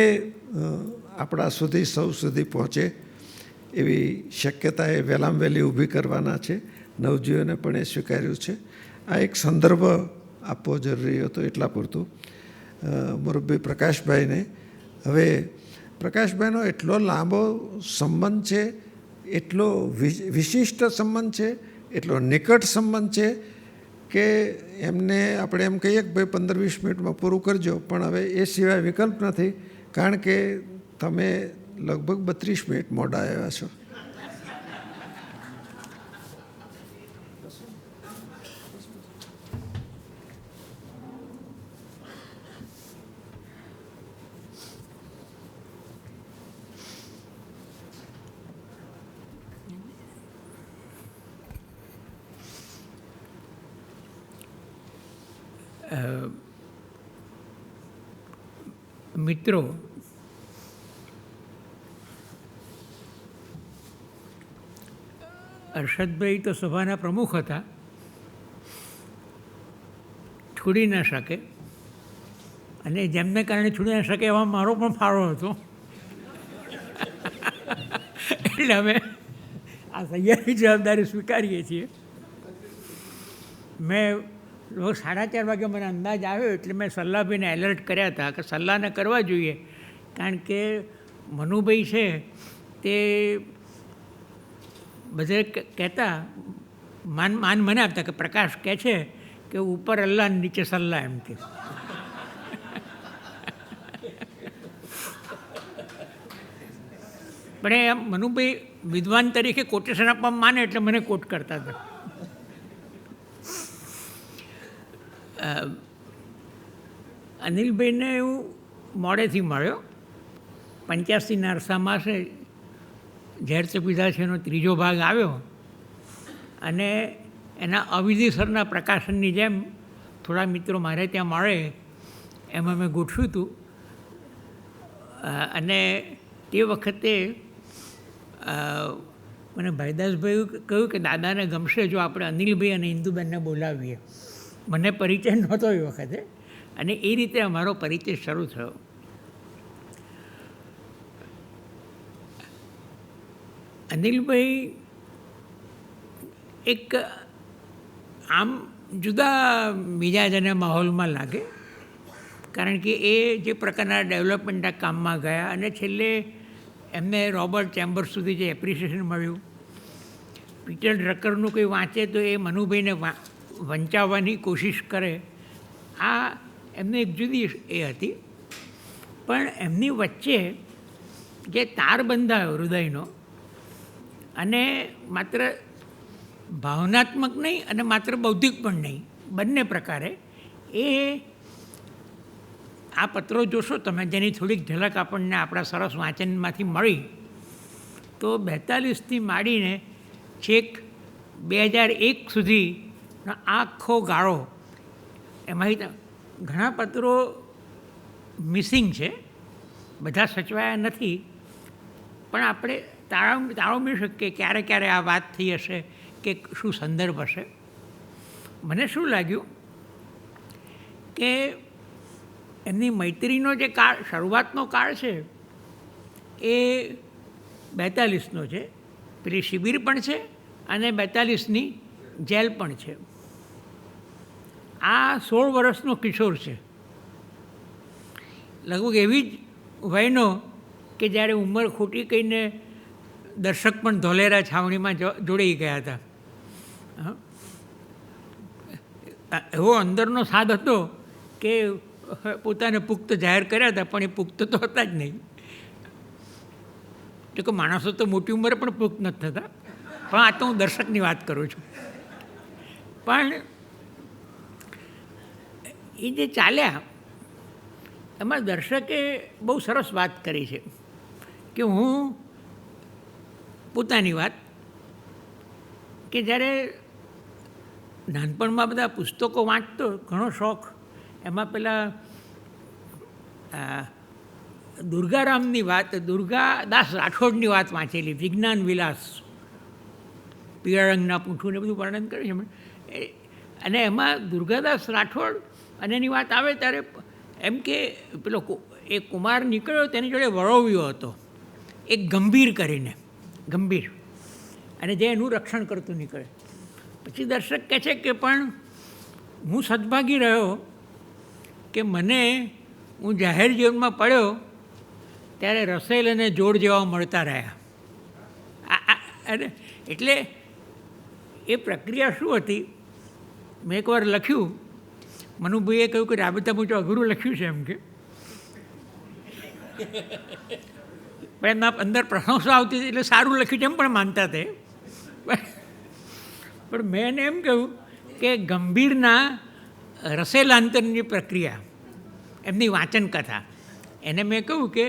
S1: આપણા સુધી સૌ સુધી પહોંચે એવી શક્યતા એ વહેલામાં વહેલી ઊભી કરવાના છે. નવજીવને પણ એ સ્વીકાર્યું છે. આ એક સંદર્ભ આપવો જરૂરી હતો, એટલા પૂરતું. મુરબ્બી પ્રકાશભાઈને, હવે પ્રકાશભાઈનો એટલો લાંબો સંબંધ છે, એટલો વિશિષ્ટ સંબંધ છે, એટલો નિકટ સંબંધ છે કે એમને આપણે એમ કહીએ કે ભાઈ 15-20 મિનિટમાં પૂરું કરજો, પણ હવે એ સિવાય વિકલ્પ નથી, કારણ કે તમે લગભગ 32 મિનિટ મોડા આવ્યા છો.
S8: મિત્રો, અરશદભાઈ તો સભાના પ્રમુખ હતા, છોડી ન શકે, અને જેમને કારણે છોડી ન શકે એવા મારો પણ ફાળો હતો. એટલે અમે આ તૈયારી જવાબદારી સ્વીકારીએ છીએ. મેં 4:30 વાગે મને અંદાજ આવ્યો એટલે મેં સલ્લાભાઈને એલર્ટ કર્યા હતા કે સલ્લાને કરવા જોઈએ, કારણ કે મનુભાઈ છે તે બધે કહેતા માન મને આપતા કે પ્રકાશ કહે છે કે ઉપર અલ્લાહ નીચે સલ્લા, એમ કે. પણ એ મનુભાઈ વિદ્વાન તરીકે કોટેશન આપવામાં માને એટલે મને કોટ કરતા હતા. અનિલભાઈને હું મોડેથી મળ્યો. 85ના અરસામાં છે ઝેર સે પીધા છે એનો 3જો ભાગ આવ્યો અને એના અવિધિસરના પ્રકાશનની જેમ થોડા મિત્રો મારે ત્યાં મળે એમાં મેં ગોઠવ્યું હતું. અને તે વખતે મને ભાઈદાસભાઈ કહ્યું કે દાદાને ગમશે જો આપણે અનિલભાઈ અને ઇન્દુબેનને બોલાવીએ. મને પરિચય નહોતો એ વખતે, અને એ રીતે અમારો પરિચય શરૂ થયો. અનિલભાઈ એક આમ જુદા મિજાજ અને માહોલમાં લાગે, કારણ કે એ જે પ્રકારના ડેવલપમેન્ટના કામમાં ગયા અને છેલ્લે એમને રોબર્ટ ચેમ્બર્સ સુધી જે એપ્રિસિએશન મળ્યું. પીટર ડ્રકરનું કંઈ વાંચે તો એ મનુભાઈને વંચાવવાની કોશિશ કરે. આ એમને એક જુદી એ હતી. પણ એમની વચ્ચે જે તાર બંધાયો હૃદયનો, અને માત્ર ભાવનાત્મક નહીં અને માત્ર બૌદ્ધિક પણ નહીં, બંને પ્રકારે, એ આ પત્રો જોશો તમે, જેની થોડીક ઝલક આપણને આપણા સરસ વાંચનમાંથી મળી, તો 42થી માંડીને છેક 2001 સુધીનો આખો ગાળો, એમાંથી ઘણા પત્રો મિસિંગ છે, બધા સચવાયા નથી, પણ આપણે તાળો મેળવી શકીએ ક્યારે ક્યારે આ વાત થઈ હશે કે શું સંદર્ભ હશે. મને શું લાગ્યું કે એમની મૈત્રીનો જે કાળ, શરૂઆતનો કાળ છે એ 42નો છે. પેલી શિબિર પણ છે અને 42ની જેલ પણ છે. આ 16 વર્ષનો કિશોર છે, લગભગ એવી જ વયનો કે જ્યારે ઉંમર ખોટી કહીને દર્શક પણ ધોલેરા છાવણીમાં જોડાઈ ગયા હતા. એવો અંદરનો સાદ હતો કે પોતાને પુખ્ત જાહેર કર્યા હતા, પણ એ પુખ્ત તો હતા જ નહીં. તો કે માણસો તો મોટી ઉંમરે પણ પુખ્ત નથી થતા, પણ આ તો હું દર્શકની વાત કરું છું. પણ એ જે ચાલ્યા એમાં દર્શકે બહુ સરસ વાત કરી છે કે હું પોતાની વાત કે જ્યારે નાનપણમાં બધા પુસ્તકો વાંચતો, ઘણો શોખ. એમાં પેલા દુર્ગારામની વાત, દુર્ગાદાસ રાઠોડની વાત વાંચેલી, વિજ્ઞાન વિલાસ, પીળા રંગના પૂંઠું ને બધું વર્ણન કરે છે. અને એમાં દુર્ગાદાસ રાઠોડ અને એની વાત આવે ત્યારે એમ કે પેલો એ કુમાર નીકળ્યો તેની જોડે વળોવ્યો હતો, એક ગંભીર કરીને, ગંભીર, અને જે એનું રક્ષણ કરતું નીકળે. પછી દર્શક કહે છે કે પણ હું સદભાગી રહ્યો કે હું જાહેર જીવનમાં પડ્યો ત્યારે રસેલ અને જોડ જેવા મળતા રહ્યા. અને એટલે એ પ્રક્રિયા શું હતી, મેં એકવાર લખ્યું, મનુભાઈએ કહ્યું કે રાબેતા મુજબ અઘરું લખ્યું છે એમ કે, પણ એમના અંદર પ્રશંસા આવતી હતી એટલે સારું લખ્યું છે એમ પણ માનતા તે. પણ મેં એને એમ કહ્યું કે ગંભીરના રસેલાંતરની પ્રક્રિયા, એમની વાંચન કથા, એને મેં કહ્યું કે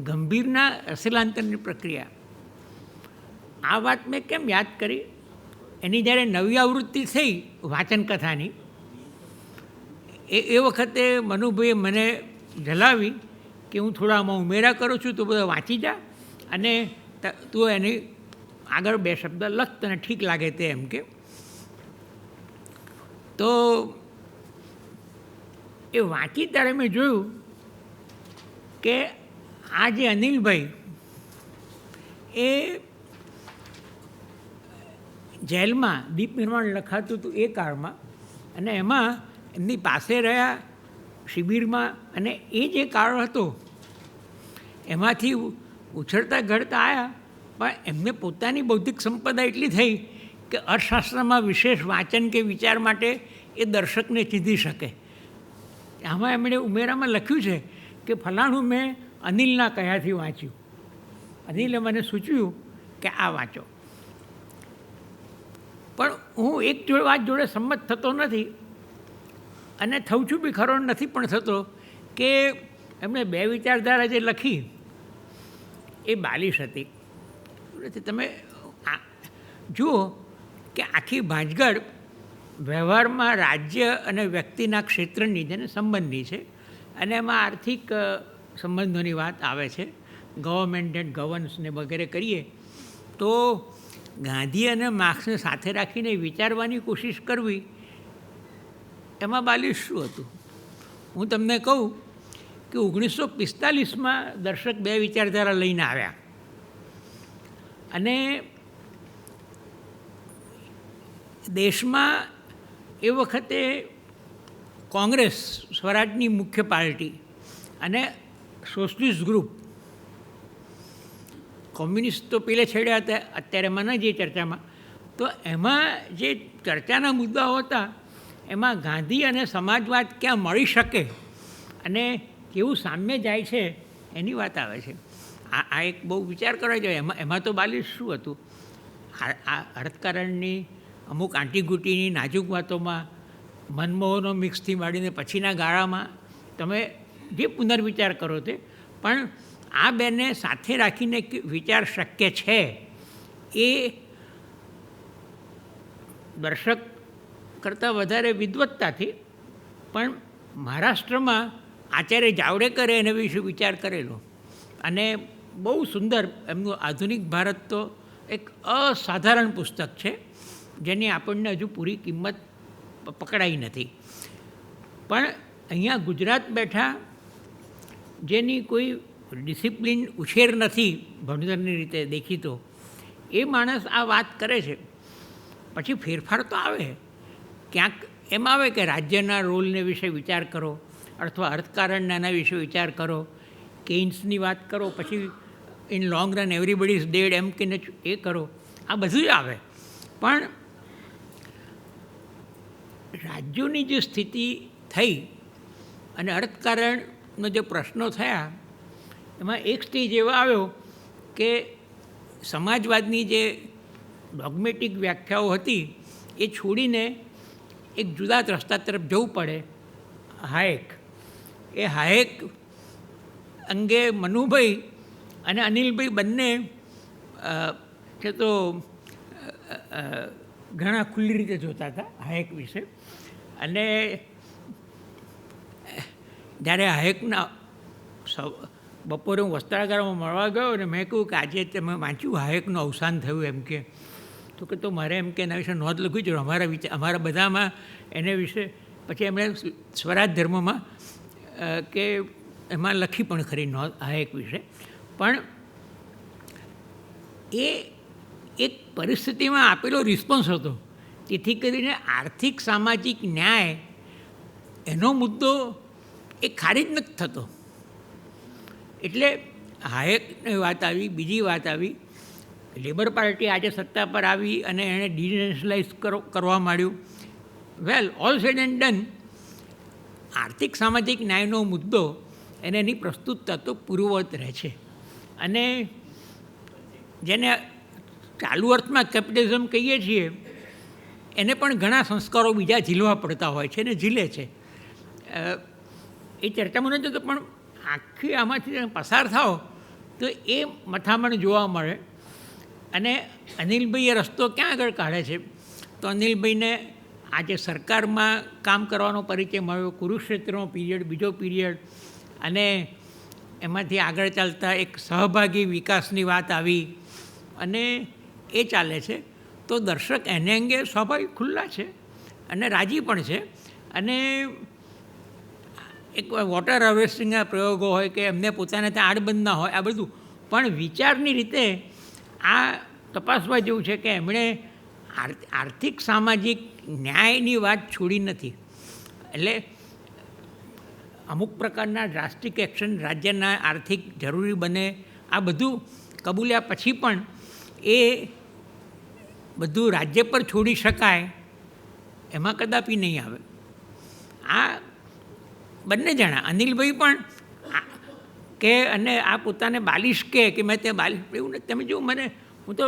S8: ગંભીરના રસેલાંતરની પ્રક્રિયા. આ વાત મેં કેમ યાદ કરી, એની જ્યારે નવી આવૃત્તિ થઈ વાંચન કથાની, એ વખતે મનુભાઈએ મને જલાવી કે હું થોડા આમાં ઉમેરા કરું છું, તો બધા વાંચી જા અને તું એની આગળ 2 શબ્દ લખ, તને ઠીક લાગે તે એમ કે. તો એ વાંચી ત્યારે મેં જોયું કે આ જે અનિલભાઈ એ જેલમાં દીપ નિર્માણ લખાતું હતું એ કાળમાં, અને એમાં એમની પાસે રહ્યા શિબિરમાં, અને એ જે કાળ હતો એમાંથી ઉછળતા ઘડતા આવ્યા. પણ એમને પોતાની બૌદ્ધિક સંપદા એટલી થઈ કે અર્થશાસ્ત્રમાં વિશેષ વાંચન કે વિચાર માટે એ દર્શકને ચીંધી શકે. આમાં એમણે ઉમેરામાં લખ્યું છે કે ફલાણું મેં અનિલના કયાથી વાંચ્યું, અનિલે મને સૂચવ્યું કે આ વાંચો. પણ હું એક વાત જોડે સંમત થતો નથી, અને થઉં છું બી ખરો નથી પણ થતો, કે એમણે 2 વિચારધારા જે લખી એ બાલિશ હતી. તમે જુઓ કે આખી ભાંજગડ વ્યવહારમાં રાજ્ય અને વ્યક્તિના ક્ષેત્રની, જેને સંબંધની છે, અને એમાં આર્થિક સંબંધોની વાત આવે છે, ગવર્મેન્ટ એન્ડ ગવર્નન્સ ને વગેરે કરીએ તો ગાંધી અને માર્ક્સને સાથે રાખીને વિચારવાની કોશિશ કરવી, એમાં બાલિશ શું હતું? હું તમને કહું કે 1945માં દર્શક 2 વિચારધારા લઈને આવ્યા, અને દેશમાં એ વખતે કોંગ્રેસ, સ્વરાજની મુખ્ય પાર્ટી, અને સોશિયલિસ્ટ ગ્રુપ, કોમ્યુનિસ્ટ તો પેલે છેડ્યા હતા, અત્યારે મને જે ચર્ચામાં, તો એમાં જે ચર્ચાના મુદ્દાઓ હતા એમાં ગાંધી અને સમાજવાદ ક્યાં મળી શકે અને કેવું સામ્ય જાય છે એની વાત આવે છે. આ એક બહુ વિચાર કરવા જોઈએ. એમાં તો બાલિશ શું હતું? આ અર્થકારણની અમુક આંટીઘૂંટીની નાજુક વાતોમાં, મનમોહનો મિક્સથી માંડીને પછીના ગાળામાં તમે જે પુનર્વિચાર કરો તે, પણ આ બેને સાથે રાખીને વિચાર શક્ય છે એ દર્શક કરતાં વધારે વિદ્વત્તાથી, પણ મહારાષ્ટ્રમાં આચાર્ય જાવડેકરે એના વિશે વિચાર કરેલો, અને બહુ સુંદર એમનું આધુનિક ભારત તો એક અસાધારણ પુસ્તક છે, જેની આપણને હજુ પૂરી કિંમત પકડાઈ નથી. પણ અહીંયા ગુજરાત બેઠા જેની કોઈ ડિસિપ્લિન ઉછેર નથી ભણતરની રીતે દેખીતો, એ માણસ આ વાત કરે છે. પછી ફેરફાર તો આવે, ક્યાંક એમાં આવે કે રાજ્યના રોલને વિશે વિચાર કરો અથવા અર્થકારણના વિશે વિચાર કરો, કેઇન્સની વાત કરો, પછી in long run everybody is dead એમ કે એ કરો, આ બધું જ આવે. પણ રાજ્યોની જે સ્થિતિ થઈ અને અર્થકારણનો જે પ્રશ્નો થયા એમાં એક સ્ટેજ એવો આવ્યો કે સમાજવાદની જે ડોગ્મેટિક વ્યાખ્યાઓ હતી એ છોડીને એક જુદા રસ્તા તરફ જવું પડે. હાયેક, એ હાયેક અંગે મનુભાઈ અને અનિલભાઈ બંને છે તો ઘણા ખુલ્લી રીતે જોતા હતા હાયેક વિશે. અને જ્યારે હાયેકના બપોરે હું વસ્ત્રાગારમાં મળવા ગયો અને મેં કહ્યું કે આજે તમે વાંચ્યું હાયેકનું અવસાન થયું એમ કે, તો કે તો મારે એમ કે એના વિશે નોંધ લખવી જોઈએ. અમારા બધામાં એને વિશે પછી એમણે સ્વરાજ ધર્મમાં કે એમાં લખી પણ ખરી નોંધ હાયેક વિશે. પણ એ એક પરિસ્થિતિમાં આપેલો રિસ્પોન્સ હતો. તેથી કરીને આર્થિક સામાજિક ન્યાય એનો મુદ્દો એ ખારીજ નથી થતો. એટલે હાયેકની વાત આવી. બીજી વાત આવી, લેબર પાર્ટી આજે સત્તા પર આવી અને એણે ડિનેશનલાઇઝ કરવા માંડ્યું. વેલ, ઓલ સેડ એન્ડ ડન, આર્થિક સામાજિક ન્યાયનો મુદ્દો એને એની પ્રસ્તુતતા તો પૂર્વવત રહે છે. અને જેને ચાલુ અર્થમાં કેપિટલિઝમ કહીએ છીએ એને પણ ઘણા સંસ્કારો બીજા ઝીલવા પડતા હોય છે અને ઝીલે છે. એ ચર્ચામાં નથી તો પણ આખી આમાંથી પસાર થાઓ તો એ મથામણ જોવા મળે. અને અનિલભાઈ એ રસ્તો ક્યાં આગળ કાઢે છે તો અનિલભાઈને આજે સરકારમાં કામ કરવાનો પરિચય મળ્યો, કુરુક્ષેત્રનો પીરિયડ, બીજો પીરિયડ, અને એમાંથી આગળ ચાલતા એક સહભાગી વિકાસની વાત આવી અને એ ચાલે છે. તો દર્શક એને અંગે સ્વાભાવિક ખુલ્લા છે અને રાજી પણ છે. અને એક વોટર હાર્વેસ્ટિંગના પ્રયોગો હોય કે એમને પોતાને ત્યાં આડબંધના હોય, આ બધું પણ વિચારની રીતે આ તપાસવા જેવું છે કે એમણે આર્થિક સામાજિક ન્યાયની વાત છોડી નથી. એટલે અમુક પ્રકારના ડ્રાસ્ટિક એક્શન રાજ્યના આર્થિક જરૂરી બને, આ બધું કબૂલ્યા પછી પણ એ બધું રાજ્ય પર છોડી શકાય એમાં કદાપી નહીં આવે. આ બંને જણા, અનિલભાઈ પણ કે અને આ પોતાને બાલિશ કે મેં ત્યાં બાલિશ, એવું નથી. તમે જુઓ, હું તો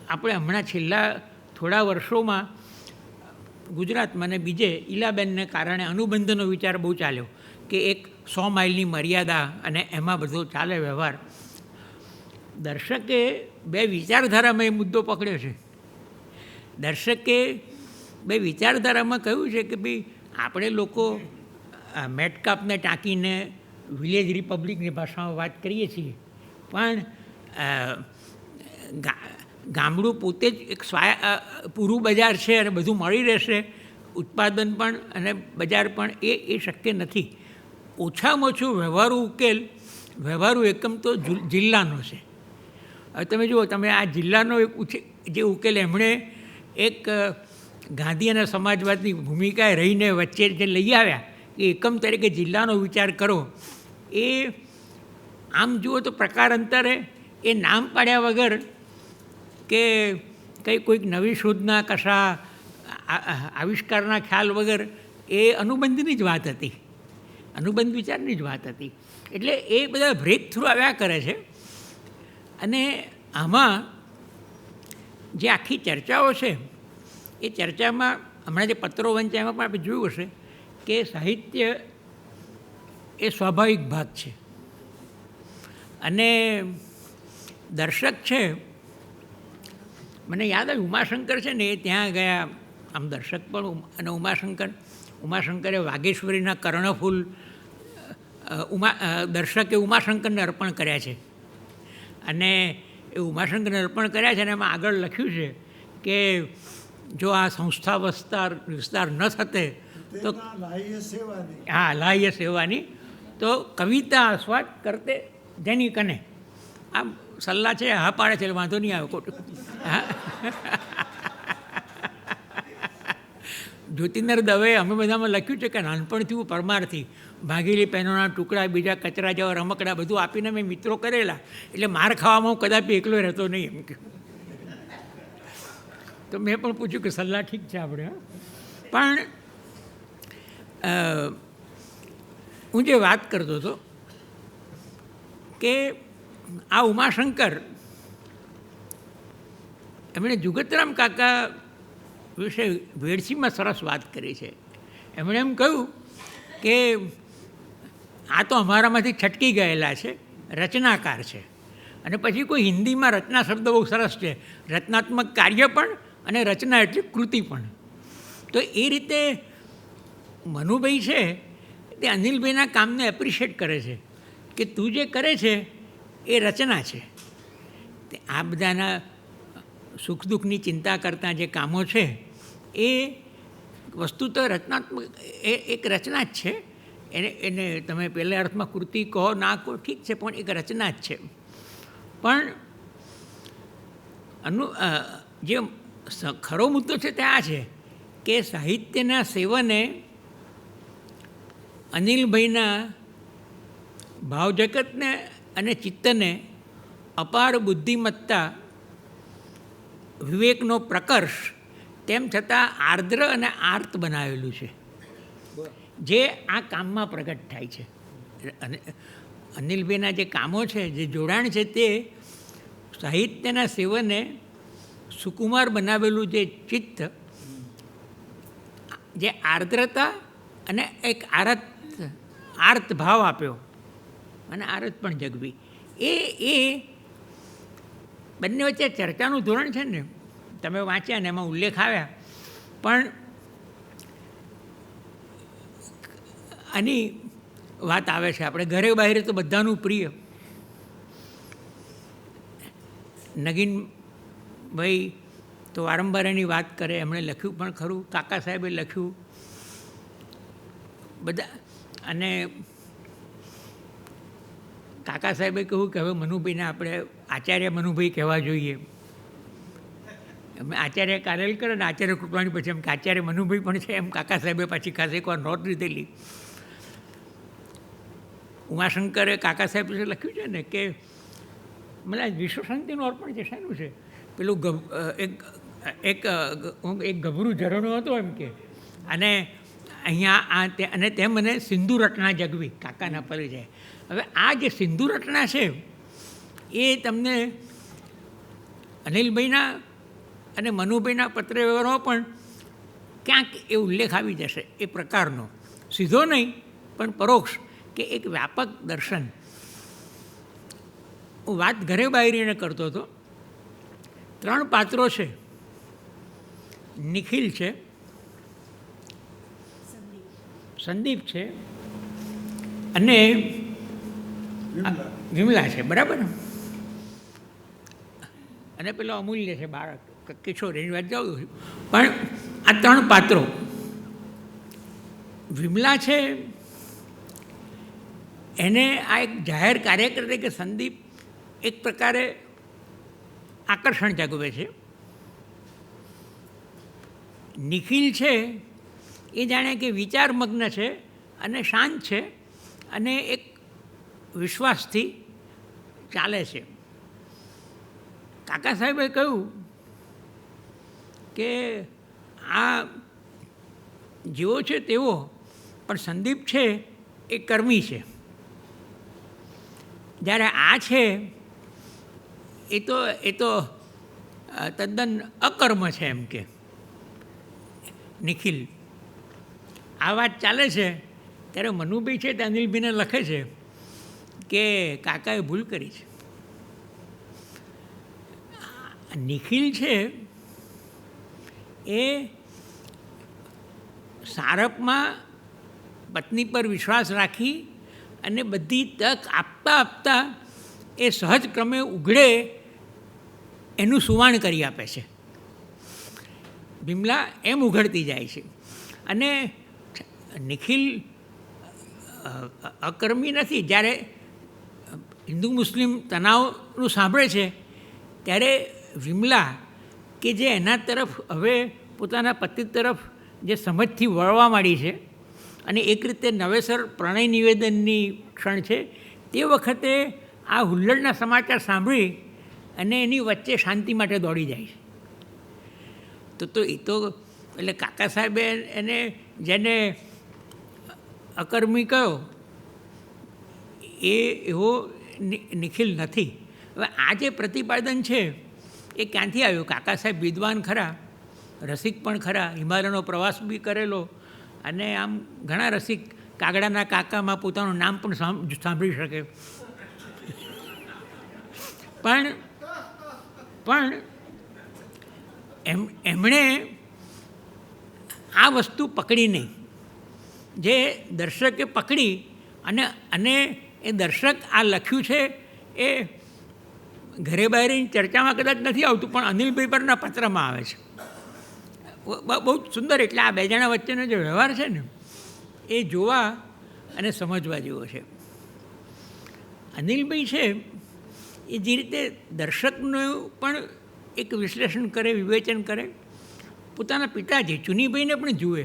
S8: આપણે હમણાં છેલ્લા થોડા વર્ષોમાં ગુજરાતમાં અને બીજે ઈલાબેનને કારણે અનુબંધનો વિચાર બહુ ચાલ્યો કે એક 100 માઇલની મર્યાદા અને એમાં બધો ચાલે વ્યવહાર. દર્શકે બે વિચારધારામાં એ મુદ્દો પકડ્યો છે. દર્શકે બે વિચારધારામાં કહ્યું છે કે ભાઈ આપણે લોકો મેટકાપને ટાંકીને વિલેજ રિપબ્લિકની ભાષામાં વાત કરીએ છીએ, પણ ગામડું પોતે જ એક પૂરું બજાર છે અને બધું મળી રહેશે, ઉત્પાદન પણ અને બજાર પણ, એ શક્ય નથી. ઓછામાં ઓછું વ્યવહારુ એકમ તો જિલ્લાનો છે. હવે તમે જુઓ, તમે આ જિલ્લાનો જે ઉકેલ એમણે એક ગાંધી અને સમાજવાદની ભૂમિકાએ રહીને વચ્ચે જે લઈ આવ્યા એ એકમ તરીકે જિલ્લાનો વિચાર કરો, એ આમ જુઓ તો પ્રકારાંતરે એ નામ પાડ્યા વગર કે કોઈક નવી શોધના કશા આવિષ્કારના ખ્યાલ વગર એ અનુબંધની જ વાત હતી, અનુબંધ વિચારની જ વાત હતી. એટલે એ બધા બ્રેક થ્રુ આવ્યા કરે છે. અને આમાં જે આખી ચર્ચાઓ છે એ ચર્ચામાં હમણાં જે પત્રો વંચાય એમાં પણ આપણે જોયું હશે કે સાહિત્ય એ સ્વાભાવિક ભાગ છે અને દર્શક છે. મને યાદ આવ્યું ઉમાશંકર છે ને એ ત્યાં ગયા, આમ દર્શક પણ અને ઉમાશંકરે વાઘેશ્વરીના કર્ણફૂલ દર્શકે ઉમાશંકરને અર્પણ કર્યા છે. અને એ ઉમાશંકરને અર્પણ કર્યા છે અને એમાં આગળ લખ્યું છે કે જો આ સંસ્થા વિસ્તાર ન થતે તો લાહ્ય સેવાની તો કવિતા આસ્વાદ કરતે જેની કને. આમ સલ્લા છે, હા પાડે છે, વાંધો નહીં આવે ખોટું. જ્યોતિન્દર દવે અમે બધામાં લખ્યું છે કે નાનપણથી હું પરમારથી ભાગેલી પેનોના ટુકડા, બીજા કચરા જેવા રમકડા બધું આપીને મેં મિત્રો કરેલા, એટલે માર ખાવામાં હું કદાપી એકલો રહેતો નહીં એમ કે. તો મેં પણ પૂછ્યું કે સલાહ ઠીક છે આપણે, પણ હું જે વાત કરતો હતો કે આ ઉમાશંકર એમણે જુગતરામ કાકા વિશે વેડસીમાં સરસ વાત કરી છે. એમણે એમ કહ્યું કે આ તો અમારામાંથી છટકી ગયેલા છે, રચનાકાર છે. અને પછી કોઈ હિન્દીમાં રચના શબ્દ બહુ સરસ છે, રચનાત્મક કાર્ય પણ અને રચના એટલે કૃતિ પણ. તો એ રીતે મનુભાઈ છે તે અનિલભાઈના કામને એપ્રિશિએટ કરે છે કે તું જે કરે છે એ રચના છે. તે આ બધાના સુખ દુઃખની ચિંતા કરતાં જે કામો છે એ વસ્તુ તો રચનાત્મક એ એક રચના જ છે. એને તમે પહેલા અર્થમાં કૃતિ કહો ના કહો ઠીક છે, પણ એક રચના જ છે. પણ જે ખરો મુદ્દો છે તે આ છે કે સાહિત્યના સેવને અનિલભાઈના ભાવજગતને અને ચિત્તને અપાર બુદ્ધિમત્તા, વિવેકનો પ્રકર્ષ, તેમ છતાં આર્દ્ર અને આર્ત બનાવેલું છે, જે આ કામમાં પ્રગટ થાય છે. અને અનિલભાઈના જે કામો છે, જે જોડાણ છે, તે સાહિત્યના સેવને સુકુમાર બનાવેલું જે ચિત્ત, જે આર્દ્રતા અને એક આર્ત ભાવ આપ્યો અને આરત પણ જગવી, એ બંને વચ્ચે ચર્ચાનું ધોરણ છે ને, તમે વાંચ્યા ને એમાં ઉલ્લેખ આવ્યા. પણ આની વાત આવે છે આપણે ઘરે બહાર તો બધાનું પ્રિય નગીનભાઈ તો વારંવાર એની વાત કરે. એમણે લખ્યું પણ ખરું, કાકા સાહેબે લખ્યું બધા. અને કાકા સાહેબે કહ્યું કે હવે મનુભાઈને આપણે આચાર્ય મનુભાઈ કહેવા જોઈએ. અમે આચાર્ય કારેલકર અને આચાર્ય કૃપાણી પછી એમ કે આચાર્ય મનુભાઈ પણ છે, એમ કાકા સાહેબે પાછી ખાસ એકવાર નોટ લીધેલી. ઉમાશંકરે કાકા સાહેબ વિશે લખ્યું છે ને કે મને વિશ્વ શાંતિનું અર્પણ છે. શાનું છે પેલું એક ગભરું ઝરણું હતું એમ કે, અને અહીંયા અને તે મને સિંધુ રચના જગવી કાકાના પરિચય. હવે આ જે સિંધુ રચના છે એ તમને અનિલભાઈના અને મનુભાઈના પત્ર વ્યવહારમાં પણ ક્યાંક એ ઉલ્લેખ આવી જશે એ પ્રકારનો, સીધો નહીં પણ પરોક્ષ, કે એક વ્યાપક દર્શન. હું વાત ઘરે બાયરીને કરતો હતો. 3 પાત્રો છે, નિખિલ છે, સંદીપ છે અને વિમલા છે, બરાબર. અને પેલો અમૂલ્ય છે બાળક, કિશોર, એની વાત જાઉં છું. પણ આ 3 પાત્રો, વિમલા છે એને આ એક જાહેર કાર્યકર તરીકે સંદીપ એક પ્રકારે આકર્ષણ જાગવે છે. નિખિલ છે એ જાણે કે વિચારમગ્ન છે અને શાંત છે અને એક વિશ્વાસથી ચાલે છે. કાકા સાહેબે કહ્યું કે આ જેવો છે તેવો, પણ સંદીપ છે એ કર્મી છે, જ્યારે આ છે એ તો તદ્દન અકર્મ છે એમ કે નિખિલ. આ વાત ચાલે છે ત્યારે મનુભાઈ છે તે અનિલભાઈને લખે છે કે કાકાએ ભૂલ કરી છે. નિખિલ છે એ સારપમાં પત્ની પર વિશ્વાસ રાખી અને બધી તક આપતા એ સહજ ક્રમે ઉઘડે એનું સુવાણ કરી આપે છે. વિમલા એમ ઉઘડતી જાય છે. અને નિખિલ અકર્મી નથી. જ્યારે હિન્દુ મુસ્લિમ તણાવનું સાંભળે છે ત્યારે વિમલા કે જે એના તરફ હવે પોતાના પતિ તરફ જે સમજથી વળવા માંડી છે અને એક રીતે નવેસર પ્રણય નિવેદનની ક્ષણ છે, તે વખતે આ હુલ્લડના સમાચાર સાંભળી અને એની વચ્ચે શાંતિ માટે દોડી જાય છે. તો એ તો એટલે કાકા સાહેબે એને જેને અકર્મી કહ્યો એ એવો નિખિલ નથી. હવે આ જે પ્રતિપાદન છે એ ક્યાંથી આવ્યું? કાકા સાહેબ વિદ્વાન ખરા, રસિક પણ ખરા, હિમાલયનો પ્રવાસ બી કરેલો, અને આમ ઘણા રસિક કાગડાના કાકામાં પોતાનું નામ પણ સાંભળી શકે. પણ એમણે આ વસ્તુ પકડી નહીં, જે દર્શકે પકડી, અને એ દર્શક આ લખ્યું છે એ ઘરે બહારની ચર્ચામાં કદાચ નથી આવતું, પણ અનિલભાઈ પરના પત્રમાં આવે છે. બહુ સુંદર. એટલે આ બે જણા વચ્ચેનો જે વ્યવહાર છે ને એ જોવા અને સમજવા જેવો છે. અનિલભાઈ છે એ જે રીતે દર્શકનું પણ એક વિશ્લેષણ કરે, વિવેચન કરે, પોતાના પિતાજી ચુનીભાઈને પણ જુએ.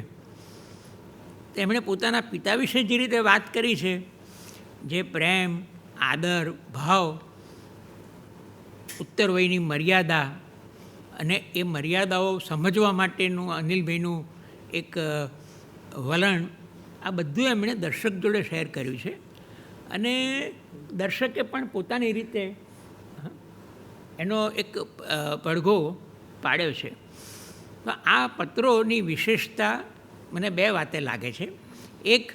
S8: તેમણે પોતાના પિતા વિશે જે રીતે વાત કરી છે, જે પ્રેમ, આદર, ભાવ, ઉત્તર વયની મર્યાદા, અને એ મર્યાદાઓ સમજવા માટેનું અનિલભાઈનું એક વલણ, આ બધું એમણે દર્શક જોડે શેર કર્યું છે. અને દર્શકે પણ પોતાની રીતે એનો એક પડઘો પાડ્યો છે. તો આ પત્રોની વિશેષતા મને બે વાતે લાગે છે. એક,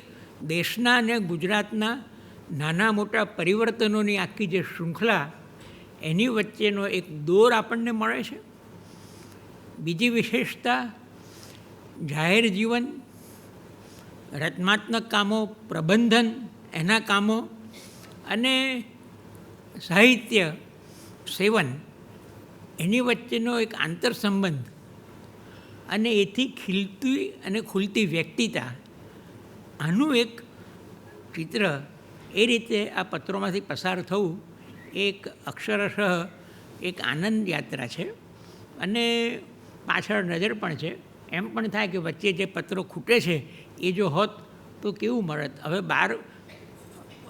S8: દેશના અને ગુજરાતના નાના મોટા પરિવર્તનોની આખી જે શૃંખલા, એની વચ્ચેનો એક દોર આપણને મળે છે. બીજી વિશેષતા, જાહેર જીવન, રચનાત્મક કામો, પ્રબંધન, એના કામો, અને સાહિત્ય સેવન, એની વચ્ચેનો એક આંતરસંબંધ, અને એથી ખીલતી અને ખુલતી વ્યક્તિતા, આનું એક ચિત્ર એ રીતે આ પત્રોમાંથી પસાર થવું એક અક્ષરશઃ એક આનંદ યાત્રા છે. અને પાછળ નજર પણ છે. એમ પણ થાય કે વચ્ચે જે પત્રો ખૂટે છે એ જો હોત તો કેવું મળત. હવે બહાર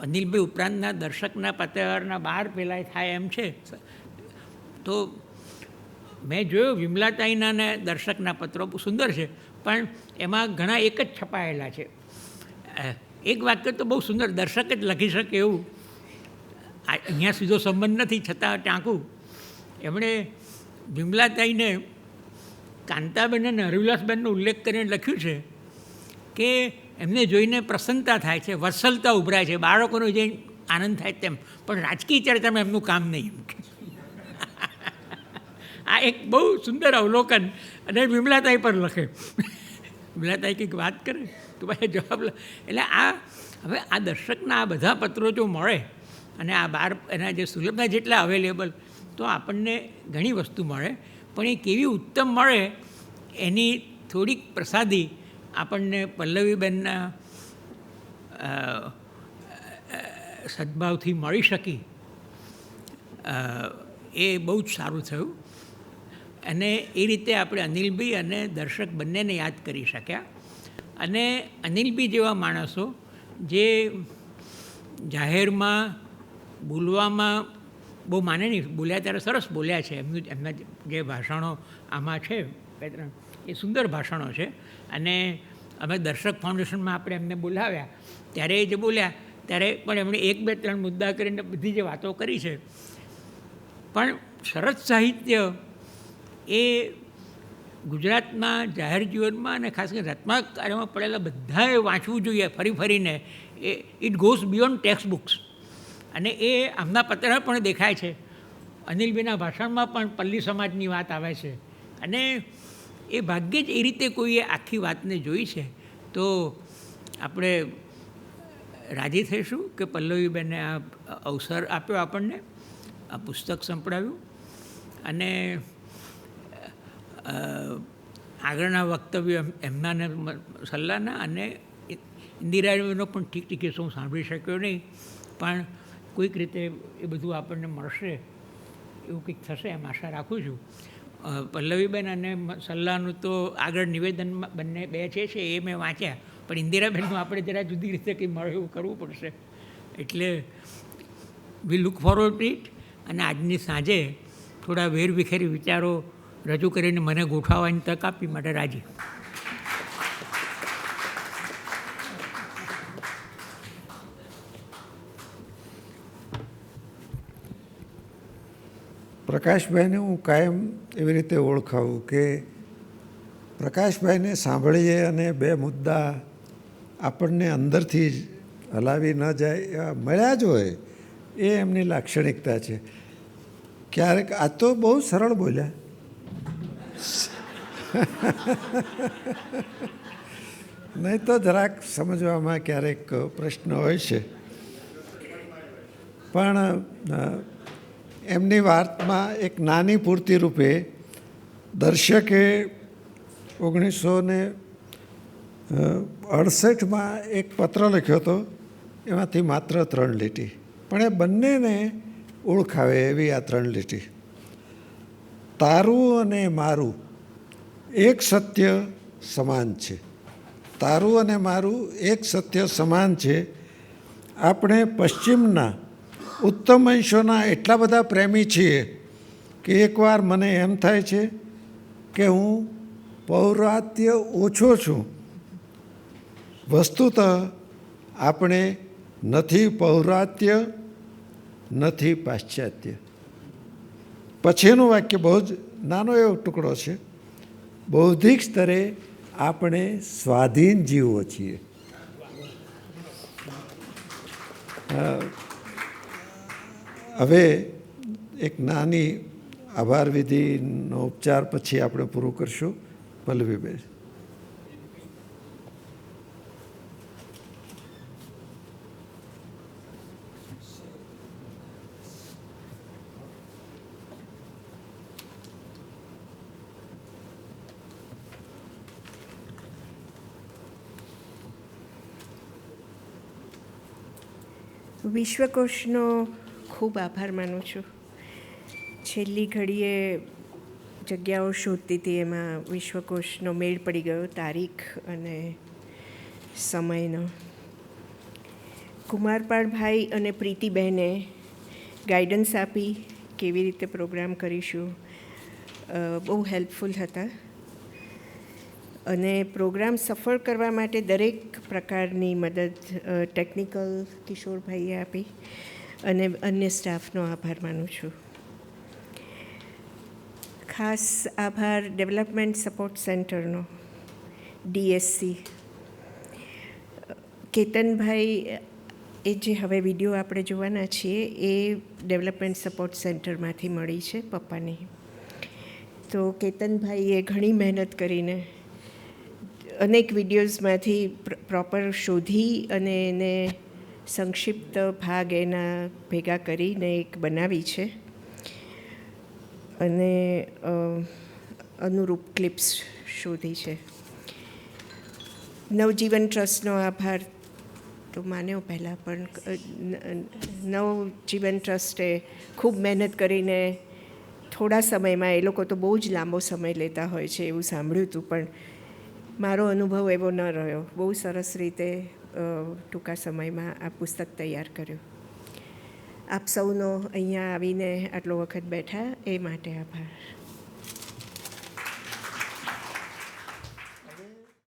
S8: અનિલભાઈ ઉપરાંતના દર્શકના પત્રવારના બહાર પેલા થાય એમ છે. તો મેં જોયું વિમલાતાઈના ને દર્શકના પત્રો સુંદર છે, પણ એમાં ઘણા એક જ છપાયેલા છે. એક વાક્ય તો બહુ સુંદર, દર્શક જ લખી શકે એવું, અહીંયા સીધો સંબંધ નથી છતાં ટાંકું. એમણે વિમલાતાઈને કાંતાબેન અને હરિવિલાસબેનનો ઉલ્લેખ કરીને લખ્યું છે કે એમને જોઈને પ્રસન્નતા થાય છે, વત્સલતા ઉભરાય છે, બાળકોનો જે આનંદ થાય તેમ, પણ રાજકીય ચર્ચામાં એમનું કામ નહીં. આ એક બહુ સુંદર અવલોકન. અને વિમલાતાઈ પર લખે, વિમલાતાઈ કંઈક વાત કરે તો ભાઈ જવાબ. એટલે આ હવે આ દર્શકના આ બધા પત્રો જો મળે અને આ બાર એના જે સુલભના જેટલા અવેલેબલ, તો આપણને ઘણી વસ્તુ મળે. પણ એ કેવી ઉત્તમ મળે એની થોડીક પ્રસાદી આપણને પલ્લવીબેનના સદભાવથી મળી શકી, એ બહુ જ સારું થયું. અને એ રીતે આપણે અનિલભાઈ અને દર્શક બંનેને યાદ કરી શક્યા. અને અનિલભાઈ જેવા માણસો જે જાહેરમાં બોલવામાં બહુ માને નહીં, બોલ્યા ત્યારે સરસ બોલ્યા છે. એમના જે ભાષણો આમાં છે બે ત્રણ, એ સુંદર ભાષણો છે. અને અમે દર્શક ફાઉન્ડેશનમાં આપણે એમને બોલાવ્યા ત્યારે એ જે બોલ્યા ત્યારે પણ એમણે એક બે ત્રણ મુદ્દા કરીને બધી જે વાતો કરી છે. પણ સરસ સાહિત્ય એ ગુજરાતમાં જાહેર જીવનમાં અને ખાસ કરીને રચનાત્મક કાર્યમાં પડેલા બધાએ વાંચવું જોઈએ ફરી ફરીને. It goes beyond text books. અને એ આમના પત્રમાં પણ દેખાય છે. અનિલભાઈના ભાષણમાં પણ પલ્લી સમાજની વાત આવે છે. અને એ ભાગ્યે જ એ રીતે કોઈએ આખી વાતને જોઈ છે. તો આપણે રાજી થઈશું કે પલ્લવીબેને આ અવસર આપ્યો આપણને, આ પુસ્તક સંભળાવ્યું. અને આગળના વક્તવ્ય એમનાને સલ્લાના અને ઇન્દિરાનો પણ ઠીક ઠીક હું સાંભળી શક્યો નહીં, પણ કોઈક રીતે એ બધું આપણને મળશે એવું કંઈક થશે એમ આશા રાખું છું. પલ્લવીબેન અને સલ્લાનું તો આગળ નિવેદનમાં બંને બે છે એ મેં વાંચ્યા, પણ ઇન્દિરાબેનનું આપણે જરા જુદી રીતે કંઈ મળે એવું કરવું પડશે. એટલે we look forward to it. અને આજની સાંજે થોડા વેરવિખેરી વિચારો રજૂ કરીને મને ગોઠવવાની તક આપી માટે રાજી.
S1: પ્રકાશભાઈને હું કાયમ એવી રીતે ઓળખાવું કે પ્રકાશભાઈને સાંભળીએ અને બે મુદ્દા આપણને અંદરથી જ હલાવી ન જાય એવા મળ્યા જ હોય, એ એમની લાક્ષણિકતા છે. ક્યારેક આ તો બહુ સરળ બોલ્યા, નહીં તો જરાક સમજવામાં ક્યારેક પ્રશ્ન હોય છે. પણ એમની વાતમાં એક નાની પૂર્તિ રૂપે દર્શકે 1968માં એક પત્ર લખ્યો હતો, એમાંથી માત્ર 3 લીટી, પણ એ બંનેને ઓળખાવે એવી આ 3 લીટી. તારું અને મારું એક સત્ય સમાન છે. તારું અને મારું એક સત્ય સમાન છે. આપણે પશ્ચિમના ઉત્તમ અંશોના એટલા બધા પ્રેમી છીએ કે એકવાર મને એમ થાય છે કે હું પૌરાત્ય ઓછો છું. વસ્તુતઃ આપણે નથી પૌરાત્ય, નથી પાશ્ચાત્ય. પછીનું વાક્ય બહુ જ નાનો એવો ટુકડો છે. બૌદ્ધિક સ્તરે આપણે સ્વાધીન જીવો છીએ. હવે એક નાની આભાર વિધિનો ઉપચાર પછી આપણે પૂરું કરશું. પલ્લવીબેન.
S2: વિશ્વકોશનો ખૂબ આભાર માનું છું. છેલ્લી ઘડીએ જગ્યાઓ શોધતી હતી, એમાં વિશ્વકોશનો મેળ પડી ગયો તારીખ અને સમયનો. કુમારપાળભાઈ અને પ્રીતિબહેને ગાઈડન્સ આપી કેવી રીતે પ્રોગ્રામ કરીશું, બહુ હેલ્પફુલ હતા. અને પ્રોગ્રામ સફળ કરવા માટે દરેક પ્રકારની મદદ ટેકનિકલ કિશોરભાઈએ આપી, અને અન્ય સ્ટાફનો આભાર માનું છું. ખાસ આભાર ડેવલપમેન્ટ સપોર્ટ સેન્ટરનો, DSC. કેતનભાઈ એ જે હવે વિડીયો આપણે જોવાના છીએ એ ડેવલપમેન્ટ સપોર્ટ સેન્ટરમાંથી મળી છે પપ્પાની. તો કેતનભાઈએ ઘણી મહેનત કરીને અનેક વિડીયોઝમાંથી પ્રોપર શોધી અને એને સંક્ષિપ્ત ભાગ એના ભેગા કરીને એક બનાવી છે, અને અનુરૂપ ક્લિપ્સ શોધી છે. નવજીવન ટ્રસ્ટનો આભાર તો માન્યો પહેલાં, પણ નવજીવન ટ્રસ્ટે ખૂબ મહેનત કરીને થોડા સમયમાં, એ લોકો તો બહુ જ લાંબો સમય લેતા હોય છે એવું સાંભળ્યું હતું, પણ મારો અનુભવ એવો ન રહ્યો. બહુ સરસ રીતે ટૂંકા સમયમાં આ પુસ્તક તૈયાર કર્યું. આપ સૌનો અહીંયા આવીને આટલો વખત બેઠા એ માટે આભાર.